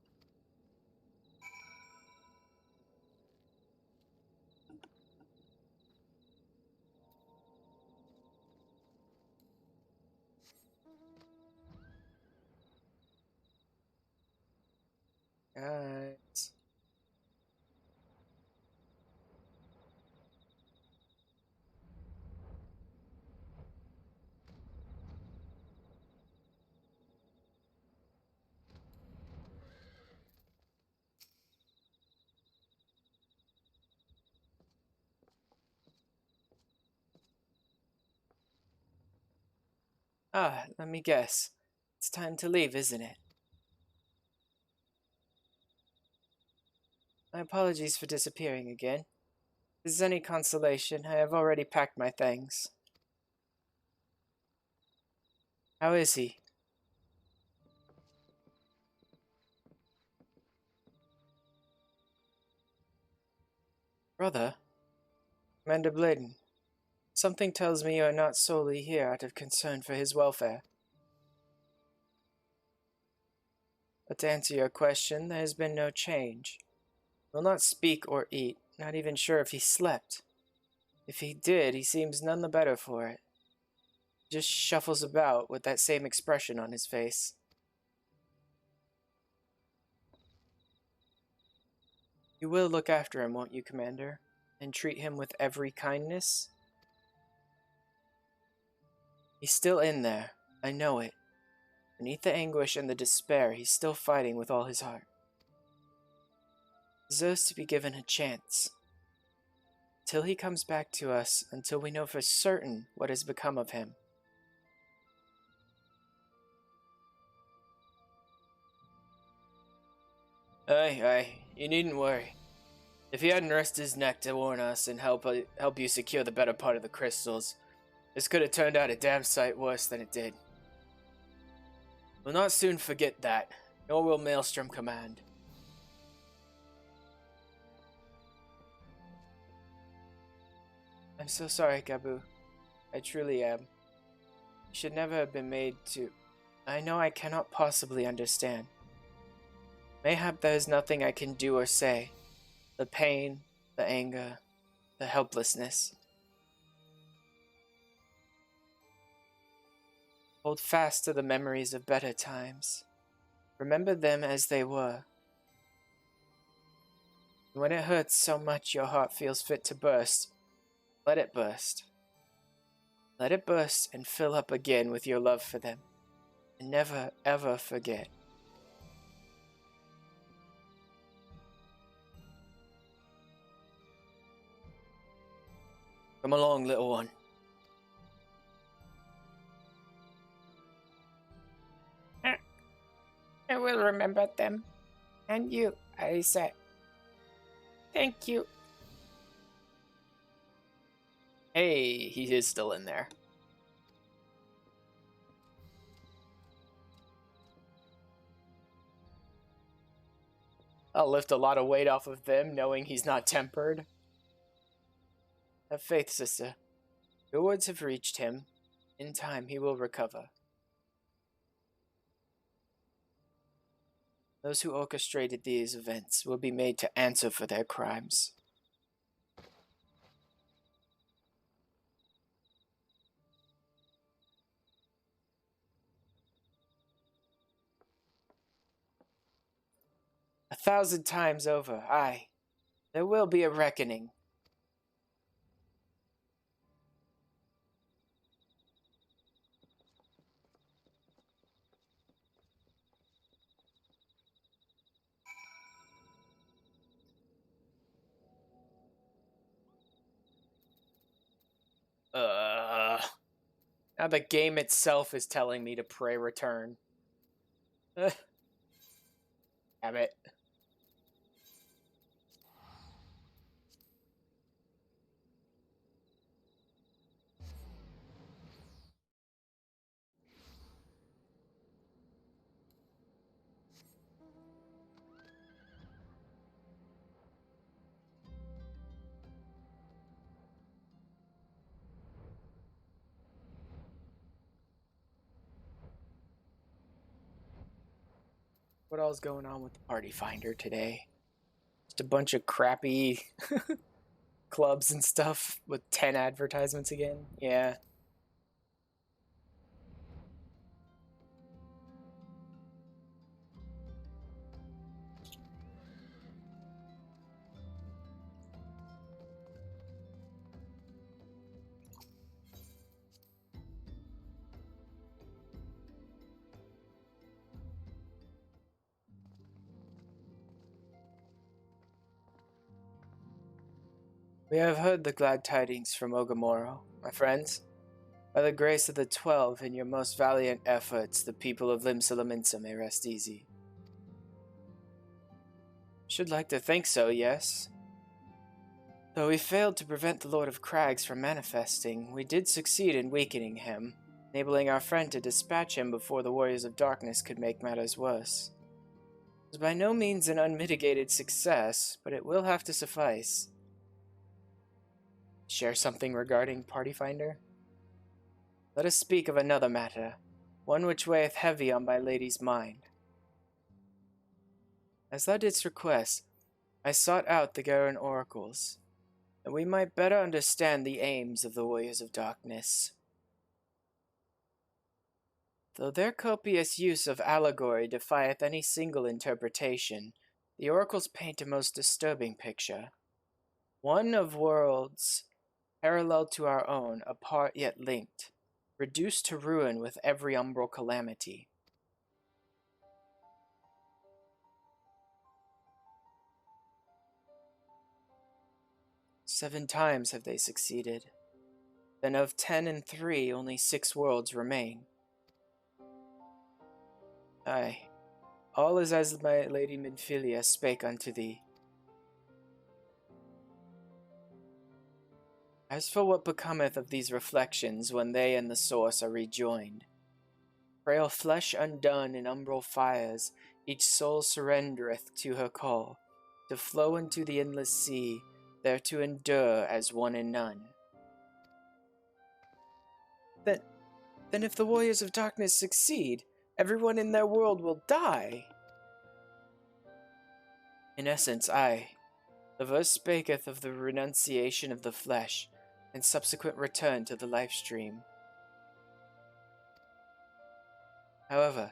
Right. Let me guess. It's time to leave, isn't it? My apologies for disappearing again. If this is any consolation, I have already packed my things. How is he? Brother? Commander Bladen, something tells me you are not solely here out of concern for his welfare. But to answer your question, there has been no change. He will not speak or eat, not even sure if he slept. If he did, he seems none the better for it. He just shuffles about with that same expression on his face. You will look after him, won't you, Commander? And treat him with every kindness? He's still in there. I know it. Beneath the anguish and the despair, he's still fighting with all his heart. He deserves to be given a chance. Until he comes back to us, until we know for certain what has become of him. Aye, you needn't worry. If he hadn't risked his neck to warn us and help you secure the better part of the crystals, this could have turned out a damn sight worse than it did. We'll not soon forget that, nor will Maelstrom Command. I'm so sorry, Gabu. I truly am. You should never have been made to... I know I cannot possibly understand. Mayhap there is nothing I can do or say. The pain, the anger, the helplessness. Hold fast to the memories of better times. Remember them as they were. When it hurts so much your heart feels fit to burst, let it burst. Let it burst and fill up again with your love for them. And never, ever forget. Come along, little one. I will remember them. And you, I said. Thank you. Hey, he is still in there. I'll lift a lot of weight off of them, knowing he's not tempered. Have faith, sister. Your words have reached him. In time, he will recover. Those who orchestrated these events will be made to answer for their crimes. A 1,000 times over, aye. There will be a reckoning. Now the game itself is telling me to pray return. Damn it. What all's going on with the Party Finder today? Just a bunch of crappy clubs and stuff with 10 advertisements again? Yeah. We have heard the glad tidings from Ogamoro, my friends. By the grace of the 12 and your most valiant efforts, the people of Limsa may rest easy. Should like to think so, yes. Though we failed to prevent the Lord of Crags from manifesting, we did succeed in weakening him, enabling our friend to dispatch him before the Warriors of Darkness could make matters worse. It was by no means an unmitigated success, but it will have to suffice. Share something regarding Party Finder? Let us speak of another matter, one which weigheth heavy on my lady's mind. As thou didst request, I sought out the Garen oracles, that we might better understand the aims of the Warriors of Darkness. Though their copious use of allegory defieth any single interpretation, the oracles paint a most disturbing picture. One of worlds parallel to our own, apart yet linked, reduced to ruin with every umbral calamity. Seven times have they succeeded. Then of 10 and 3, only 6 worlds remain. Aye, all is as my lady Minfilia spake unto thee. As for what becometh of these reflections when they and the source are rejoined, frail flesh undone in umbral fires, each soul surrendereth to her call, to flow into the endless sea, there to endure as one and none. Then if the Warriors of Darkness succeed, everyone in their world will die. In essence, aye. The verse spaketh of the renunciation of the flesh, and subsequent return to the life stream. However,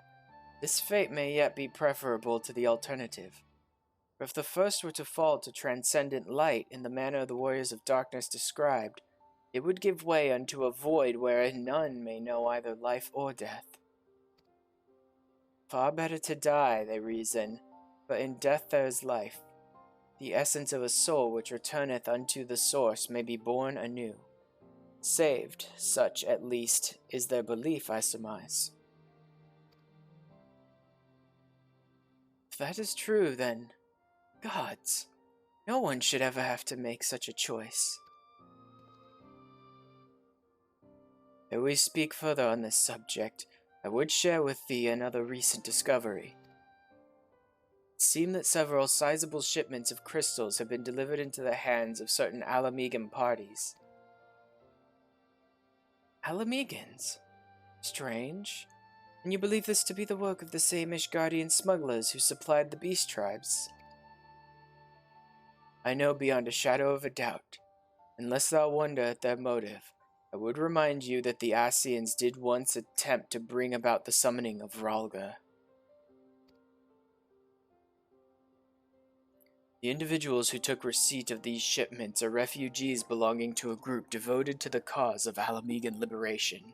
this fate may yet be preferable to the alternative. For if the first were to fall to transcendent light in the manner the warriors of darkness described, it would give way unto a void wherein none may know either life or death. Far better to die, they reason, but in death there is life. The essence of a soul which returneth unto the source may be born anew. Saved, such at least is their belief, I surmise. If that is true, then, gods, no one should ever have to make such a choice. Ere we speak further on this subject, I would share with thee another recent discovery. It seemed that several sizable shipments of crystals have been delivered into the hands of certain Alamegan parties. Alamegans? Strange. And you believe this to be the work of the same Ishgardian smugglers who supplied the beast tribes? I know beyond a shadow of a doubt. Unless thou wonder at their motive, I would remind you that the Ascians did once attempt to bring about the summoning of Rhalga. The individuals who took receipt of these shipments are refugees belonging to a group devoted to the cause of Alamegan liberation.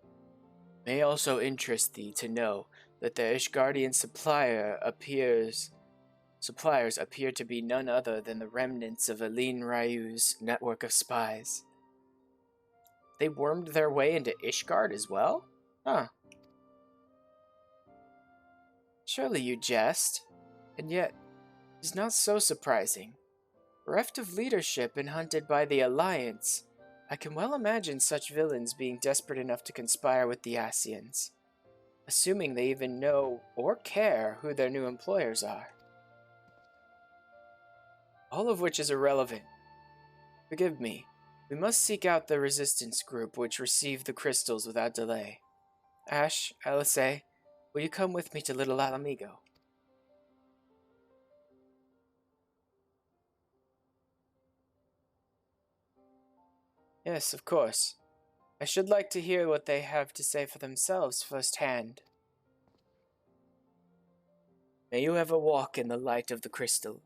It may also interest thee to know that the Ishgardian suppliers appear to be none other than the remnants of Aline Ryu's network of spies. They wormed their way into Ishgard as well? Huh. Surely you jest, and yet it is not so surprising. Bereft of leadership and hunted by the Alliance, I can well imagine such villains being desperate enough to conspire with the Ascians, assuming they even know or care who their new employers are. All of which is irrelevant. Forgive me. We must seek out the resistance group which received the crystals without delay. Ash, Alisaie, will you come with me to Little Alamigo? Yes, of course. I should like to hear what they have to say for themselves firsthand. May you ever walk in the light of the crystal.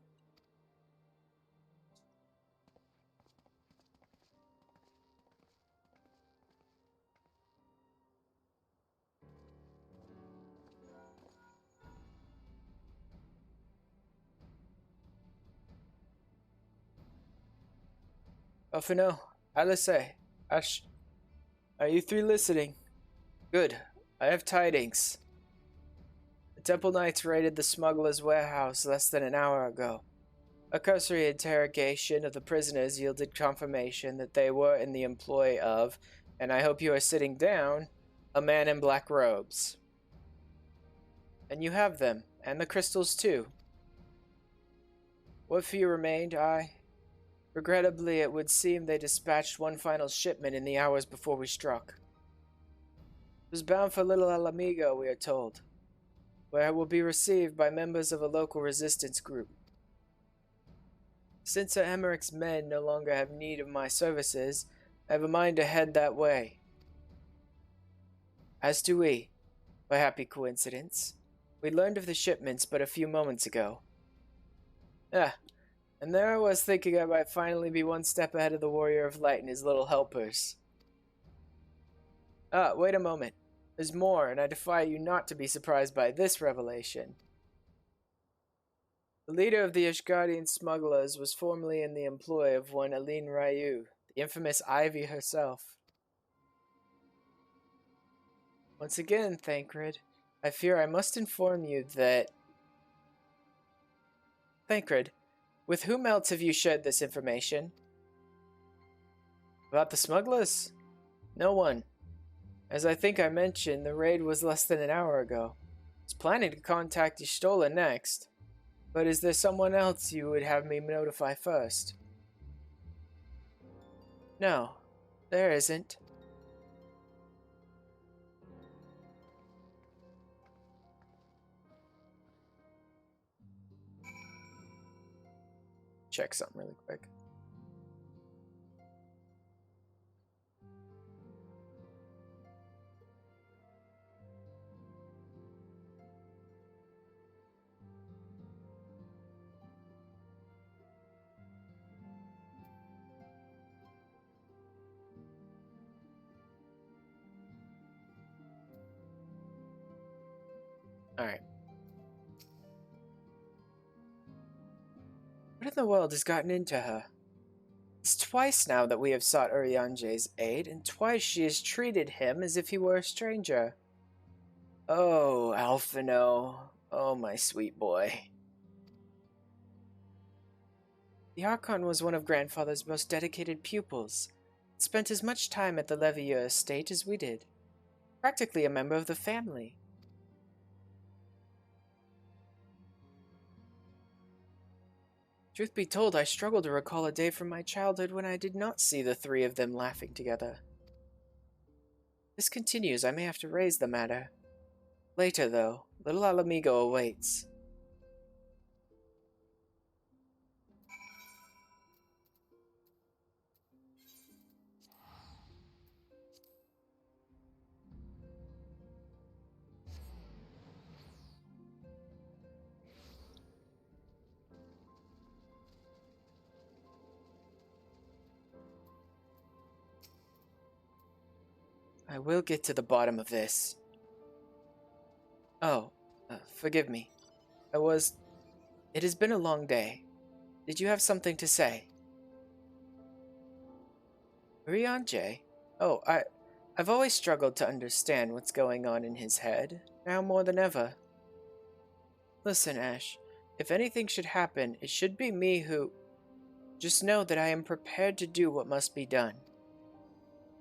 Alphino, Alisaie, Ash, are you three listening? Good. I have tidings. The Temple Knights raided the smuggler's warehouse less than an hour ago. A cursory interrogation of the prisoners yielded confirmation that they were in the employ of, and I hope you are sitting down, a man in black robes. And you have them, and the crystals too. What few remained, regrettably, it would seem they dispatched one final shipment in the hours before we struck. It was bound for Little Alamigo, we are told, where it will be received by members of a local resistance group. Since Sir Emmerich's men no longer have need of my services, I have a mind to head that way. As do we, by happy coincidence. We learned of the shipments but a few moments ago. And there I was thinking I might finally be one step ahead of the Warrior of Light and his little helpers. Wait a moment. There's more, and I defy you not to be surprised by this revelation. The leader of the Ishgardian smugglers was formerly in the employ of one Aline Ryu, the infamous Ivy herself. Once again, Thancred, I fear I must inform you that... Thancred, with whom else have you shared this information? About the smugglers? No one. As I think I mentioned, the raid was less than an hour ago. I was planning to contact Y'shtola next. But is there someone else you would have me notify first? No, there isn't. check something really quick. Alright. What in the world has gotten into her? It's twice now that we have sought Urianje's aid, and twice she has treated him as if he were a stranger. Oh, Alphino. Oh, my sweet boy. The Archon was one of Grandfather's most dedicated pupils. Spent as much time at the Levieux estate as we did. Practically a member of the family. Truth be told, I struggle to recall a day from my childhood when I did not see the three of them laughing together. If this continues, I may have to raise the matter. Later, though, little Alamigo awaits. I will get to the bottom of this. Oh, forgive me. It has been a long day. Did you have something to say? Urianje? Oh, I've always struggled to understand what's going on in his head, now more than ever. Listen, Ash, if anything should happen, it should be me who... Just know that I am prepared to do what must be done.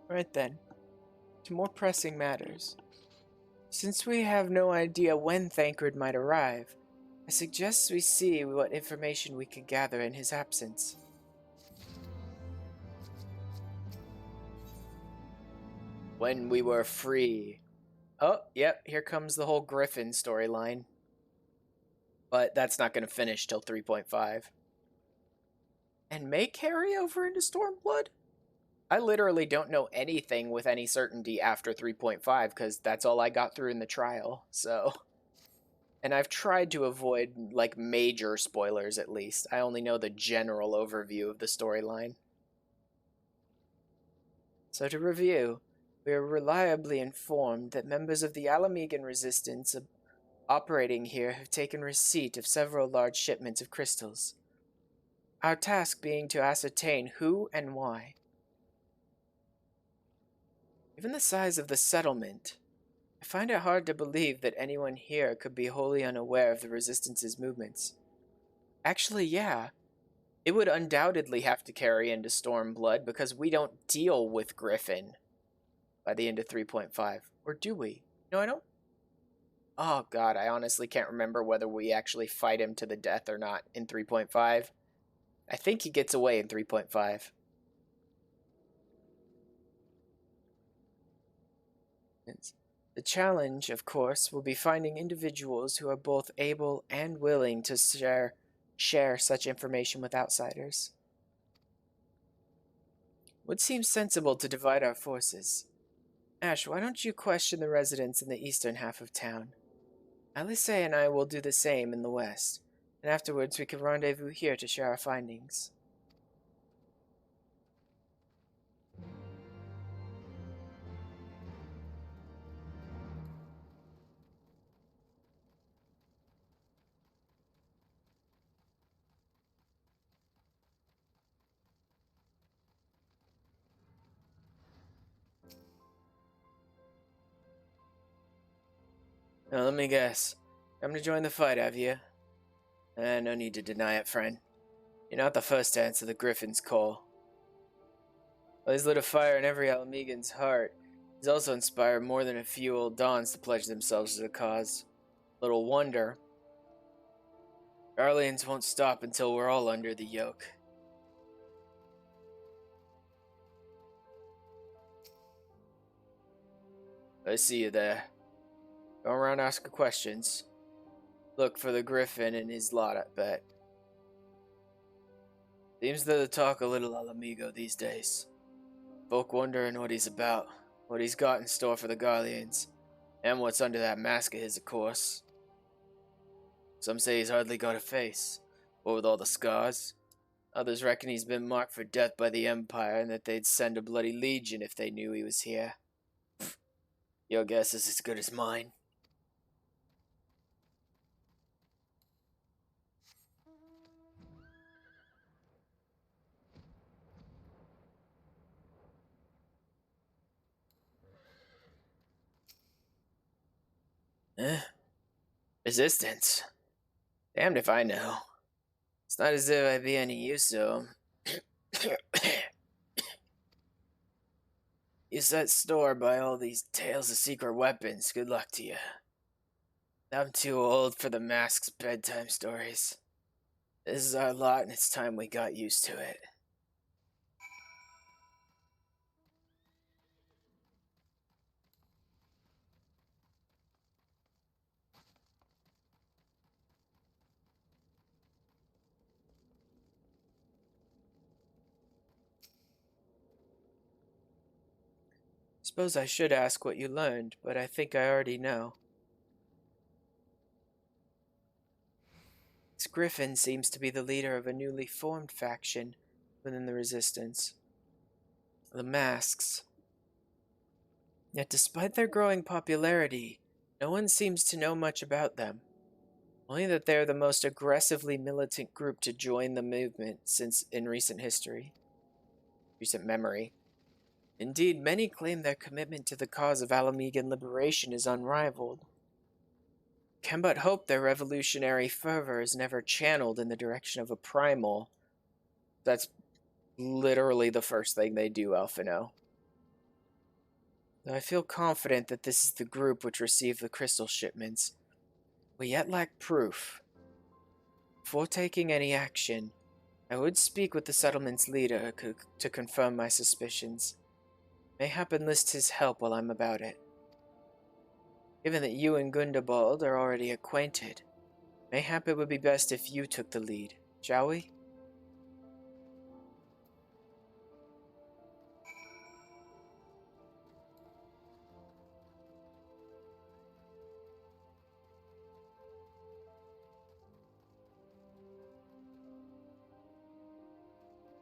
Right then. To more pressing matters. Since we have no idea when Thancred might arrive, I suggest we see what information we can gather in his absence. When we were free. Oh, yep, here comes the whole Griffin storyline. But that's not going to finish till 3.5. And may carry over into Stormblood? I literally don't know anything with any certainty after 3.5 because that's all I got through in the trial, so... And I've tried to avoid, like, major spoilers at least. I only know the general overview of the storyline. So to review, we are reliably informed that members of the Alamegan resistance operating here have taken receipt of several large shipments of crystals. Our task being to ascertain who and why. Given the size of the settlement, I find it hard to believe that anyone here could be wholly unaware of the Resistance's movements. Actually, yeah. It would undoubtedly have to carry into Stormblood because we don't deal with Griffin by the end of 3.5. Or do we? No, I don't. Oh god, I honestly can't remember whether we actually fight him to the death or not in 3.5. I think he gets away in 3.5. The challenge, of course, will be finding individuals who are both able and willing to share such information with outsiders. Would seem sensible to divide our forces. Ash, why don't you question the residents in the eastern half of town? Alice and I will do the same in the west, and afterwards we can rendezvous here to share our findings. Now let me guess. Come to join the fight, have you? No need to deny it, friend. You're not the first to answer the Griffin's call. While he's lit a fire in every Alamegan's heart, he's also inspired more than a few old Dons to pledge themselves to the cause. Little wonder. Guardians won't stop until we're all under the yoke. I see you there. Go around asking questions. Look for the Griffin and his lot, I bet. Seems to talk a little al amigo these days. Folk wondering what he's about, what he's got in store for the Garleans, and what's under that mask of his, of course. Some say he's hardly got a face, what with all the scars. Others reckon he's been marked for death by the Empire and that they'd send a bloody legion if they knew he was here. Your guess is as good as mine. Resistance? Damned if I know. It's not as if I'd be any use to 'em. You set store by all these tales of secret weapons. Good luck to you. I'm too old for the mask's bedtime stories. This is our lot, and it's time we got used to it. Suppose I should ask what you learned, but I think I already know. This Griffin seems to be the leader of a newly formed faction within the Resistance. The Masks. Yet despite their growing popularity, no one seems to know much about them. Only that they are the most aggressively militant group to join the movement since in recent memory. Indeed, many claim their commitment to the cause of Alamegan liberation is unrivaled. Can but hope their revolutionary fervor is never channeled in the direction of a primal. That's literally the first thing they do, Alphino. Though I feel confident that this is the group which received the crystal shipments, we yet lack proof. Before taking any action, I would speak with the settlement's leader to confirm my suspicions. Mayhap enlist his help while I'm about it. Given that you and Gundabald are already acquainted, mayhap it would be best if you took the lead, shall we?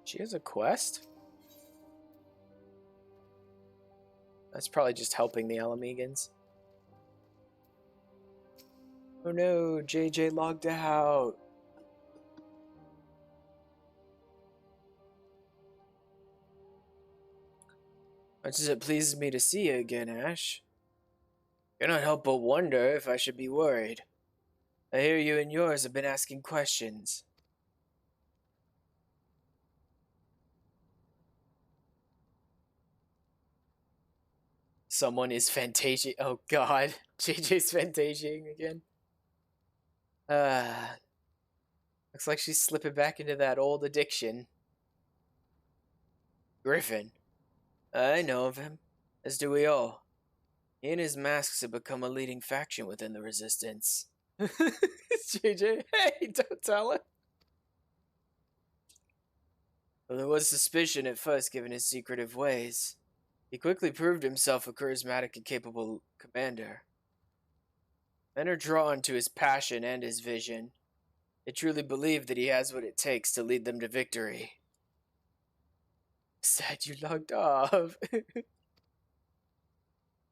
She has a quest? That's probably just helping the Alamegans. Oh no, JJ logged out. Much as it pleases me to see you again, Ash, cannot help but wonder if I should be worried. I hear you and yours have been asking questions. Someone is Fantasia. Oh god, JJ's Fantasiaing again. Looks like she's slipping back into that old addiction. Griffin. I know of him, as do we all. He and his masks have become a leading faction within the Resistance. JJ, hey, don't tell him. Well, there was suspicion at first given his secretive ways. He quickly proved himself a charismatic and capable commander. Men are drawn to his passion and his vision. They truly believe that he has what it takes to lead them to victory. Sad you logged off.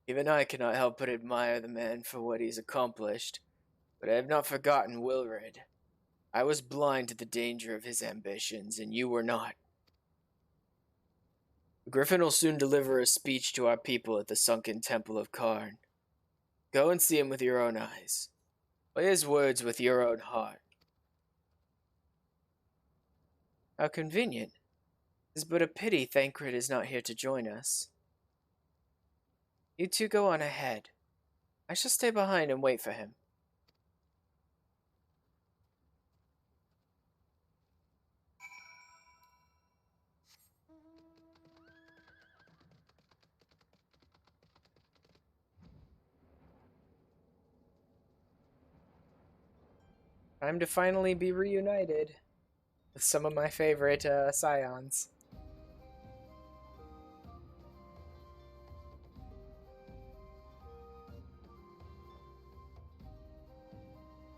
Even I cannot help but admire the man for what he's accomplished, but I have not forgotten Wilred. I was blind to the danger of his ambitions, and you were not. Griffin will soon deliver a speech to our people at the sunken temple of Karn. Go and see him with your own eyes. Weigh his words with your own heart. How convenient. It is but a pity Thancred is not here to join us. You two go on ahead. I shall stay behind and wait for him. Time to finally be reunited. with some of my favorite scions.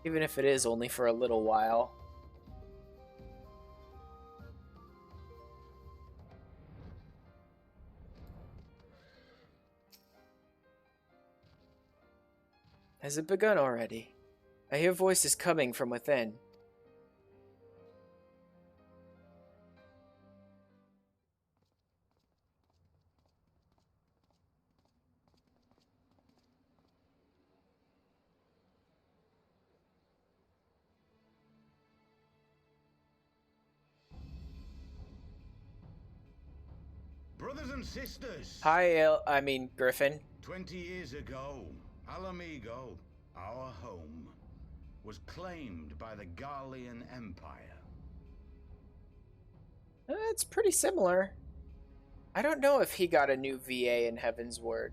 Even if it is only for a little while. Has it begun already? I hear voices coming from within. Brothers and sisters! Hi, Griffin. 20 years ago, Alamigo, our home, was claimed by the Garlean Empire. It's pretty similar. I don't know if he got a new VA in Heavensward.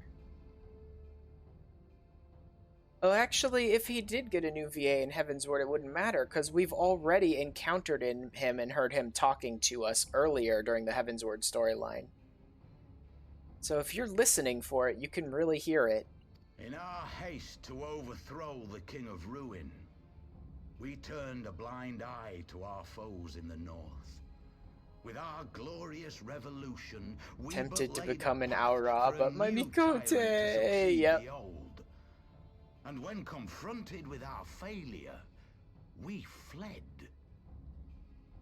Oh, actually, if he did get a new VA in Heavensward, it wouldn't matter, because we've already encountered him and heard him talking to us earlier during the Heavensward storyline. So if you're listening for it, you can really hear it. In our haste to overthrow the King of Ruin, we turned a blind eye to our foes in the north. With our glorious revolution, we tempted to laid become a an path Aura, for a but my new Mikote, tyrant to succeed yep. the old. And when confronted with our failure, we fled.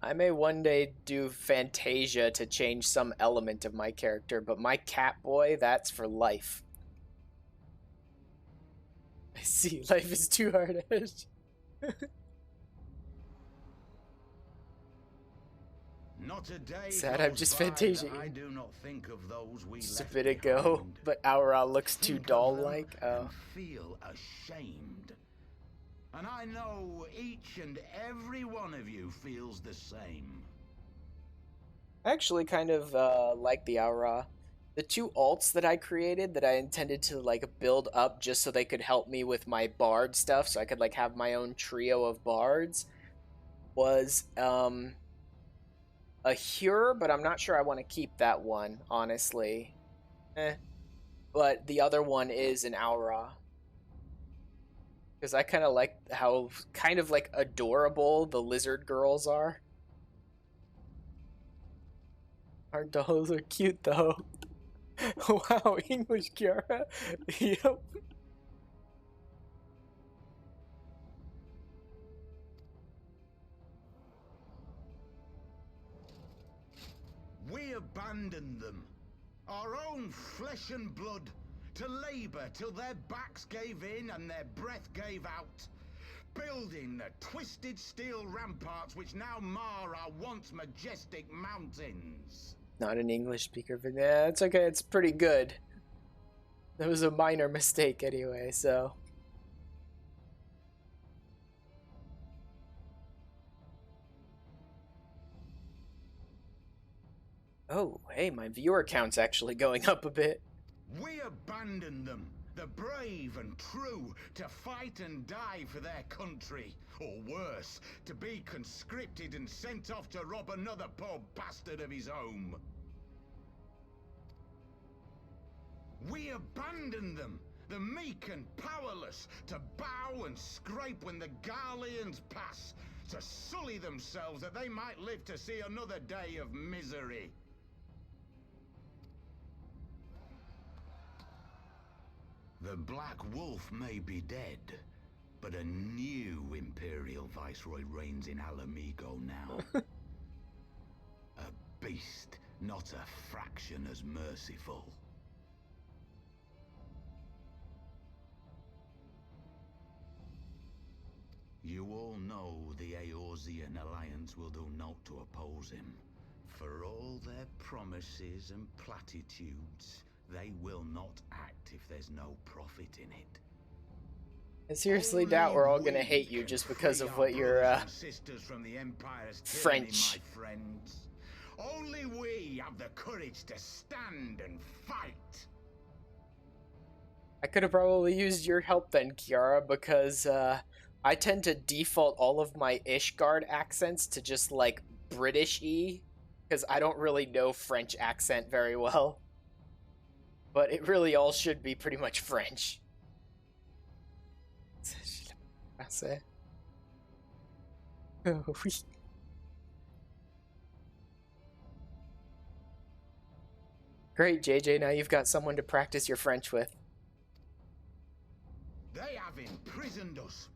I may one day do Fantasia to change some element of my character, but my Catboy, that's for life. I see, life is too hard. Not a day Sad, I'm goes just by Fantasia. that I do not think of those we Just a left bit ago, behind. but Aura looks too Think of doll-like. them Oh. and feel ashamed. And I know each and every one of you feels the same. I actually kind of like the Aura. The two alts that I created that I intended to like build up just so they could help me with my bard stuff, so I could like have my own trio of bards, was a Hure, but I'm not sure I want to keep that one, honestly. But the other one is an Aura. Because I kind of like how kind of like adorable the lizard girls are. Our dolls are cute though. Wow, English Kiara. Yep. We abandoned them, our own flesh and blood, to labor till their backs gave in and their breath gave out, building the twisted steel ramparts which now mar our once majestic mountains. Not an English speaker, but yeah, it's okay, it's pretty good. That was a minor mistake anyway, so. Oh, hey, my viewer count's actually going up a bit. We abandoned them, the brave and true, to fight and die for their country, or worse, to be conscripted and sent off to rob another poor bastard of his home. We abandoned them, the meek and powerless, to bow and scrape when the Garleans pass, to sully themselves that they might live to see another day of misery. The Black Wolf may be dead, but a new Imperial Viceroy reigns in Alamigo now. A beast, not a fraction as merciful. You all know the Eorzean Alliance will do naught to oppose him. For all their promises and platitudes, they will not act if there's no profit in it. I seriously doubt we're all gonna hate you just because of what your sisters from the Empire's French. tyranny, my friends. Only we have the courage to stand and fight. I could have probably used your help then, Kiara, because I tend to default all of my Ishgard accents to just like British-y, because I don't really know French accent very well. But it really all should be pretty much French. Great, JJ, now you've got someone to practice your French with. They have imprisoned us.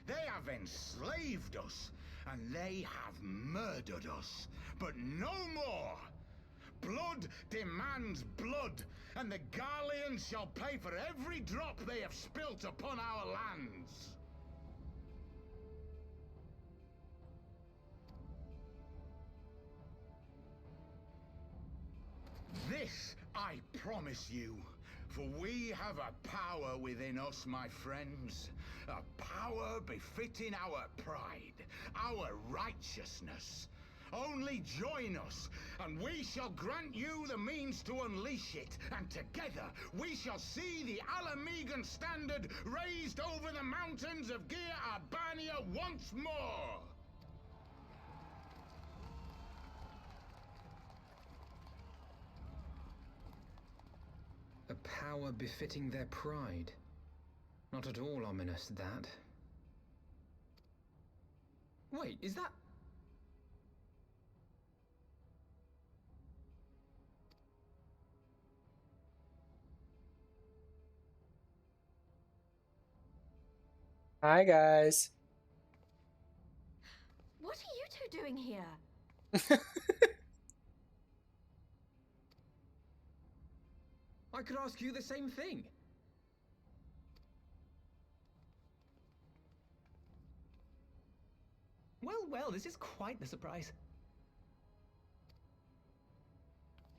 They have enslaved us. And they have murdered us. But no more. Blood demands blood. And the Garleans shall pay for every drop they have spilt upon our lands. This I promise you, for we have a power within us, my friends. A power befitting our pride, our righteousness. Only join us, and we shall grant you the means to unleash it, and together we shall see the Alamegan standard raised over the mountains of Gir Arbania once more! A power befitting their pride. Not at all ominous, that. Wait, is that... Hi, guys. What are you two doing here? I could ask you the same thing. Well, this is quite the surprise.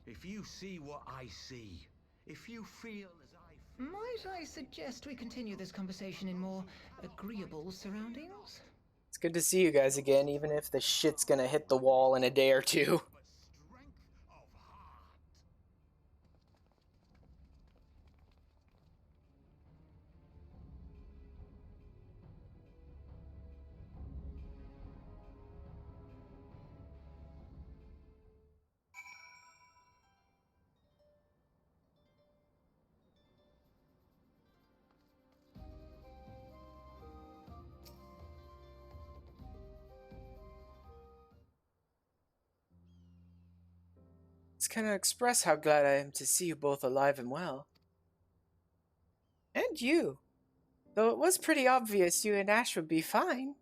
If you see what I see, if you feel as I feel... Might I suggest we continue this conversation in more agreeable surroundings? It's good to see you guys again, even if the shit's gonna hit the wall in a day or two. Can I express how glad I am to see you both alive and well? And you. Though it was pretty obvious you and Ash would be fine.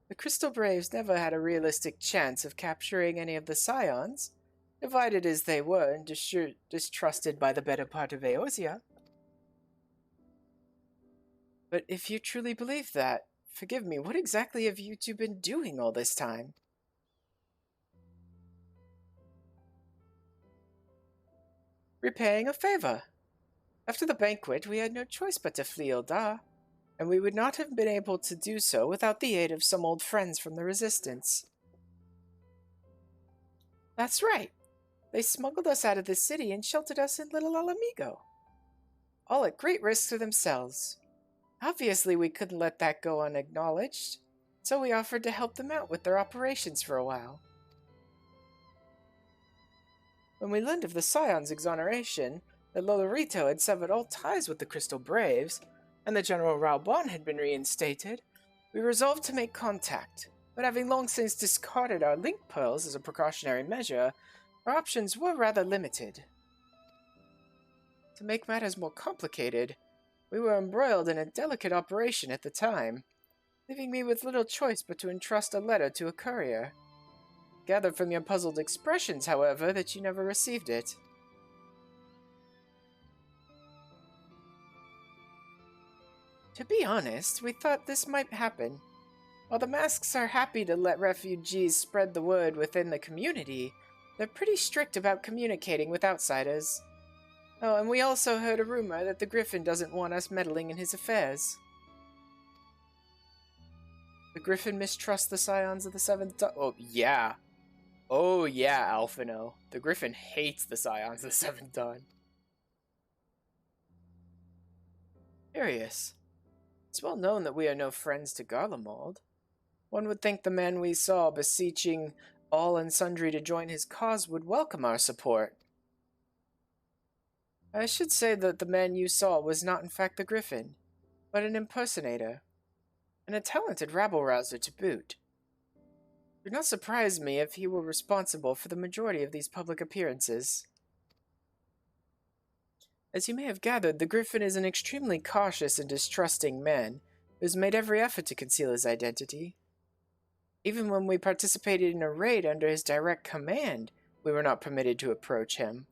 The Crystal Braves never had a realistic chance of capturing any of the Scions, divided as they were and distrusted by the better part of Eorzea. But if you truly believe that, forgive me, what exactly have you two been doing all this time? Repaying a favor. After the banquet, we had no choice but to flee Eldar, and we would not have been able to do so without the aid of some old friends from the Resistance. That's right. They smuggled us out of the city and sheltered us in Little Alamigo. All at great risk to themselves. Obviously, we couldn't let that go unacknowledged, so we offered to help them out with their operations for a while. When we learned of the Scion's exoneration, that Lolorito had severed all ties with the Crystal Braves, and that General Raubon had been reinstated, we resolved to make contact, but having long since discarded our link pearls as a precautionary measure, our options were rather limited. To make matters more complicated, we were embroiled in a delicate operation at the time, leaving me with little choice but to entrust a letter to a courier. Gathered from your puzzled expressions, however, that you never received it. To be honest, we thought this might happen. While the masks are happy to let refugees spread the word within the community, they're pretty strict about communicating with outsiders. Oh, and we also heard a rumor that the Griffin doesn't want us meddling in his affairs. The Griffin mistrusts the Scions of the Seventh Dawn. Oh, yeah. Oh yeah, Alphino. The Griffin hates the Scions of the Seventh Dawn. Curious. It's well known that we are no friends to Garlemald. One would think the man we saw beseeching all and sundry to join his cause would welcome our support. I should say that the man you saw was not in fact the Griffin, but an impersonator, and a talented rabble-rouser to boot. It would not surprise me if he were responsible for the majority of these public appearances. As you may have gathered, the Griffin is an extremely cautious and distrusting man who has made every effort to conceal his identity. Even when we participated in a raid under his direct command, we were not permitted to approach him.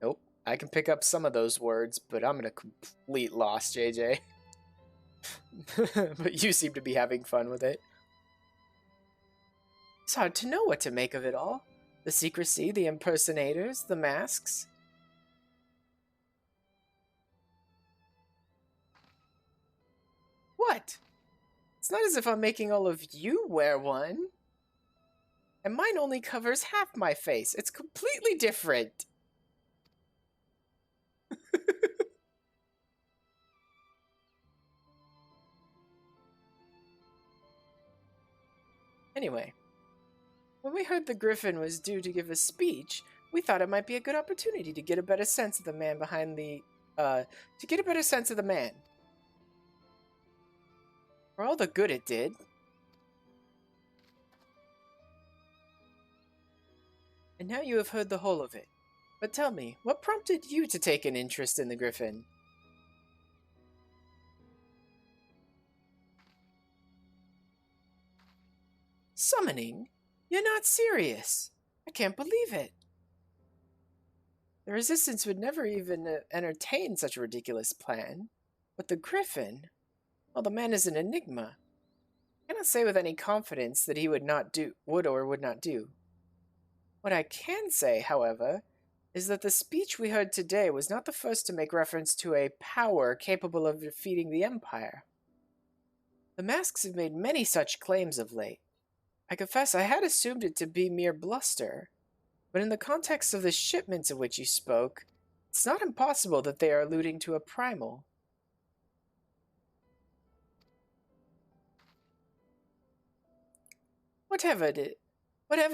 Nope, I can pick up some of those words, but I'm in a complete loss, JJ. But you seem to be having fun with it. It's hard to know what to make of it all. The secrecy, the impersonators, the masks. What? It's not as if I'm making all of you wear one. And mine only covers half my face. It's completely different. Anyway, when we heard the Griffin was due to give a speech, we thought it might be a good opportunity to get a better sense of the man behind the, For all the good it did. And now you have heard the whole of it. But tell me, what prompted you to take an interest in the Griffin? Summoning? You're not serious. I can't believe it. The Resistance would never even entertain such a ridiculous plan. But the Griffin? Well, the man is an enigma. I cannot say with any confidence that he would or would not do. What I can say, however, is that the speech we heard today was not the first to make reference to a power capable of defeating the Empire. The masks have made many such claims of late. I confess I had assumed it to be mere bluster, but in the context of the shipments of which you spoke, it's not impossible that they are alluding to a primal. Whatever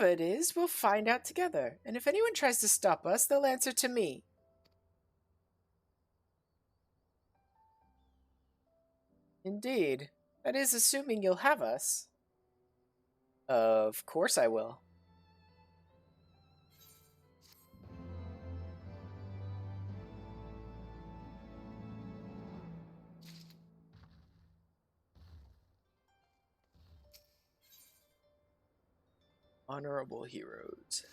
it is, we'll find out together, and if anyone tries to stop us, they'll answer to me. Indeed. That is, assuming you'll have us. Of course I will. Honorable heroes.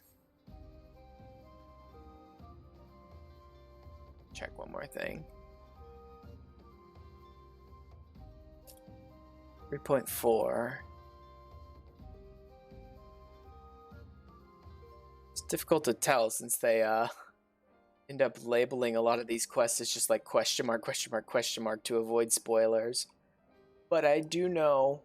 Check one more thing. 3.4. It's difficult to tell since they end up labeling a lot of these quests as just like question mark, question mark, question mark to avoid spoilers. But I do know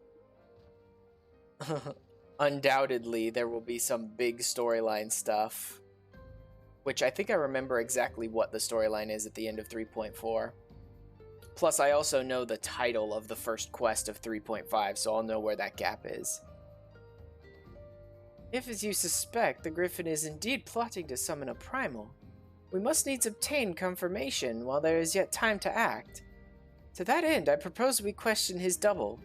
undoubtedly there will be some big storyline stuff, which I think I remember exactly what the storyline is at the end of 3.4. Plus, I also know the title of the first quest of 3.5, so I'll know where that gap is. If, as you suspect, the Griffin is indeed plotting to summon a primal, we must needs obtain confirmation while there is yet time to act. To that end, I propose we question his double.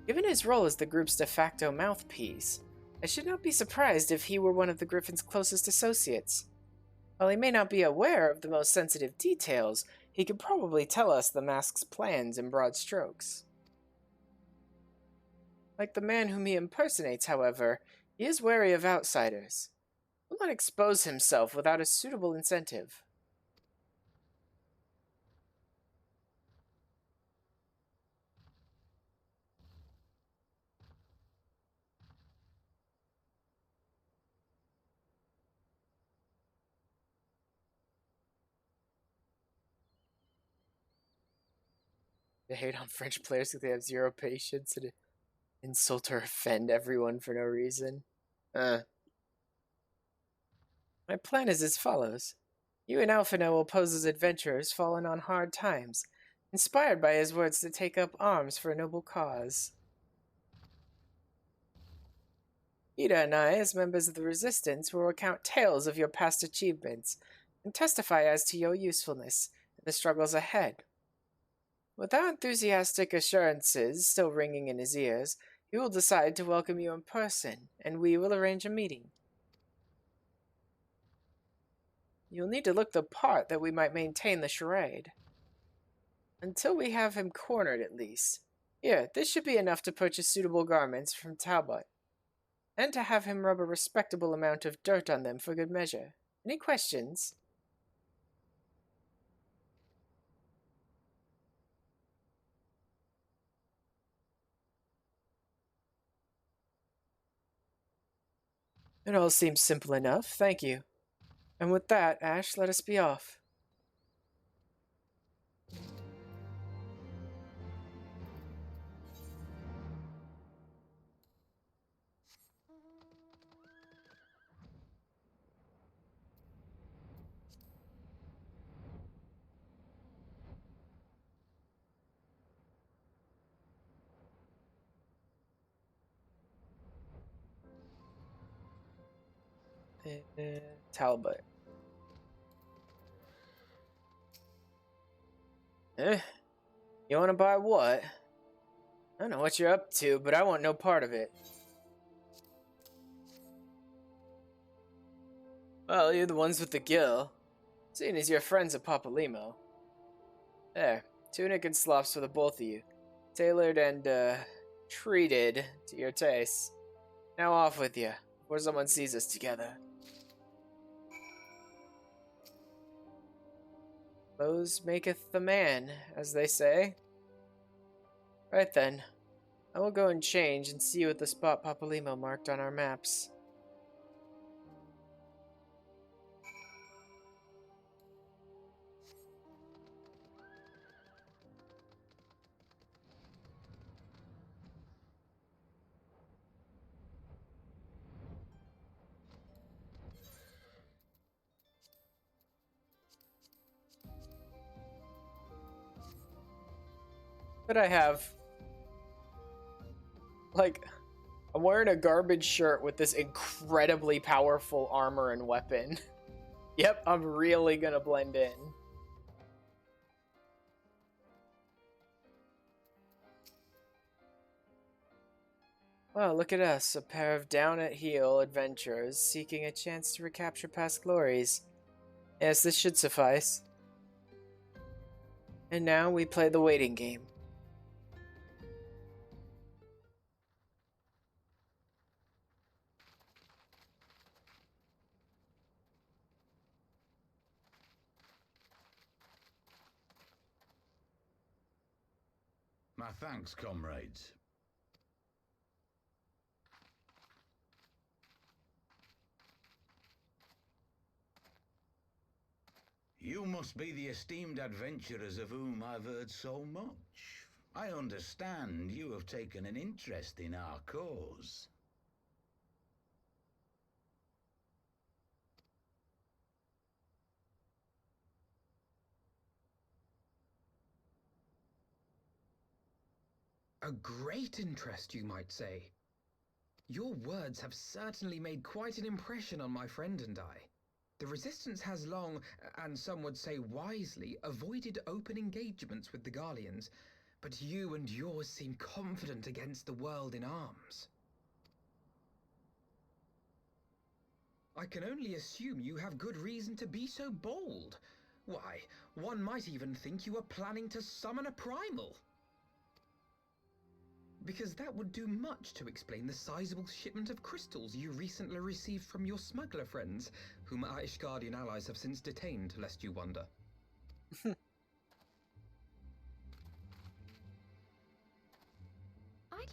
Given his role as the group's de facto mouthpiece, I should not be surprised if he were one of the Griffin's closest associates. While he may not be aware of the most sensitive details, he could probably tell us the mask's plans in broad strokes. Like the man whom he impersonates, however, he is wary of outsiders. He will not expose himself without a suitable incentive. They hate on French players because they have zero patience. Insult or offend everyone for no reason. My plan is as follows. You and Alphina will pose as adventurers fallen on hard times, inspired by his words to take up arms for a noble cause. Ida and I, as members of the Resistance, will recount tales of your past achievements and testify as to your usefulness in the struggles ahead. With our enthusiastic assurances still ringing in his ears, he will decide to welcome you in person, and we will arrange a meeting. You'll need to look the part that we might maintain the charade. Until we have him cornered, at least. Here, this should be enough to purchase suitable garments from Talbot, and to have him rub a respectable amount of dirt on them for good measure. Any questions? It all seems simple enough, thank you. And with that, Ash, let us be off. Talbot. You want to buy what? I don't know what you're up to, but I want no part of it. Well, you're the ones with the gill. Seeing as you're friends of Papalimo. There, tunic and slops for the both of you. Tailored and, treated to your tastes. Now off with you, before someone sees us together. Clothes maketh the man, as they say. Right then, I will go and change and see you at the spot Papalimo marked on our maps. But I have, like, I'm wearing a garbage shirt with this incredibly powerful armor and weapon. Yep, I'm really gonna blend in. Well, look at us, a pair of down-at-heel adventurers seeking a chance to recapture past glories. Yes, this should suffice. And now we play the waiting game. My thanks, comrades. You must be the esteemed adventurers of whom I've heard so much. I understand you have taken an interest in our cause. A great interest, you might say. Your words have certainly made quite an impression on my friend and I. The Resistance has long, and some would say wisely, avoided open engagements with the Garleans, but you and yours seem confident against the world in arms. I can only assume you have good reason to be so bold. Why, one might even think you are planning to summon a primal. Because that would do much to explain the sizable shipment of crystals you recently received from your smuggler friends, whom our Ishgardian allies have since detained, lest you wonder. I'd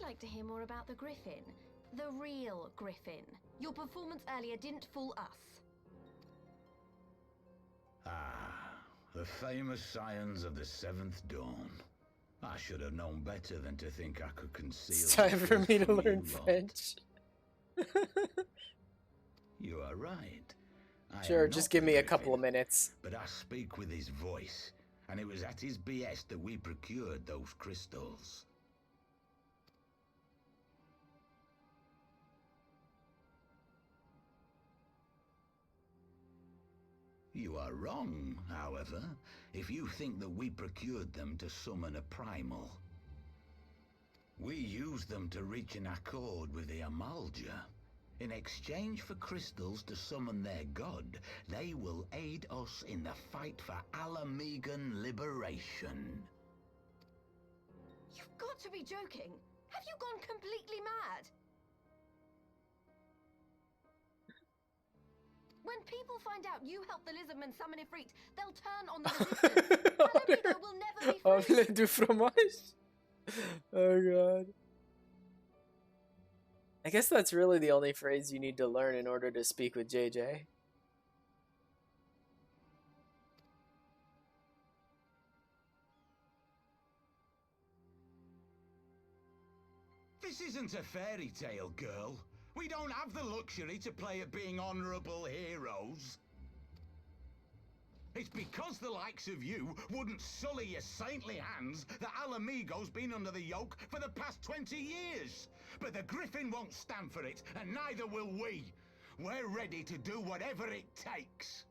like to hear more about the Griffin. The real Griffin. Your performance earlier didn't fool us. Ah, the famous scions of the Seventh Dawn. I should have known better than to think I could conceal. It's time for me to from learn you lot. French. You are right. I Sure, am just not give the me a Griffin, couple of minutes. But I speak with his voice, and it was at his behest that we procured those crystals. You are wrong, however, if you think that we procured them to summon a primal. We used them to reach an accord with the Amalja. In exchange for crystals to summon their god, they will aid us in the fight for Alamegan liberation. You've got to be joking! Have you gone completely mad? When people find out you helped the lizardmen summon Ifrit, they'll turn on the resistance. Alamegan will never be free! Omelette du fromage? Oh god. I guess that's really the only phrase you need to learn in order to speak with JJ. This isn't a fairy tale, girl. We don't have the luxury to play at being honorable heroes. It's because the likes of you wouldn't sully your saintly hands that Alamigo's been under the yoke for the past 20 years. But the Griffin won't stand for it, and neither will we. We're ready to do whatever it takes.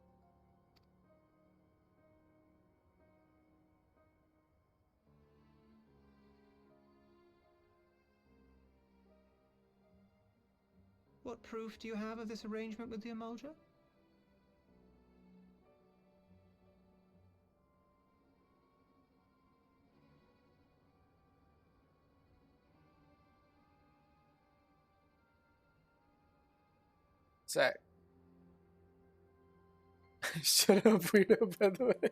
What proof do you have of this arrangement with the Amalja? Sorry. Shut up, weirdo, by the way.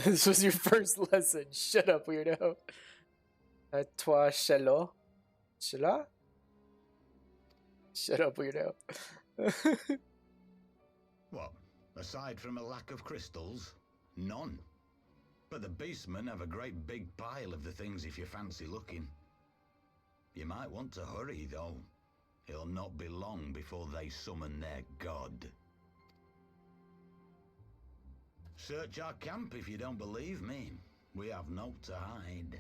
This was your first lesson. Shut up, weirdo. Toi, Shelo? Shela? Shut up, weirdo. What? Aside from a lack of crystals? None. But the beastmen have a great big pile of the things if you fancy looking. You might want to hurry, though. It'll not be long before they summon their god. Search our camp if you don't believe me. We have naught to hide.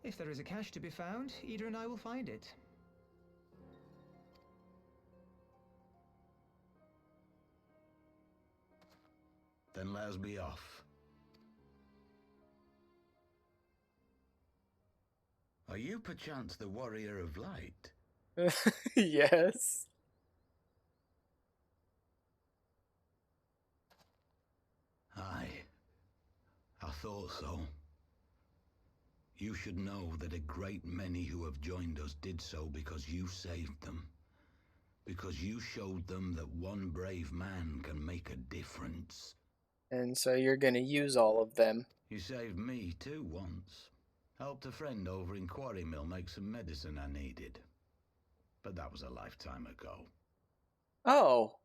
If there is a cache to be found, Ida and I will find it. Then let us be off. Are you perchance the Warrior of Light? Yes. Aye. I thought so. You should know that a great many who have joined us did so because you saved them. Because you showed them that one brave man can make a difference. And so you're gonna use all of them. You saved me too once. Helped a friend over in Quarry Mill make some medicine I needed. But that was a lifetime ago. Oh.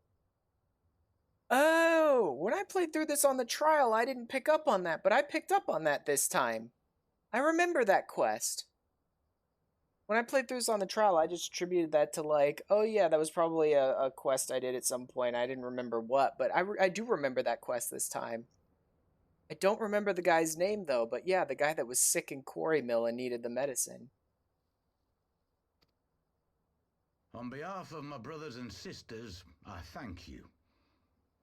Oh, when I played through this on the trial, I didn't pick up on that, but I picked up on that this time. I remember that quest. When I played through this on the trial, I just attributed that to like, oh yeah, that was probably a quest I did at some point. I didn't remember what, but I do remember that quest this time. I don't remember the guy's name though, but yeah, the guy that was sick in Quarry Mill and needed the medicine. On behalf of my brothers and sisters, I thank you.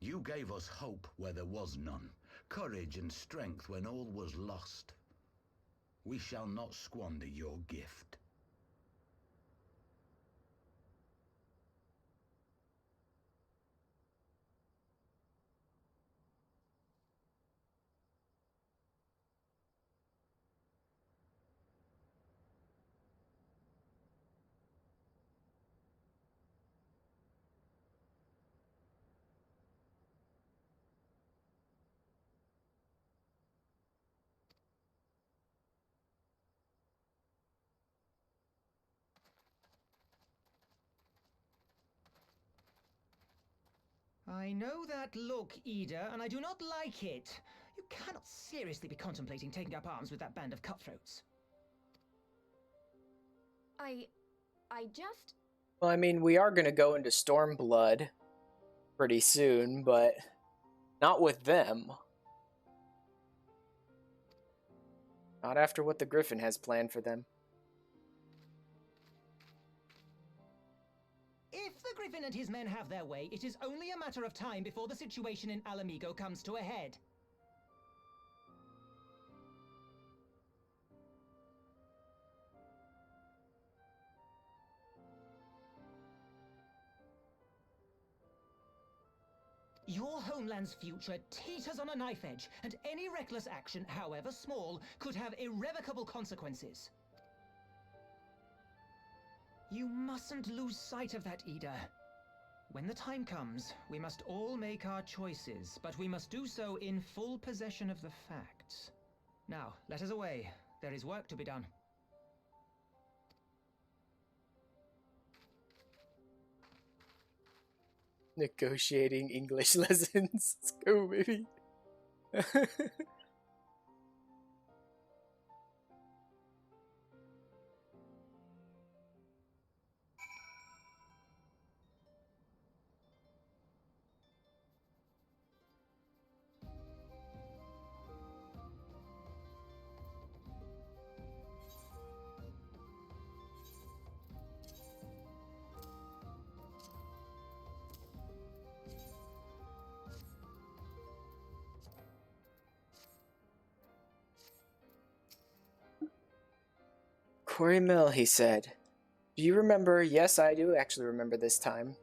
You gave us hope where there was none, courage and strength when all was lost. We shall not squander your gift. I know that look, Ida, and I do not like it. You cannot seriously be contemplating taking up arms with that band of cutthroats. I just... Well, I mean, we are going to go into Stormblood pretty soon, but not with them. Not after what the Griffin has planned for them. If the Griffin and his men have their way, it is only a matter of time before the situation in Alamigo comes to a head. Your homeland's future teeters on a knife edge, and any reckless action, however small, could have irrevocable consequences. You mustn't lose sight of that, Ida. When the time comes, we must all make our choices, but we must do so in full possession of the facts. Now, let us away. There is work to be done. Negotiating English lessons. Let's go, baby. Quarry Mill, he said. Do you remember? Yes, I do actually remember this time.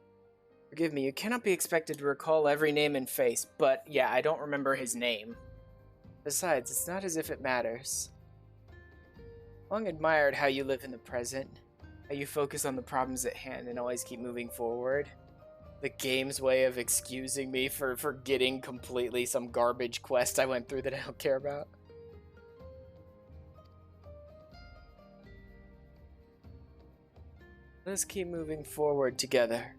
Forgive me, you cannot be expected to recall every name and face, but yeah, I don't remember his name. Besides, it's not as if it matters. Long admired how you live in the present, how you focus on the problems at hand and always keep moving forward. The game's way of excusing me for forgetting completely some garbage quest I went through that I don't care about. Let us keep moving forward together.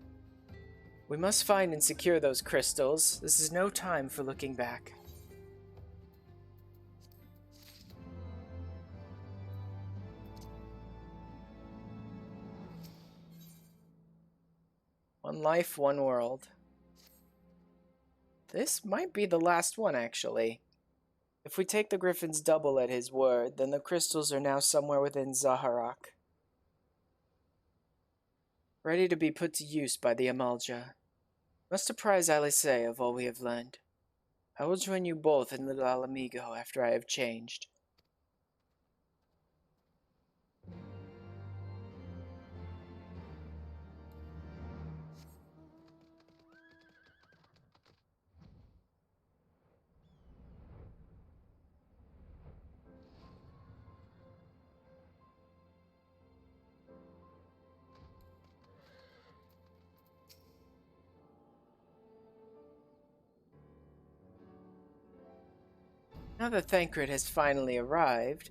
We must find and secure those crystals. This is no time for looking back. One life, one world. This might be the last one, actually. If we take the Griffin's double at his word, then the crystals are now somewhere within Zaharak, ready to be put to use by the Amalja. Must apprise Alice of all we have learned. I will join you both in Little Alamigo after I have changed. Now that Thancred has finally arrived,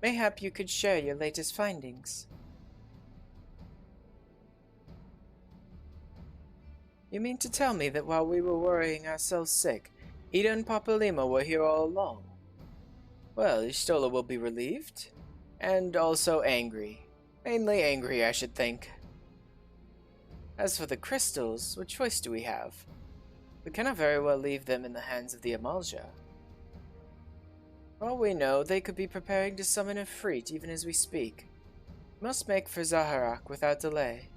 mayhap you could share your latest findings. You mean to tell me that while we were worrying ourselves sick, Ida and Papalima were here all along? Well, Y'shtola will be relieved, and also angry. Mainly angry, I should think. As for the crystals, what choice do we have? We cannot very well leave them in the hands of the Amalja. For all we know, they could be preparing to summon a Freet even as we speak. We must make for Zaharak without delay.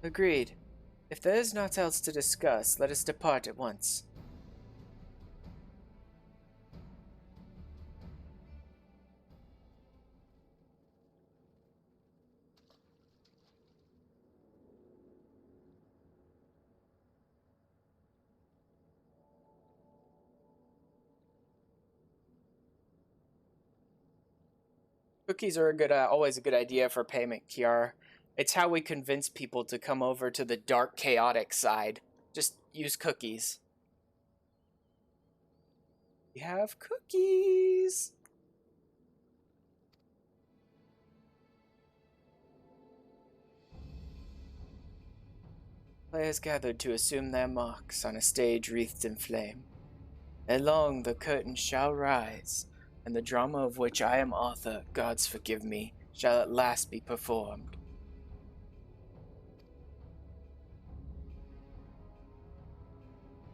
Agreed. If there is naught else to discuss, let us depart at once. Cookies are always a good idea for payment, Kiara. It's how we convince people to come over to the dark, chaotic side. Just use cookies. We have cookies! Players gathered to assume their marks on a stage wreathed in flame. Ere long the curtain shall rise, and the drama of which I am author, gods forgive me, shall at last be performed.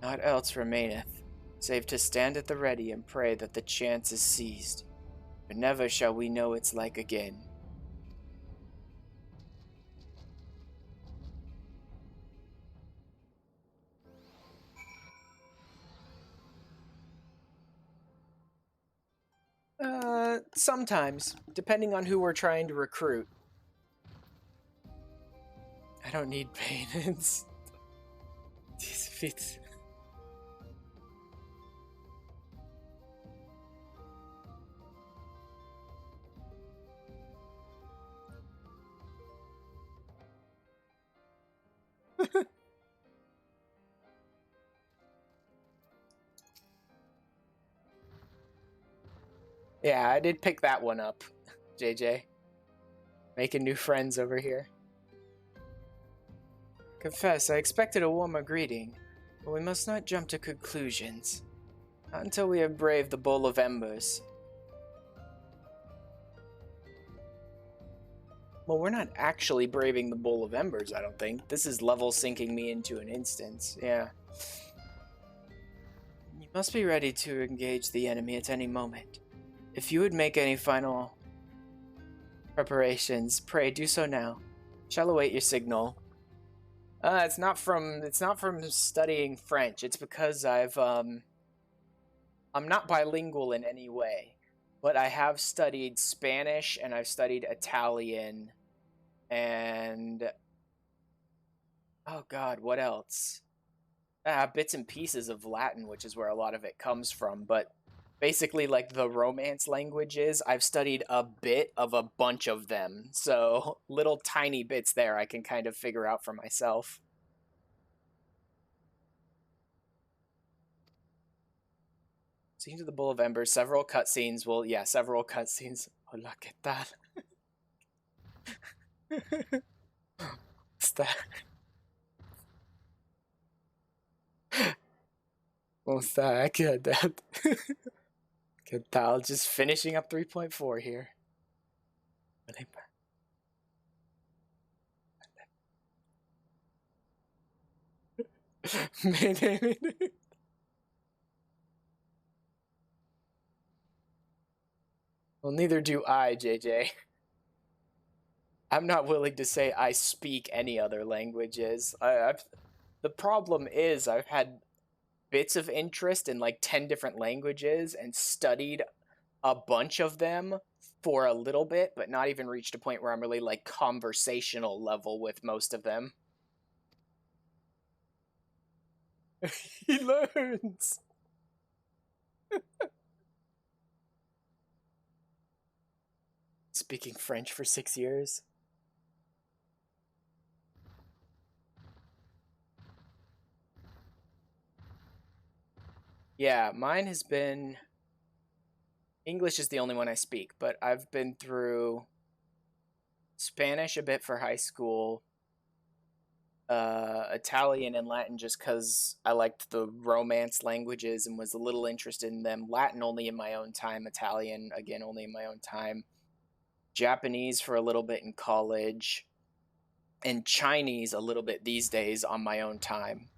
Naught else remaineth, save to stand at the ready and pray that the chance is seized, for never shall we know its like again. Sometimes, depending on who we're trying to recruit. I don't need payments. These feats. Yeah, I did pick that one up, JJ. Making new friends over here. Confess, I expected a warmer greeting, but we must not jump to conclusions. Not until we have braved the Bowl of Embers. Well, we're not actually braving the Bowl of Embers, I don't think. This is level syncing me into an instance, yeah. You must be ready to engage the enemy at any moment. If you would make any final preparations, pray do so now. Shall await your signal. It's not from studying French. It's because I'm not bilingual in any way, but I have studied Spanish and I've studied Italian and oh god, what else? Bits and pieces of Latin, which is where a lot of it comes from, but basically like the Romance languages, I've studied a bit of a bunch of them, so little tiny bits there I can kind of figure out for myself. Scene to the Bowl of Embers, several cutscenes will, yeah, several cutscenes. Hola, ¿qué tal? What's that? What's that? I get that. Good tal, just finishing up 3.4 here. Well, neither do I, JJ. I'm not willing to say I speak any other languages. The problem is I've had bits of interest in like 10 different languages and studied a bunch of them for a little bit, but not even reached a point where I'm really like conversational level with most of them. He learns. Speaking French for 6 years. Yeah, mine has been... English is the only one I speak, but I've been through Spanish a bit for high school, Italian and Latin just because I liked the Romance languages and was a little interested in them. Latin only in my own time, Italian, again, only in my own time. Japanese for a little bit in college, and Chinese a little bit these days on my own time.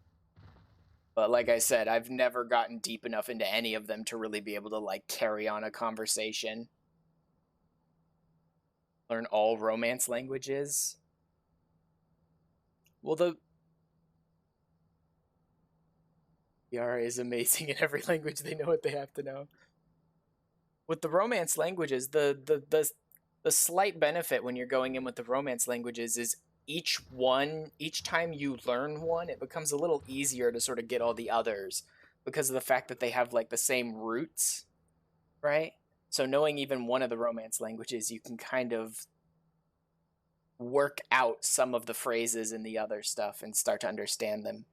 But like I said, I've never gotten deep enough into any of them to really be able to, like, carry on a conversation. Learn all Romance languages. Well, the Yara is amazing in every language. They know what they have to know. With the Romance languages, the slight benefit when you're going in with the Romance languages is each time you learn one, it becomes a little easier to sort of get all the others because of the fact that they have like the same roots, right? So knowing even one of the Romance languages, you can kind of work out some of the phrases in the other stuff and start to understand them.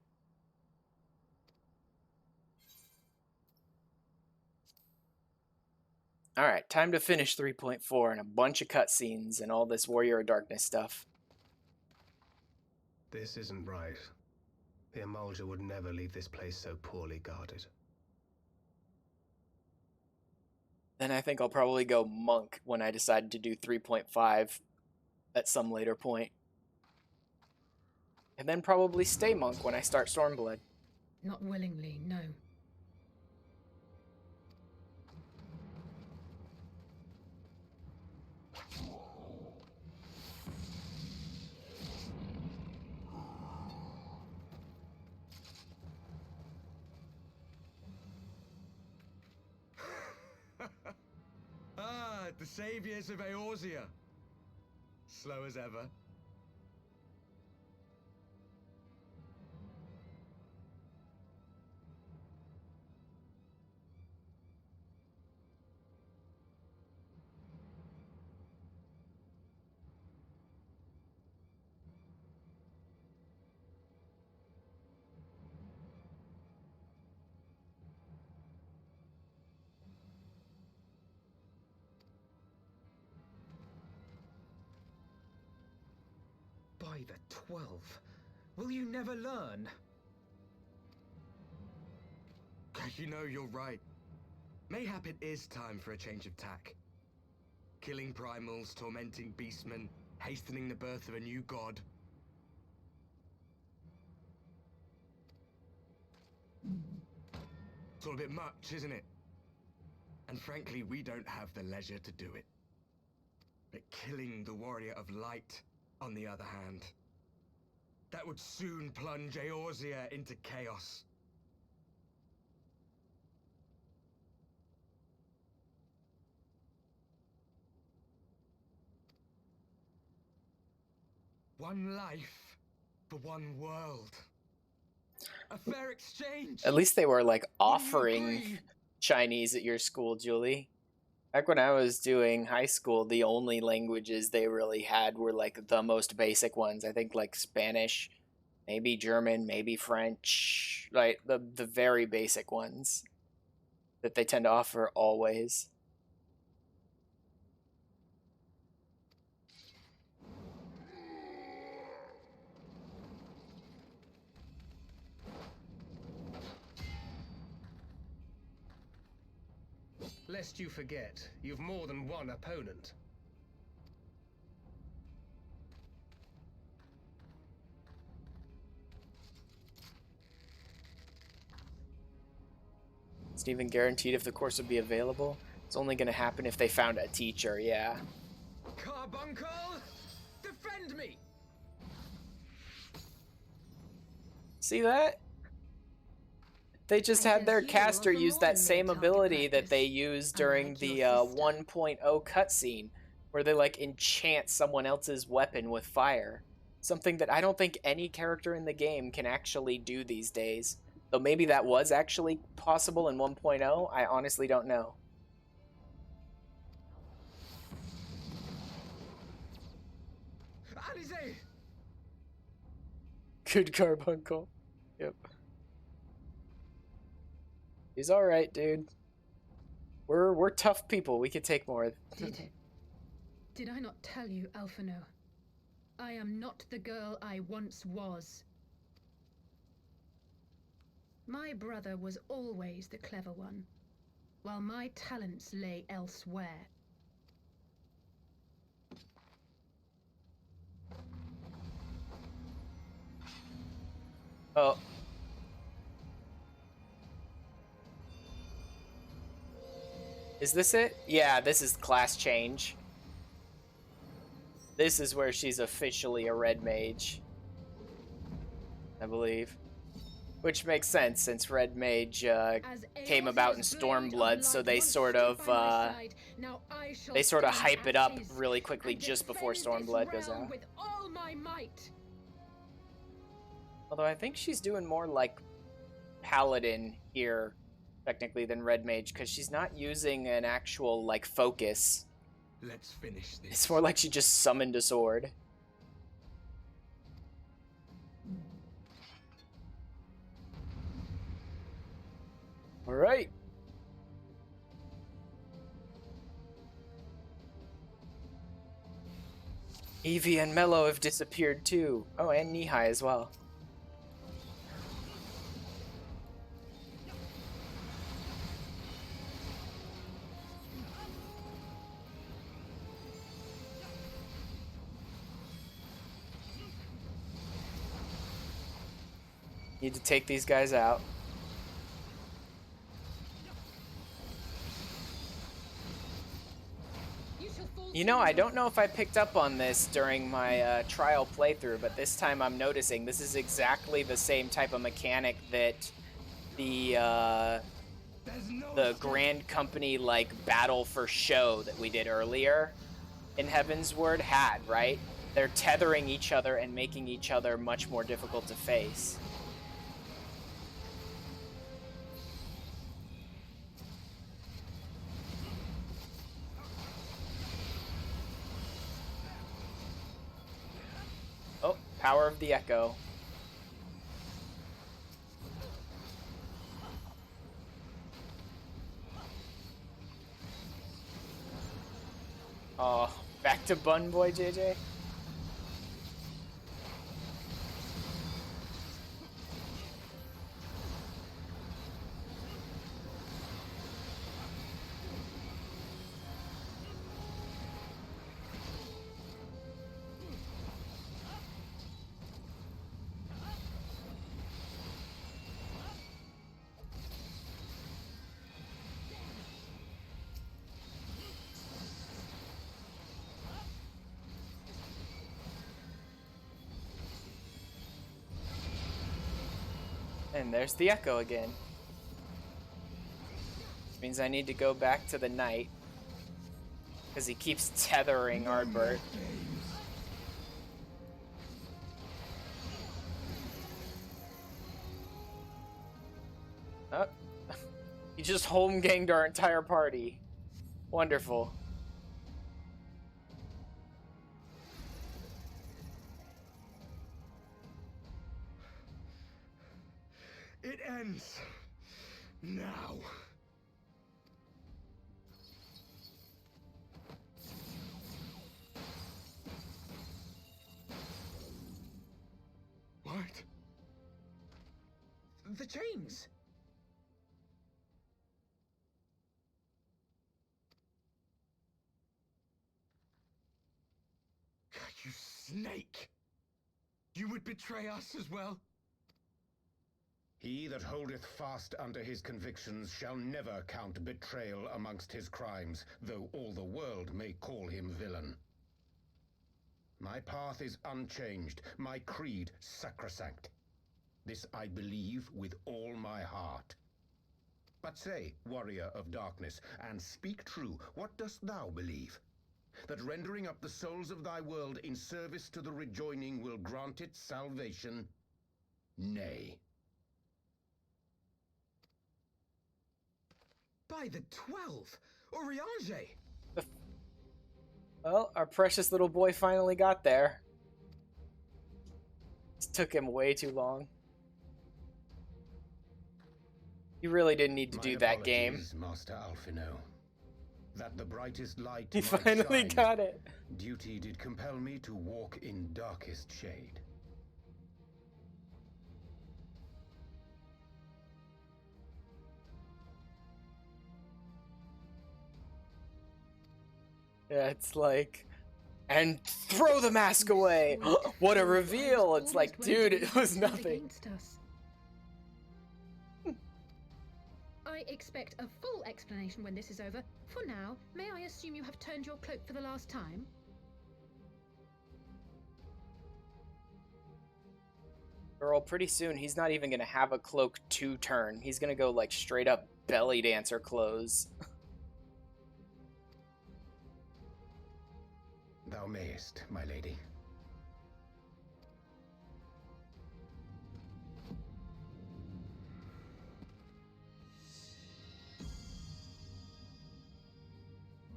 Alright, time to finish 3.4 and a bunch of cutscenes and all this Warrior of Darkness stuff. This isn't right. The Emulger would never leave this place so poorly guarded. Then I think I'll probably go monk when I decide to do 3.5 at some later point. And then probably stay monk when I start Stormblood. Not willingly, no. Ah, the saviors of Eorzea. Slow as ever. By the 12, will you never learn? You know, you're right. Mayhap it is time for a change of tack. Killing primals, tormenting beastmen, hastening the birth of a new god. It's all a bit much, isn't it? And frankly, we don't have the leisure to do it. But killing the warrior of light, on the other hand, that would soon plunge Eorzea into chaos. One life for one world. A fair exchange. At least they were like offering Chinese at your school, Julie. Back when I was doing high school, the only languages they really had were like the most basic ones. I think like Spanish, maybe German, maybe French, like the very basic ones that they tend to offer always. Lest you forget, you've more than one opponent. It's even guaranteed if the course would be available. It's only going to happen if they found a teacher, yeah. Carbuncle, defend me! See that? They just had their caster use that same ability that they used during the 1.0 cutscene, where they like enchant someone else's weapon with fire. Something that I don't think any character in the game can actually do these days. Though maybe that was actually possible in 1.0, I honestly don't know. Alize! Good carbuncle. Yep. He's alright, dude. We're tough people. We could take more. Did I not tell you, Alphino? I am not the girl I once was. My brother was always the clever one, while my talents lay elsewhere. Oh. Is this it? Yeah, this is class change. This is where she's officially a red mage, I believe. Which makes sense, since red mage came about in Stormblood, so they sort of hype it up really quickly just before Stormblood goes out. Although I think she's doing more like paladin here, technically, than red mage, because she's not using an actual like focus. Let's finish this. It's more like she just summoned a sword. All right. Evie and Mello have disappeared too. Oh, and Nihai as well. Need to take these guys out. You know, I don't know if I picked up on this during my trial playthrough, but this time I'm noticing this is exactly the same type of mechanic that the Grand Company, like, battle for show that we did earlier in Heavensward had, right? They're tethering each other and making each other much more difficult to face. Oh, power of the echo. Oh, back to Bun Boy, JJ. And there's the echo again. Which means I need to go back to the knight. Because he keeps tethering Ardbert. Oh. He just home ganged our entire party. Wonderful. It ends now. What? The chains! You snake! You would betray us as well? He that holdeth fast unto his convictions shall never count betrayal amongst his crimes, though all the world may call him villain. My path is unchanged, my creed sacrosanct. This I believe with all my heart. But say, warrior of darkness, and speak true, what dost thou believe? That rendering up the souls of thy world in service to the rejoining will grant it salvation? Nay. By the 12! Oriange! Well, our precious little boy finally got there. This took him way too long. You really didn't need to do that game. Master Alphino. That the brightest light He might finally shine, got it. duty did compel me to walk in darkest shade. Yeah, it's like, and throw the mask away. What a reveal! It's like, dude, it was nothing. I expect a full explanation when this is over. For now, may I assume you have turned your cloak for the last time? Girl, pretty soon he's not even gonna have a cloak to turn. He's gonna go like straight up belly dancer clothes. Thou mayest, my lady.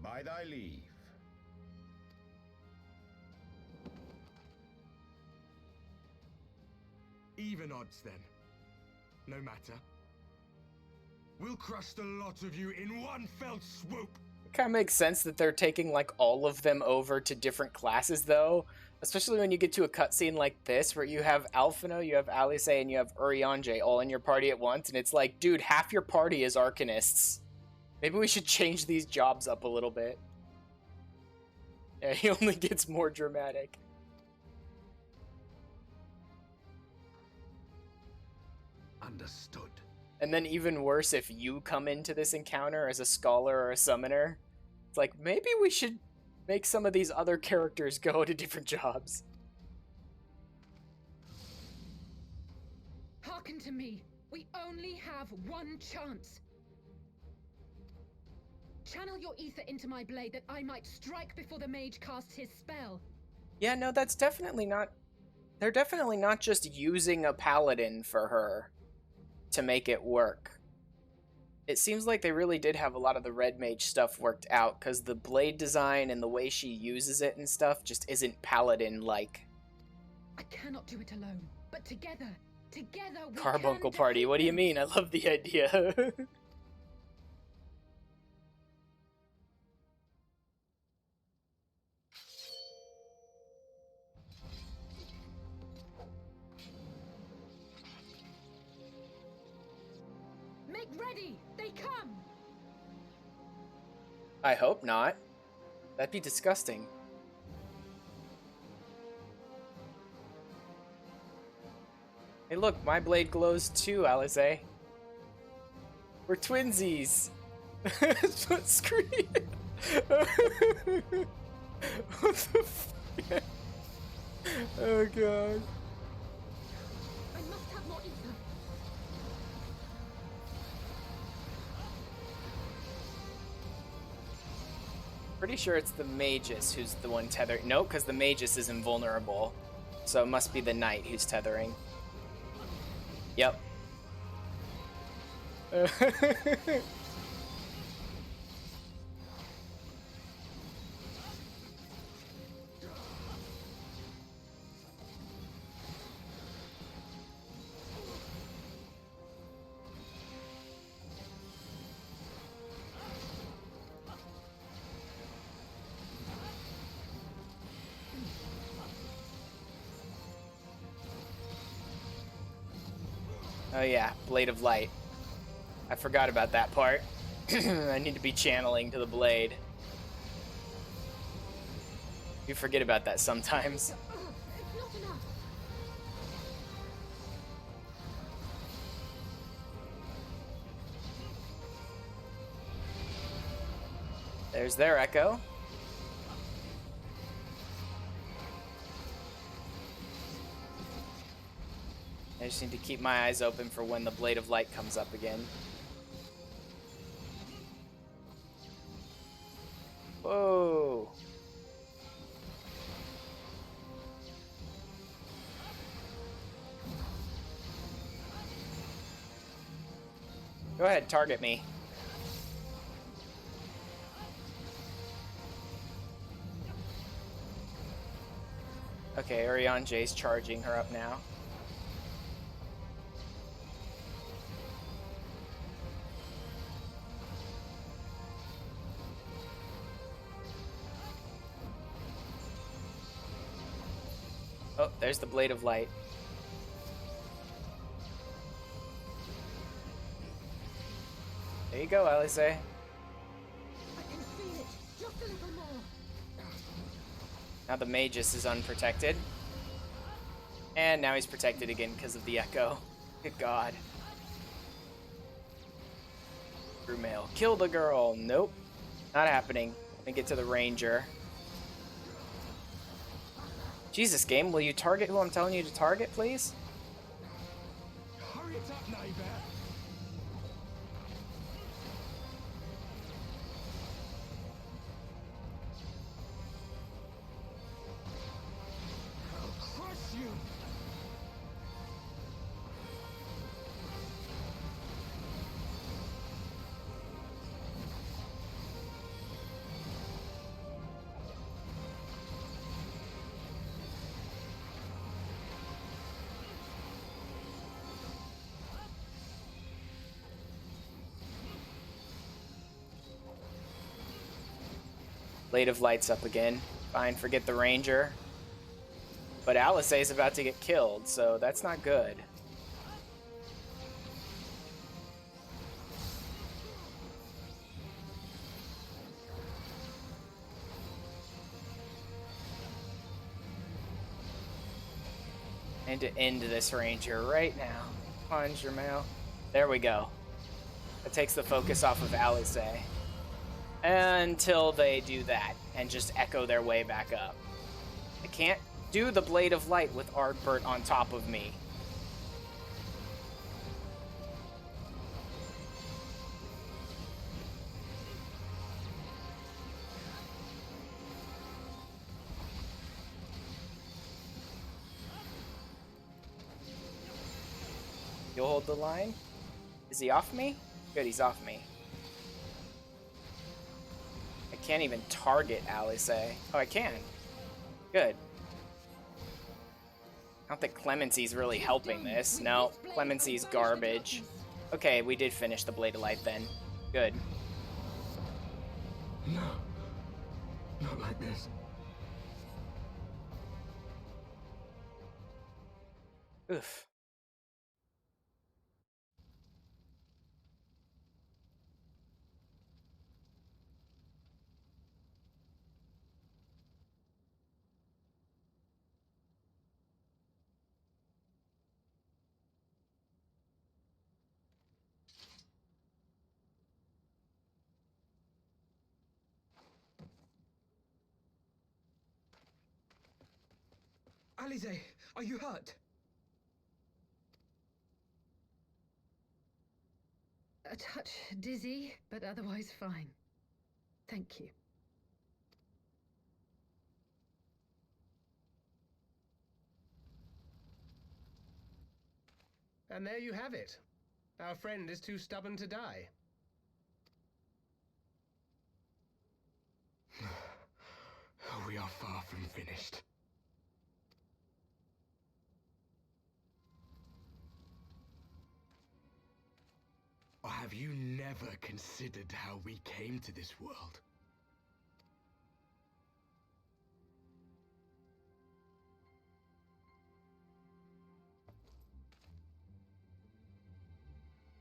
By thy leave. Even odds, then. No matter. We'll crush the lot of you in one fell swoop! It kind of makes sense that they're taking like all of them over to different classes, though. Especially when you get to a cutscene like this, where you have Alphino, you have Alice, and you have Urianger all in your party at once, and it's like, dude, half your party is Arcanists. Maybe we should change these jobs up a little bit. Yeah, he only gets more dramatic. Understood. And then even worse if you come into this encounter as a scholar or a summoner. It's like, maybe we should make some of these other characters go to different jobs. Hearken to me. We only have one chance. Channel your ether into my blade that I might strike before the mage casts his spell. Yeah, no, that's definitely not... They're definitely not just using a paladin for her to make it work. It seems like they really did have a lot of the red mage stuff worked out, because the blade design and the way she uses it and stuff just isn't paladin-like. I cannot do it alone, but together we Carbuncle can party, what do you defeat mean? I love the idea. Make ready! They come! I hope not. That'd be disgusting. Hey look, my blade glows too, Alize. We're twinsies. Don't scream. What the fuck? Oh god. I must have more ether. Pretty sure it's the Magus who's the one tethering. No, because the Magus is invulnerable. So it must be the Knight who's tethering. Yep. Oh yeah, Blade of Light. I forgot about that part. I need to be channeling to the blade. You forget about that sometimes. It's not enough. There's their echo. I just need to keep my eyes open for when the Blade of Light comes up again. Whoa. Go ahead, target me. Okay, Urianje's charging her up now. Oh, there's the Blade of Light. There you go, Alize. I can feel it. Just a little more. Now the Magus is unprotected. And now he's protected again because of the echo. Good god. Brumale. Kill the girl. Nope. Not happening. Let me get to the ranger. Jesus, game, will you target who I'm telling you to target, please? Hurry it up, neighbor. I'll crush you. Blade of Light's up again. Fine, forget the ranger. But Alice is about to get killed, so that's not good. I need to end this ranger right now. Punch your mail. There we go. It takes the focus off of Alice. Until they do that and just echo their way back up. I can't do the Blade of Light with Ardbert on top of me. You'll hold the line? Is he off me? Good, he's off me. I can't even target Alice. Oh, I can. Good. I don't think Clemency's really helping this. No, Clemency's garbage. Okay, we did finish the Blade of Light then. Good. No. Not like this. Oof. Alize, are you hurt? A touch dizzy, but otherwise fine. Thank you. And there you have it. Our friend is too stubborn to die. We are far from finished. Or have you never considered how we came to this world?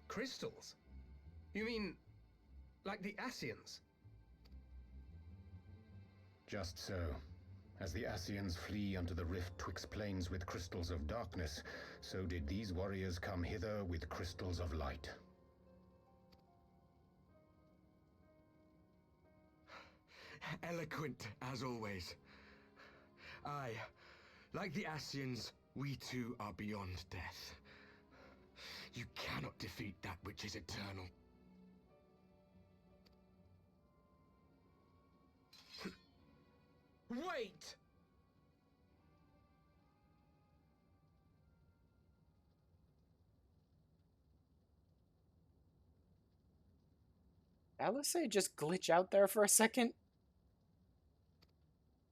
Crystals? You mean, like the Ascians? Just so. As the Ascians flee unto the rift twixt planes with crystals of darkness, so did these warriors come hither with crystals of light. Eloquent, as always. Aye, like the Ascians, we too are beyond death. You cannot defeat that which is eternal. Wait! Alice just glitch out there for a second?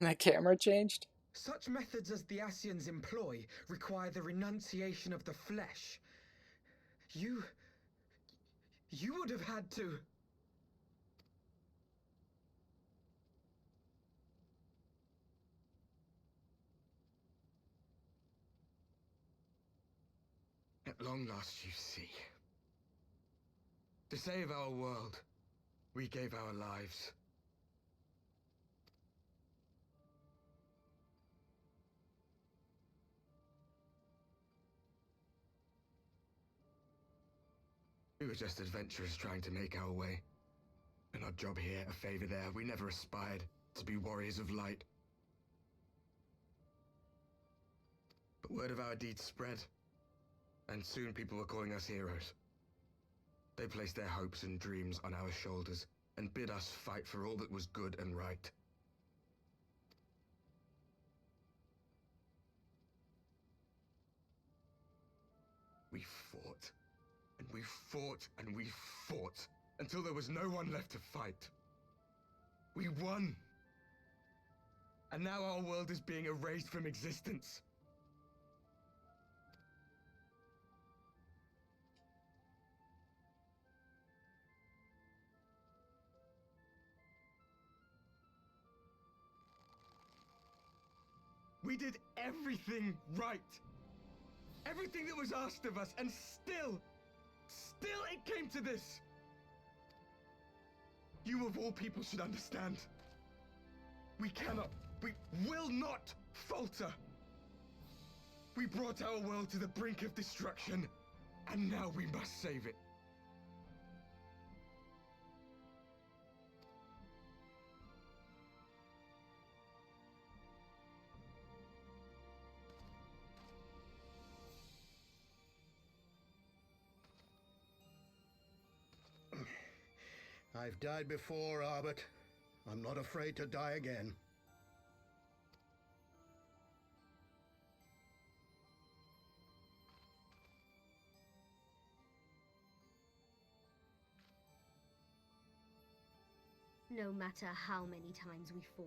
That camera changed? Such methods as the Ascians employ require the renunciation of the flesh. You would have had to... At long last, you see. To save our world, we gave our lives. We were just adventurers trying to make our way. An odd job here, a favor there. We never aspired to be warriors of light. But word of our deeds spread, and soon people were calling us heroes. They placed their hopes and dreams on our shoulders, and bid us fight for all that was good and right. We fought, and we fought, and we fought, until there was no one left to fight. We won! And now our world is being erased from existence. We did everything right. Everything that was asked of us, and still it came to this. You of all people should understand. We will not falter. We brought our world to the brink of destruction, And now we must save it. I've died before, Arbet. I'm not afraid to die again. No matter how many times we fall,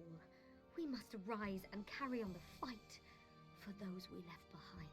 we must rise and carry on the fight for those we left behind.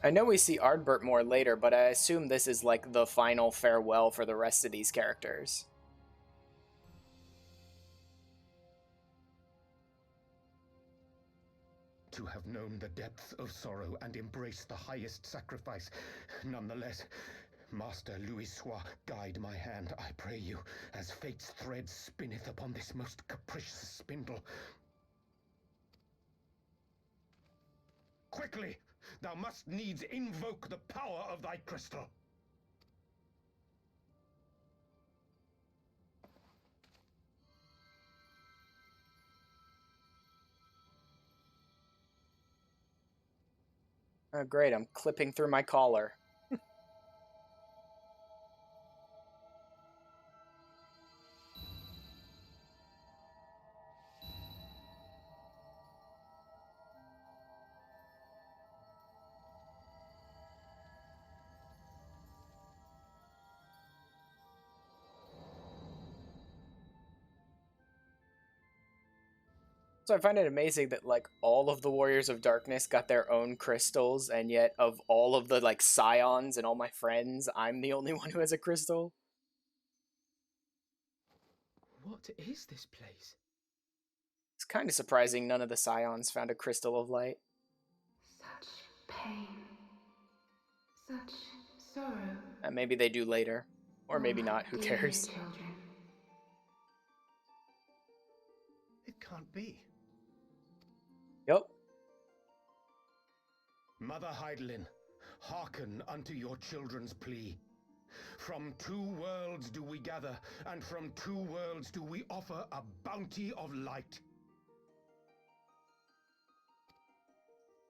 I know we see Ardbert more later, but I assume this is like the final farewell for the rest of these characters. To have known the depth of sorrow and embraced the highest sacrifice. Nonetheless, Master Louis-Sois, guide my hand, I pray you, as fate's thread spinneth upon this most capricious spindle. Quickly! Thou must needs invoke the power of thy crystal. Oh, great, I'm clipping through my collar. So I find it amazing that, like, all of the Warriors of Darkness got their own crystals, and yet of all of the, like, Scions and all my friends, I'm the only one who has a crystal. What is this place? It's kind of surprising none of the Scions found a crystal of light. Such pain. Such sorrow. And maybe they do later. Or maybe not, who Dear cares? children. It can't be. Yep. Mother Heidelin, hearken unto your children's plea. From two worlds do we gather, and from two worlds do we offer a bounty of light.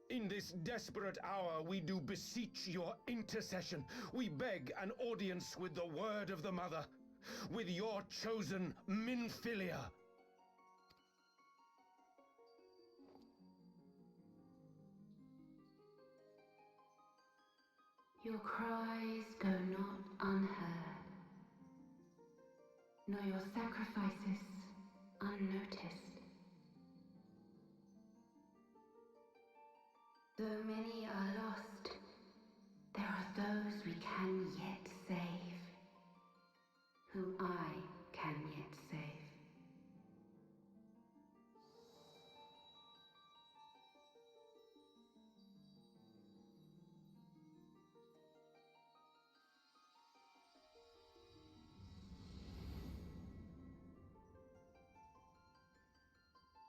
In this desperate hour we do beseech your intercession. We beg an audience with the word of the Mother, with your chosen Minfilia. Your cries go not unheard, nor your sacrifices unnoticed. Though many are lost, there are those we can yet save, whom I can yet save.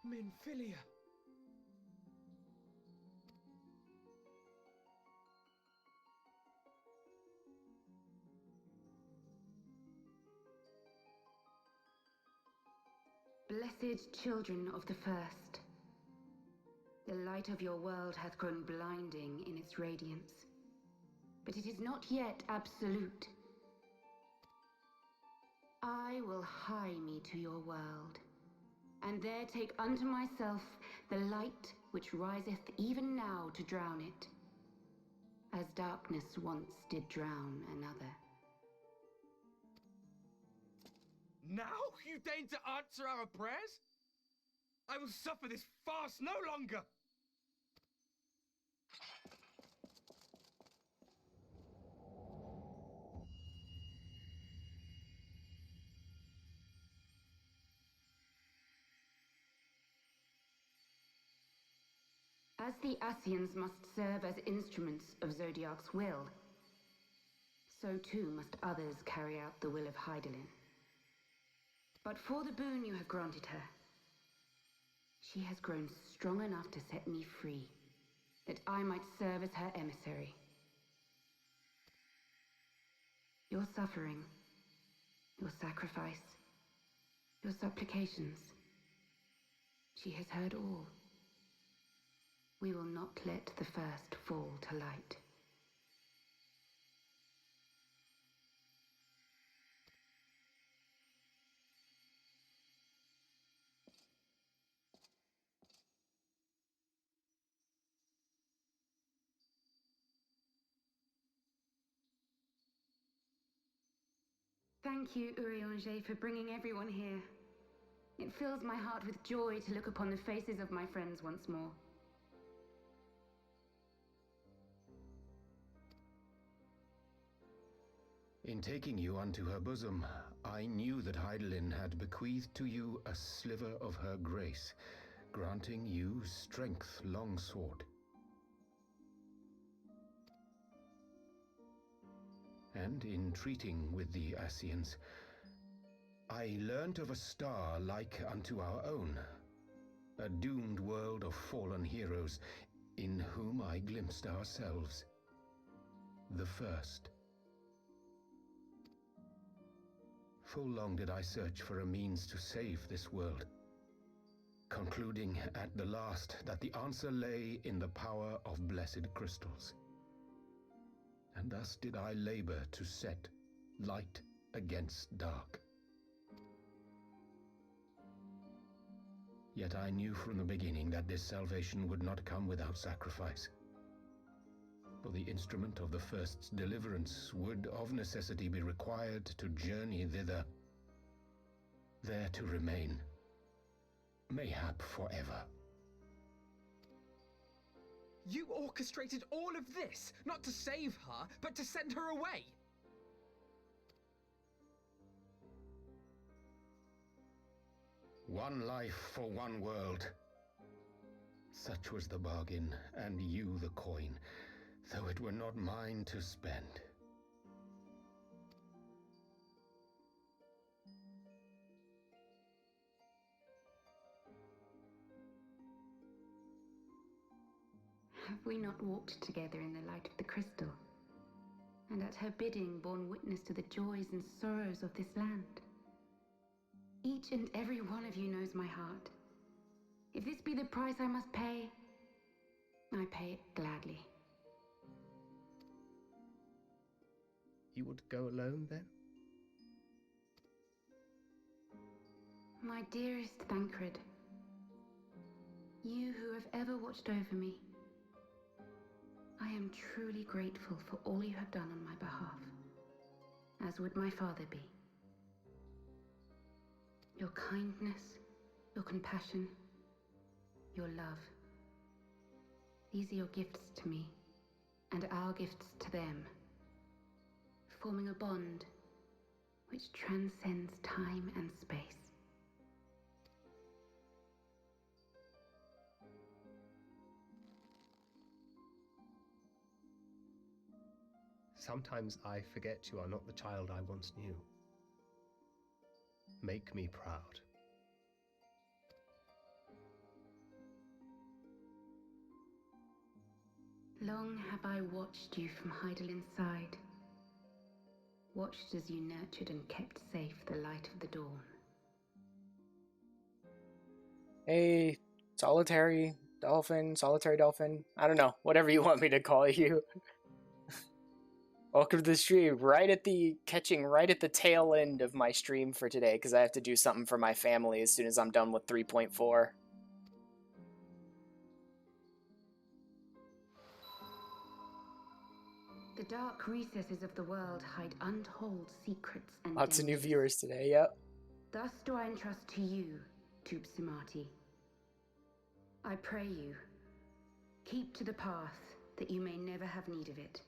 Minfilia. Blessed children of the first, the light of your world hath grown blinding in its radiance, but it is not yet absolute. I will hie me to your world, and there take unto myself the light which riseth even now to drown it, as darkness once did drown another. Now you deign to answer our prayers? I will suffer this farce no longer! As the Ascians must serve as instruments of Zodiark's will, so too must others carry out the will of Hydaelyn. But for the boon you have granted her, she has grown strong enough to set me free, that I might serve as her emissary. Your suffering, your sacrifice, your supplications, she has heard all. We will not let the first fall to light. Thank you, Urianger, for bringing everyone here. It fills my heart with joy to look upon the faces of my friends once more. In taking you unto her bosom, I knew that Hydaelyn had bequeathed to you a sliver of her grace, granting you strength longsword. And in treating with the Ascians, I learnt of a star like unto our own, a doomed world of fallen heroes, in whom I glimpsed ourselves, the first. Full long did I search for a means to save this world, concluding at the last that the answer lay in the power of blessed crystals. And thus did I labor to set light against dark. Yet I knew from the beginning that this salvation would not come without sacrifice. For the instrument of the first's deliverance would of necessity be required to journey thither, there to remain, mayhap forever. You orchestrated all of this, not to save her, but to send her away! One life for one world. Such was the bargain, and you the coin, though it were not mine to spend. Have we not walked together in the light of the crystal, and at her bidding borne witness to the joys and sorrows of this land? Each and every one of you knows my heart. If this be the price I must pay, I pay it gladly. You would go alone, then? My dearest Thancred, you who have ever watched over me, I am truly grateful for all you have done on my behalf, as would my father be. Your kindness, your compassion, your love. These are your gifts to me, and our gifts to them, forming a bond which transcends time and space. Sometimes I forget you are not the child I once knew. Make me proud. Long have I watched you from Hydaelyn's side, watched as you nurtured and kept safe the light of the dawn. Hey, solitary dolphin, I don't know, whatever you want me to call you. Welcome to the stream, catching right at the tail end of my stream for today, because I have to do something for my family as soon as I'm done with 3.4. The dark recesses of the world hide untold secrets and Lots of new dangers. viewers today, yep. Thus do I entrust to you, Tube Simati. I pray you, keep to the path that you may never have need of it.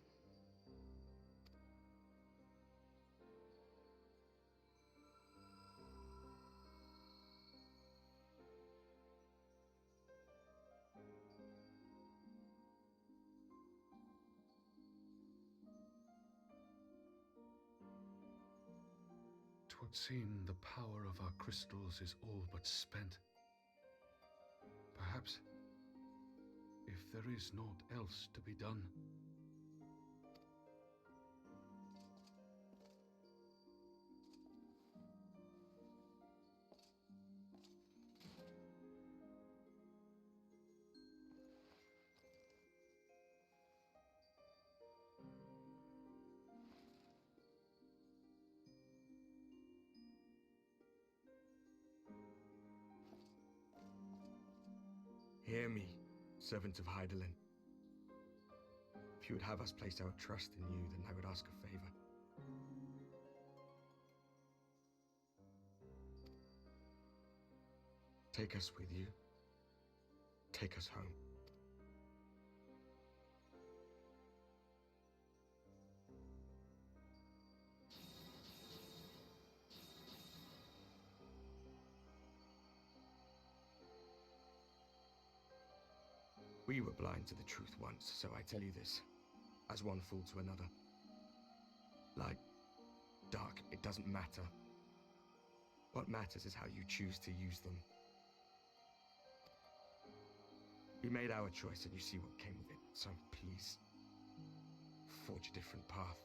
would seem the power of our crystals is all but spent. Perhaps, if there is naught else to be done. Hear me, servant of Hydaelyn. If you would have us place our trust in you, then I would ask a favor. Take us with you. Take us home. We were blind to the truth once, so I tell you this, as one fool to another. Light, dark, it doesn't matter. What matters is how you choose to use them. We made our choice and you see what came of it, so please, forge a different path.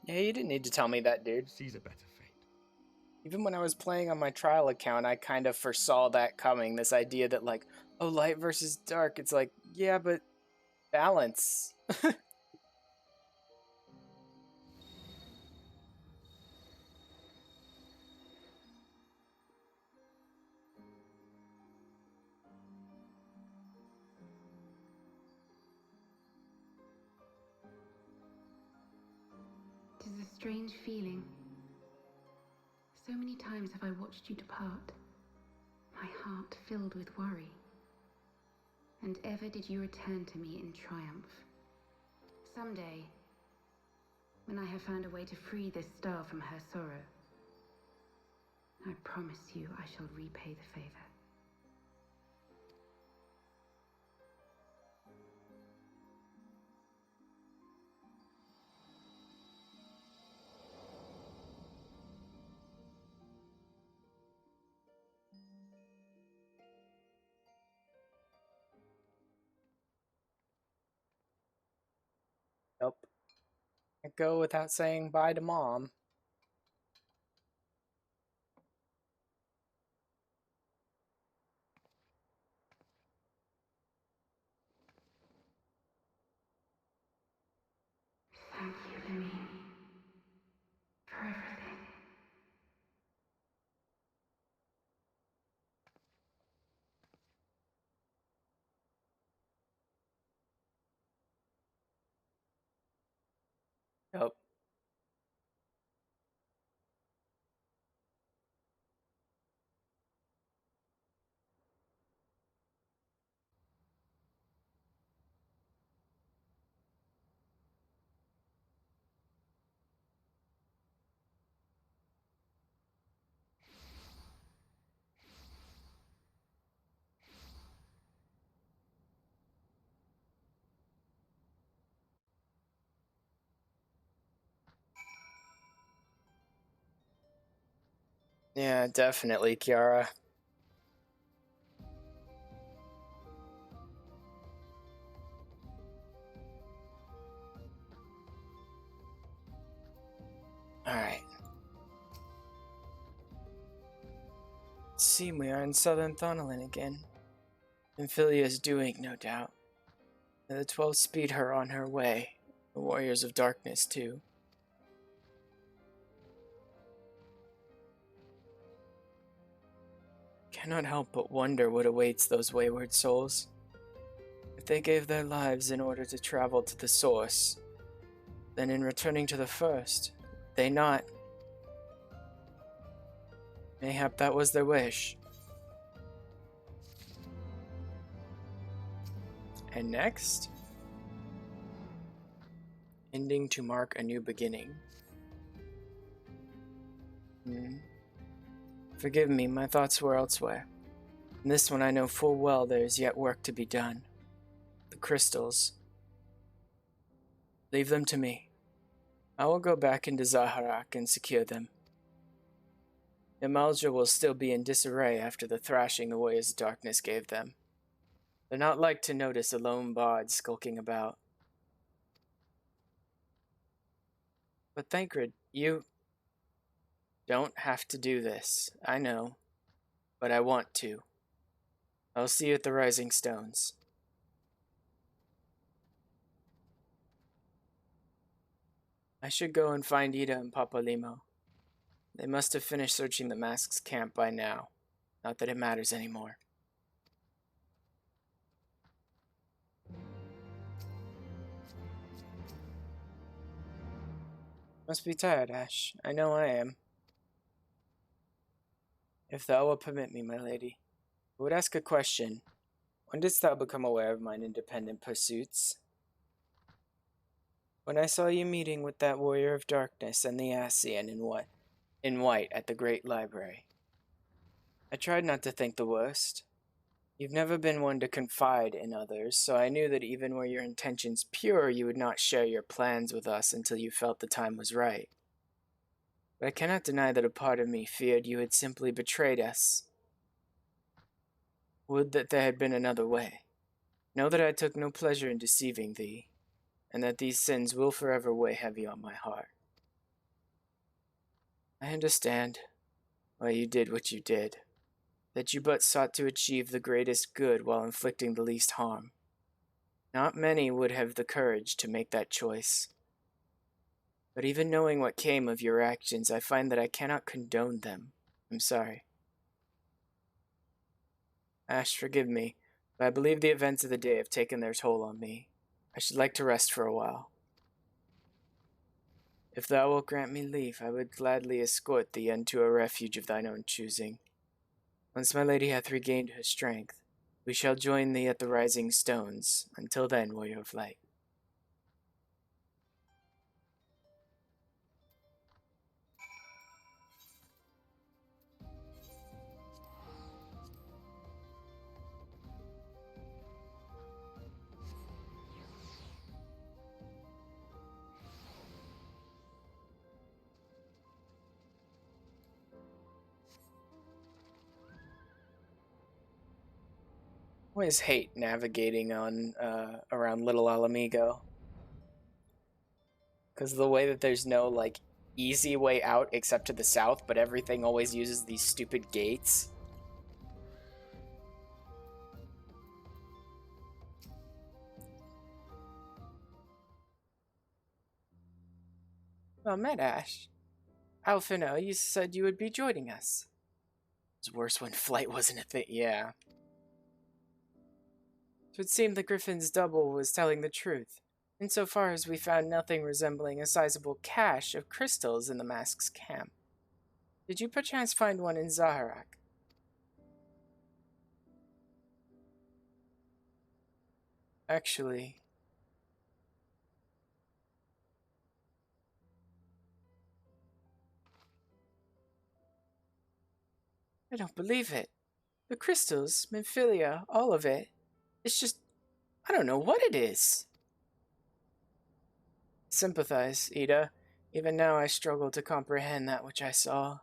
Yeah, you didn't need to tell me that, dude. Seize a better fate. Even when I was playing on my trial account, I kind of foresaw that coming, this idea that, like, oh, light versus dark. It's like, yeah, but balance. It is a strange feeling. So many times have I watched you depart, my heart filled with worry. And ever did you return to me in triumph. Someday, when I have found a way to free this star from her sorrow, I promise you I shall repay the favor. Nope. Can't go without saying bye to Mom. Thank you, Lemmy, for everything. Nope. Yeah, definitely, Kiara. Alright. See, we are in southern Thonolin again. Amphilia's doing, no doubt. And the 12 speed her on her way. The Warriors of Darkness, too. Cannot help but wonder what awaits those wayward souls. If they gave their lives in order to travel to the source, then in returning to the first, they not. Mayhap that was their wish. And next, ending to mark a new beginning. Forgive me, my thoughts were elsewhere. In this one I know full well there is yet work to be done. The crystals. Leave them to me. I will go back into Zaharak and secure them. Imalja will still be in disarray after the thrashing the Warriors of Darkness gave them. They're not like to notice a lone bard skulking about. But Thancred, you don't have to do this, I know, but I want to. I'll see you at the Rising Stones. I should go and find Ida and Papa Limo. They must have finished searching the Mask's camp by now. Not that it matters anymore. Must be tired, Ash. I know I am. If thou wilt permit me, my lady, I would ask a question. When didst thou become aware of mine independent pursuits? When I saw you meeting with that warrior of darkness and the Ascian in white at the great library. I tried not to think the worst. You've never been one to confide in others, so I knew that even were your intentions pure, you would not share your plans with us until you felt the time was right. But I cannot deny that a part of me feared you had simply betrayed us. Would that there had been another way. Know that I took no pleasure in deceiving thee, and that these sins will forever weigh heavy on my heart. I understand why you did what you did, that you but sought to achieve the greatest good while inflicting the least harm. Not many would have the courage to make that choice. But even knowing what came of your actions, I find that I cannot condone them. I'm sorry. Ash, forgive me, but I believe the events of the day have taken their toll on me. I should like to rest for a while. If thou wilt grant me leave, I would gladly escort thee unto a refuge of thine own choosing. Once my lady hath regained her strength, we shall join thee at the Rising Stones. Until then, warrior of light. I always hate navigating on around Little Alamigo, because of the way that there's no like easy way out except to the south, but everything always uses these stupid gates. Well met, Ash. Alphino, you said you would be joining us. It was worse when flight wasn't a thing. Yeah. It would seem the Griffin's double was telling the truth, insofar as we found nothing resembling a sizable cache of crystals in the Mask's camp. Did you perchance find one in Zaharak? Actually... I don't believe it. The crystals, Memphilia, all of it. It's just... I don't know what it is. Sympathize, Ida. Even now I struggle to comprehend that which I saw.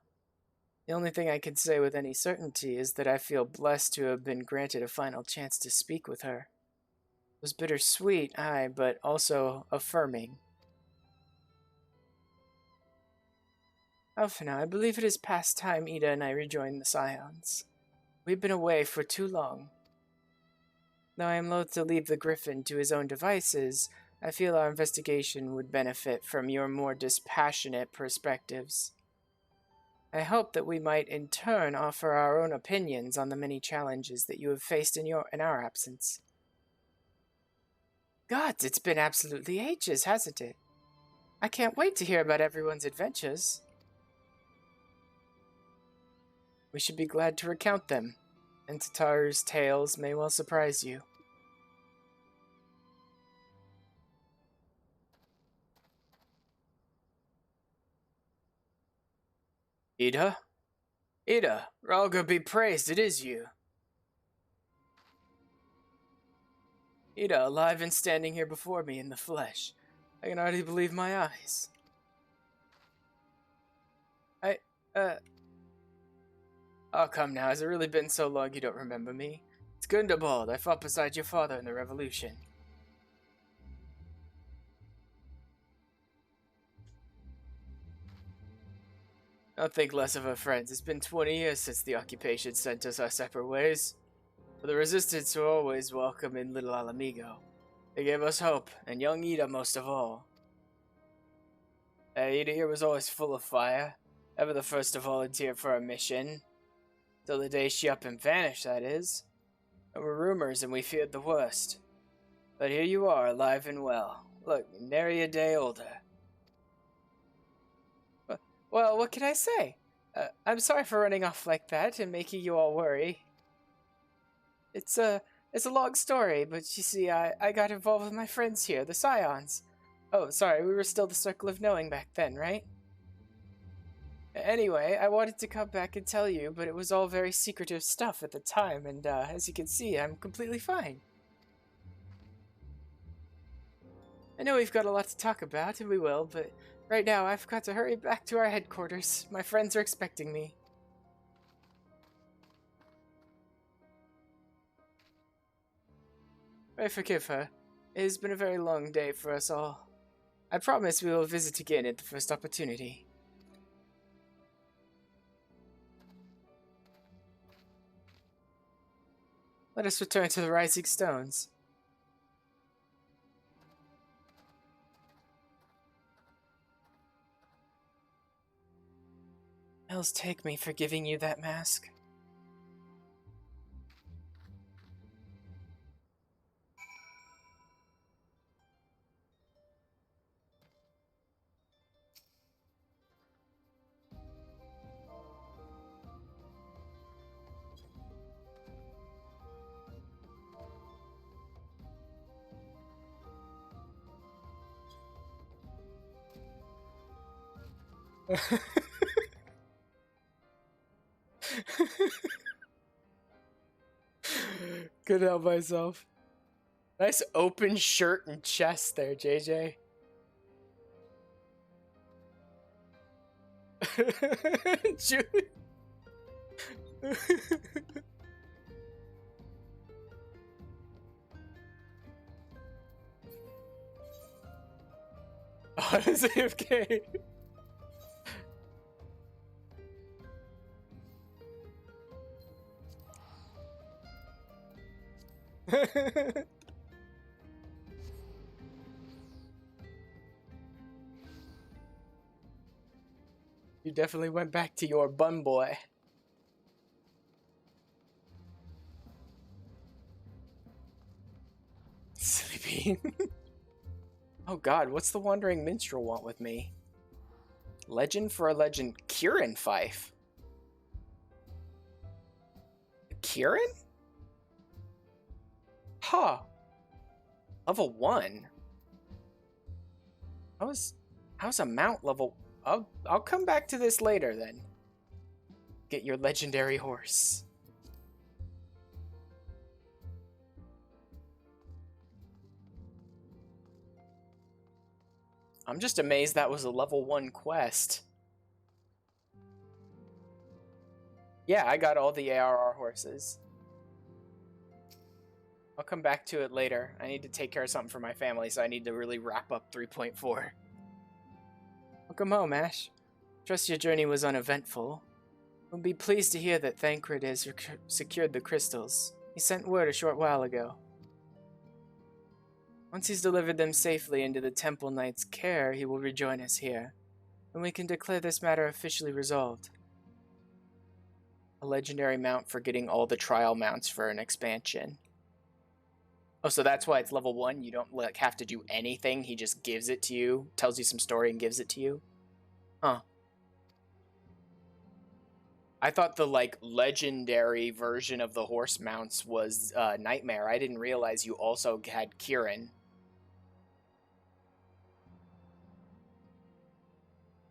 The only thing I can say with any certainty is that I feel blessed to have been granted a final chance to speak with her. It was bittersweet, aye, but also affirming. Alphina, I believe it is past time Ida and I rejoin the Scions. We've been away for too long. Though I am loath to leave the Griffin to his own devices, I feel our investigation would benefit from your more dispassionate perspectives. I hope that we might in turn offer our own opinions on the many challenges that you have faced in our absence. Gods, it's been absolutely ages, hasn't it? I can't wait to hear about everyone's adventures. We should be glad to recount them, and Tataru's tales may well surprise you. Ida? Ida, Ralga be praised, it is you. Ida, alive and standing here before me in the flesh. I can hardly believe my eyes. Oh, come now, has it really been so long you don't remember me? It's Gundabald. I fought beside your father in the Revolution. Don't think less of our friends. It's been 20 years since the occupation sent us our separate ways. But the resistance were always welcome in Little Alamigo. They gave us hope, and young Ida most of all. Ida here was always full of fire, ever the first to volunteer for a mission. Till the day she up and vanished, that is. There were rumors, and we feared the worst. But here you are, alive and well. Look, nary a day older. Well, what can I say? I'm sorry for running off like that and making you all worry. It's a long story, but you see, I got involved with my friends here, the Scions. Oh, sorry, we were still the Circle of Knowing back then, right? Anyway, I wanted to come back and tell you, but it was all very secretive stuff at the time, and as you can see, I'm completely fine. I know we've got a lot to talk about, and we will, but right now I've got to hurry back to our headquarters. My friends are expecting me. I forgive her. It has been a very long day for us all. I promise we will visit again at the first opportunity. Let us return to the Rising Stones. Hells take me for giving you that mask. Couldn't help myself. Nice open shirt and chest there, JJ. Julie. Oh, that's AFK. You definitely went back to your bun boy. Silly bean. Oh god, what's the Wandering Minstrel want with me? Legend for a legend. Kieran Fife. Kieran? Huh. Level 1. How's a mount level? I'll come back to this later then. Get your legendary horse. I'm just amazed that was a level 1 quest. Yeah, I got all the ARR horses. I'll come back to it later. I need to take care of something for my family, so I need to really wrap up 3.4. Welcome home, Ash. Trust your journey was uneventful. We'll be pleased to hear that Thancred has secured the crystals. He sent word a short while ago. Once he's delivered them safely into the Temple Knight's care, he will rejoin us here, and we can declare this matter officially resolved. A legendary mount for getting all the trial mounts for an expansion. Oh, so that's why it's level 1? You don't like have to do anything, he just gives it to you, tells you some story and gives it to you? Huh. I thought the, like, legendary version of the horse mounts was Nightmare. I didn't realize you also had Kieran.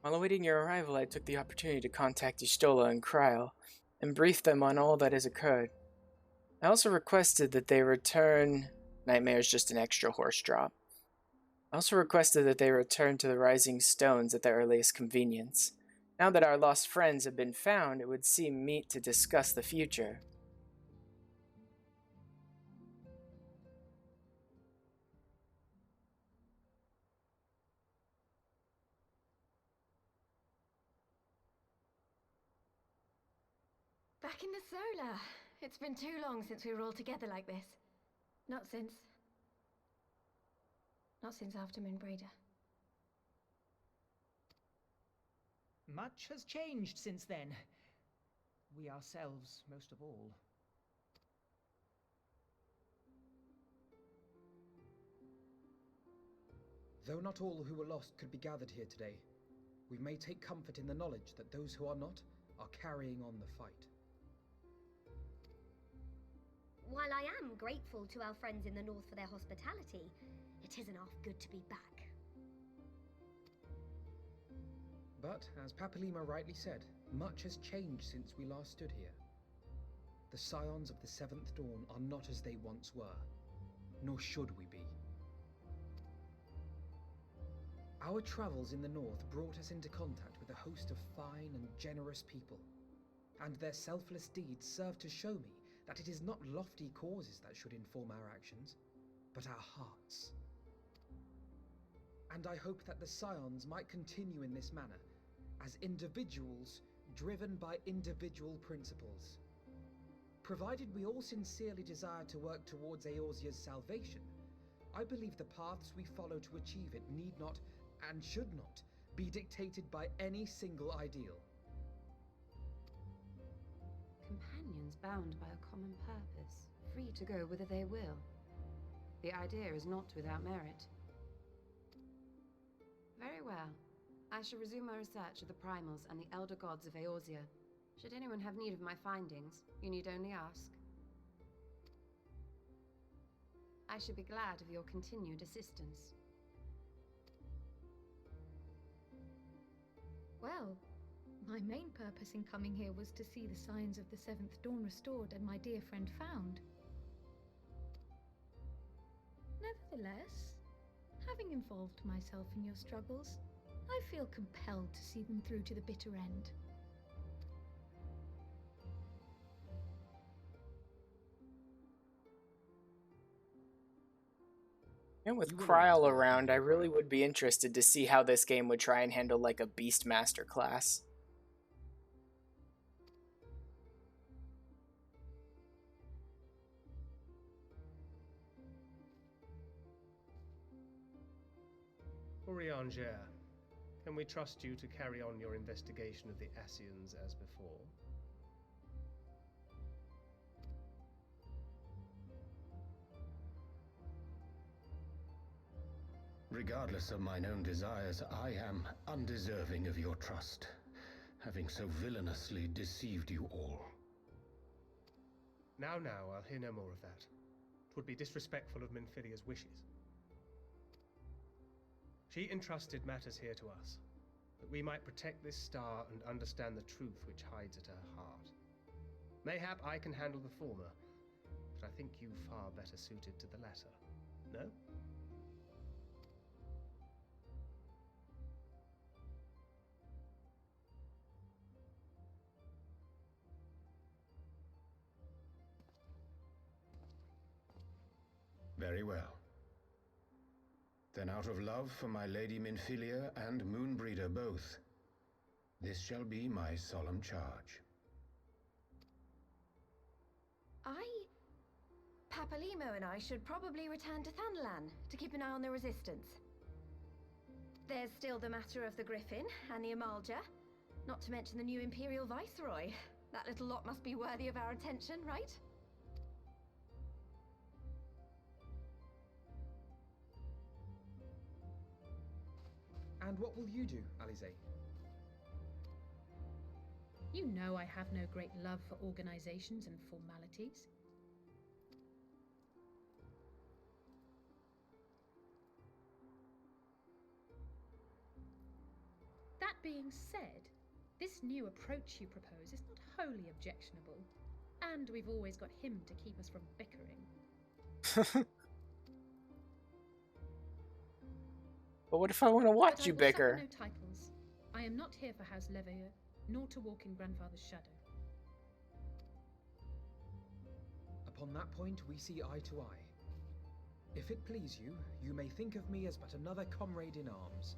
While awaiting your arrival, I took the opportunity to contact Y'shtola and Kryl, and brief them on all that has occurred. I also requested that they return... Nightmare is just an extra horse drop. I also requested that they return to the Rising Stones at their earliest convenience. Now that our lost friends have been found, it would seem meet to discuss the future. Back in the solar. It's been too long since we were all together like this. Not since after Moonbreeder. Much has changed since then. We ourselves, most of all. Though not all who were lost could be gathered here today, we may take comfort in the knowledge that those who are not are carrying on the fight. While I am grateful to our friends in the north for their hospitality, it isn't half good to be back. But, as Papalima rightly said, much has changed since we last stood here. The Scions of the Seventh Dawn are not as they once were, nor should we be. Our travels in the north brought us into contact with a host of fine and generous people, and their selfless deeds serve to show me that it is not lofty causes that should inform our actions, but our hearts. And I hope that the Scions might continue in this manner, as individuals driven by individual principles. Provided we all sincerely desire to work towards Eorzea's salvation, I believe the paths we follow to achieve it need not, and should not, be dictated by any single ideal. Companions bound by a common purpose, free to go whither they will. The idea is not without merit. Very well. I shall resume my research of the primals and the elder gods of Eorzea. Should anyone have need of my findings, you need only ask. I should be glad of your continued assistance. Well, my main purpose in coming here was to see the signs of the Seventh Dawn restored and my dear friend found. Nevertheless, having involved myself in your struggles, I feel compelled to see them through to the bitter end. And with Kryl around, I really would be interested to see how this game would try and handle like a Beastmaster class. Urianger, can we trust you to carry on your investigation of the Ascians as before? Regardless of mine own desires, I am undeserving of your trust, having so villainously deceived you all. Now, I'll hear no more of that. 'Twould be disrespectful of Minfilia's wishes. She entrusted matters here to us, that we might protect this star and understand the truth which hides at her heart. Mayhap I can handle the former, but I think you far better suited to the latter. No? Very well. Then out of love for my Lady Minfilia and Moonbreeder both, this shall be my solemn charge. Papalimo and I should probably return to Thanalan to keep an eye on the Resistance. There's still the matter of the Griffin and the Amalja, not to mention the new Imperial Viceroy. That little lot must be worthy of our attention, right? And what will you do, Alize? You know I have no great love for organizations and formalities. That being said, this new approach you propose is not wholly objectionable, and we've always got him to keep us from bickering. But what if I want to watch you But I will bicker? suffer no titles. I am not here for House Leveilleur, nor to walk in Grandfather's shadow. Upon that point, we see eye to eye. If it please you, you may think of me as but another comrade in arms.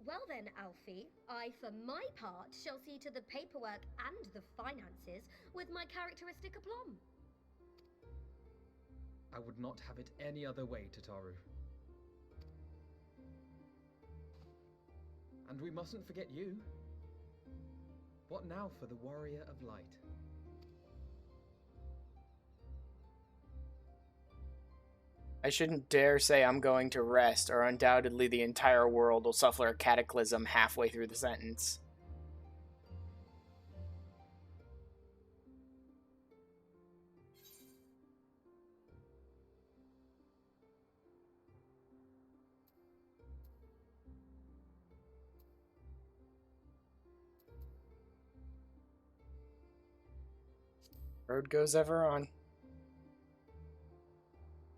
Well then, Alfie, I, for my part, shall see to the paperwork and the finances with my characteristic aplomb. I would not have it any other way, Tataru. And we mustn't forget you. What now for the Warrior of Light? I shouldn't dare say I'm going to rest, or undoubtedly the entire world will suffer a cataclysm halfway through the sentence. Road goes ever on.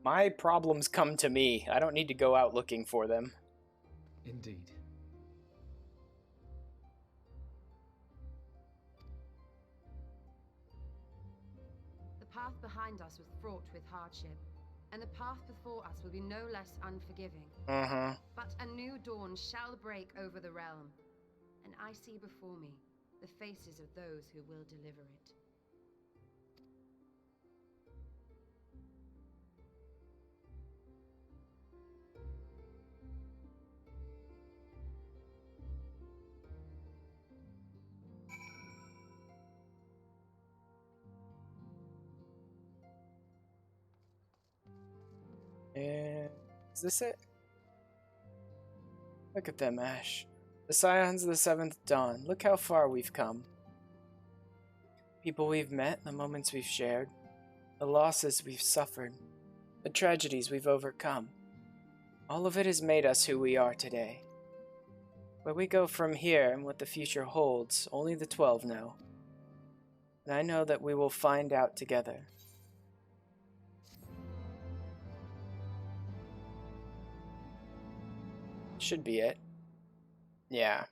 My problems come to me. I don't need to go out looking for them. Indeed. The path behind us was fraught with hardship, and the path before us will be no less unforgiving. But a new dawn shall break over the realm, and I see before me the faces of those who will deliver it. And is this it? Look at them, Ash. The Scions of the Seventh Dawn. Look how far we've come. People we've met, the moments we've shared, the losses we've suffered, the tragedies we've overcome. All of it has made us who we are today. Where we go from here and what the future holds, only the 12 know. And I know that we will find out together. Should be it. Yeah.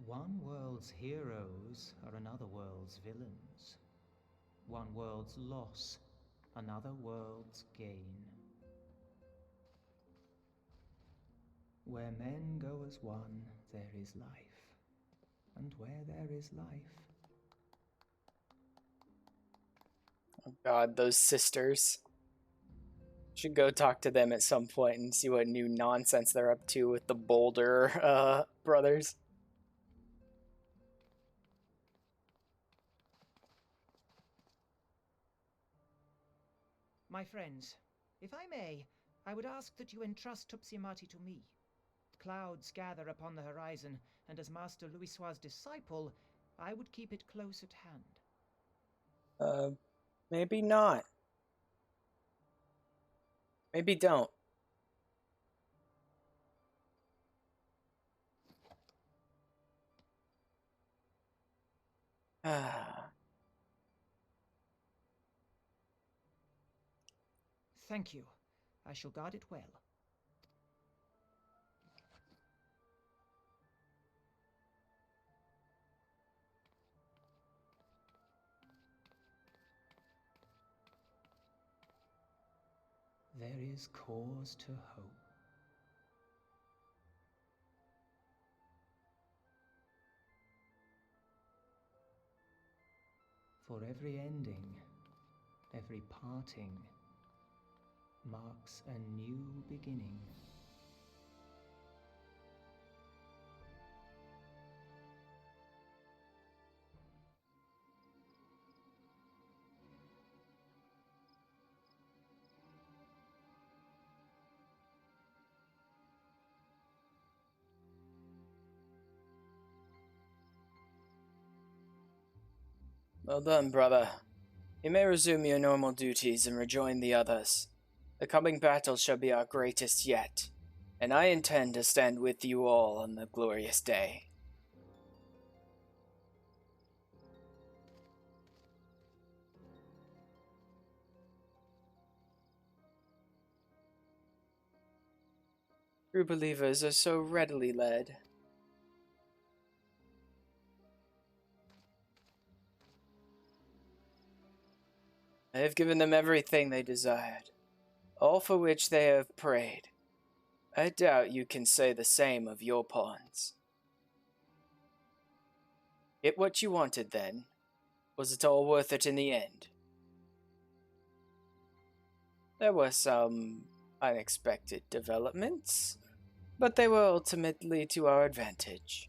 One world's heroes are another world's villains. One world's loss, another world's gain. Where men go as one, there is life. And where there is life... Oh God, those sisters. Should go talk to them at some point and see what new nonsense they're up to with the Boulder brothers. My friends, if I may, I would ask that you entrust Tupsimati to me. Clouds gather upon the horizon, and as Master Louisoix's disciple, I would keep it close at hand. Maybe not. Maybe don't. Thank you. I shall guard it well. There is cause to hope. For every ending, every parting, marks a new beginning. Well done, brother. You may resume your normal duties and rejoin the others. The coming battle shall be our greatest yet, and I intend to stand with you all on the glorious day. True believers are so readily led. I have given them everything they desired, all for which they have prayed. I doubt you can say the same of your pawns. Get what you wanted then. Was it all worth it in the end? There were some unexpected developments, but they were ultimately to our advantage.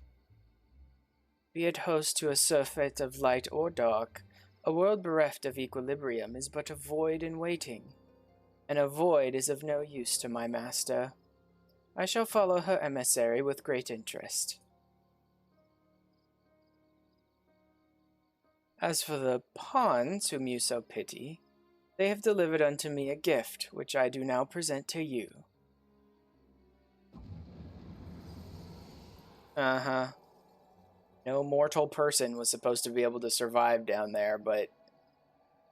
Be it host to a surfeit of light or dark, a world bereft of equilibrium is but a void in waiting, and a void is of no use to my master. I shall follow her emissary with great interest. As for the pawns whom you so pity, they have delivered unto me a gift, which I do now present to you. Uh-huh. No mortal person was supposed to be able to survive down there, but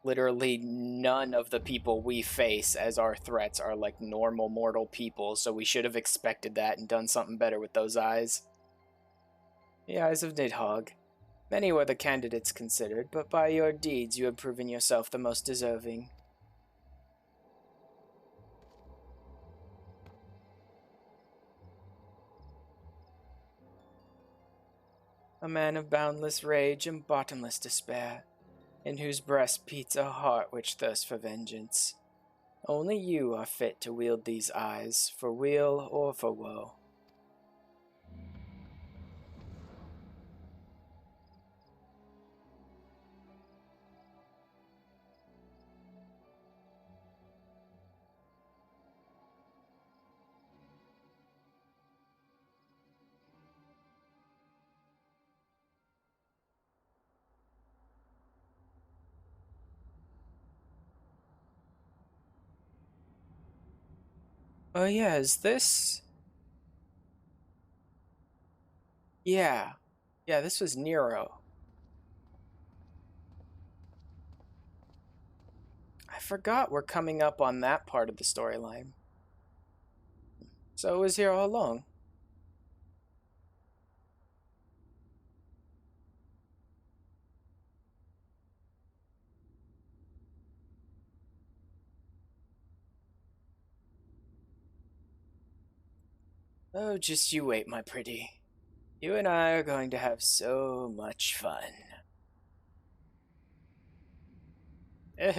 literally none of the people we face as our threats are like normal mortal people, so we should have expected that and done something better with those eyes. The eyes of Nidhogg. Many were the candidates considered, but by your deeds you have proven yourself the most deserving. A man of boundless rage and bottomless despair, in whose breast beats a heart which thirsts for vengeance. Only you are fit to wield these eyes, for weal or for woe. Oh yeah, is this... Yeah, this was Nero. I forgot we're coming up on that part of the storyline. So it was here all along. Oh, just you wait, my pretty. You and I are going to have so much fun. It's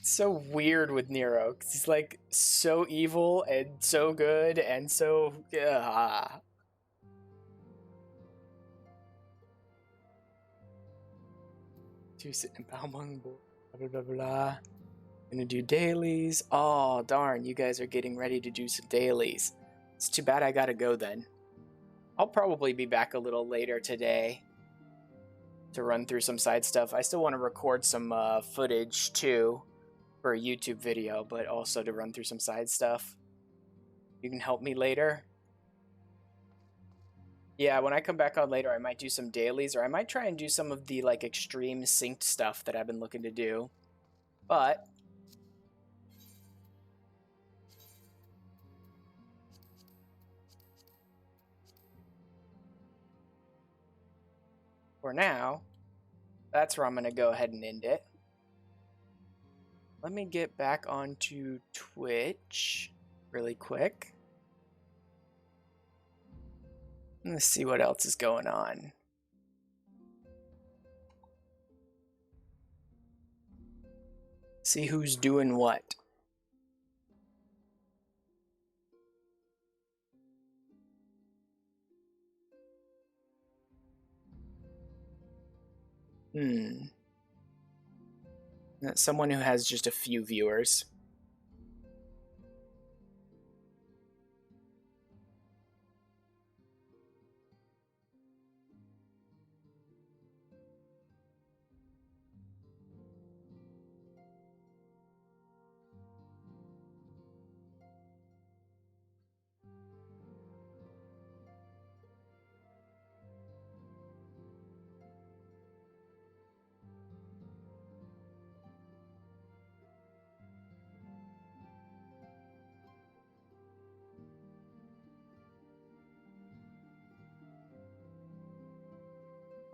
so weird with Nero, because he's like so evil and so good and so... Two sitting in Palmung, blah blah blah. Gonna do dailies. Oh darn, you guys are getting ready to do some dailies. It's too bad I gotta go then. I'll probably be back a little later today to run through some side stuff. I still want to record some footage too for a YouTube video, but also to run through some side stuff. You can help me later. Yeah, when I come back on later, I might do some dailies, or I might try and do some of the like extreme synced stuff that I've been looking to do. But for now, that's where I'm going to go ahead and end it. Let me get back onto Twitch really quick. Let's see what else is going on. See who's doing what. Someone who has just a few viewers.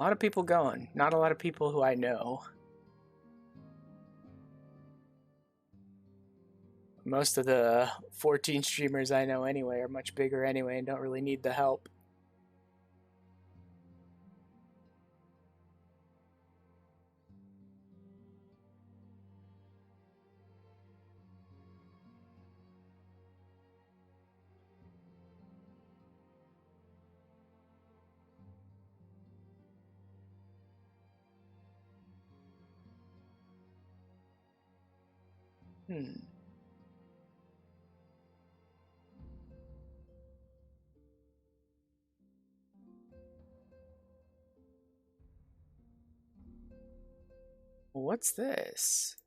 A lot of people going. Not a lot of people who I know. Most of the 14 streamers I know anyway are much bigger anyway and don't really need the help. What's this?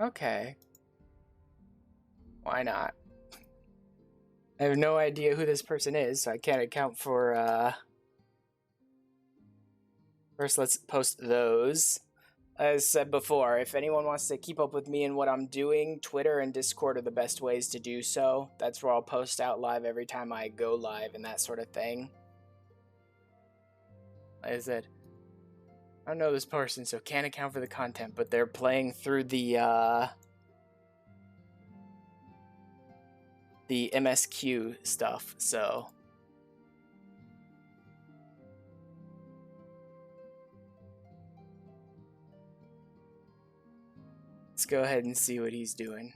Okay. Why not? I have no idea who this person is, so I can't account for, First, let's post those. As said before, if anyone wants to keep up with me and what I'm doing, Twitter and Discord are the best ways to do so. That's where I'll post out live every time I go live and that sort of thing. Like I said, I don't know this person, so can't account for the content, but they're playing through the MSQ stuff, so... Let's go ahead and see what he's doing.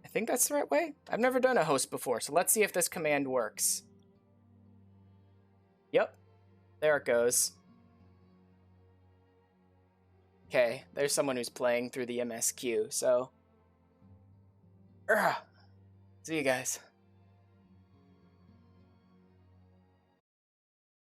I think that's the right way. I've never done a host before, so let's see if this command works. Yep, there it goes. Okay, there's someone who's playing through the MSQ, so... See you guys.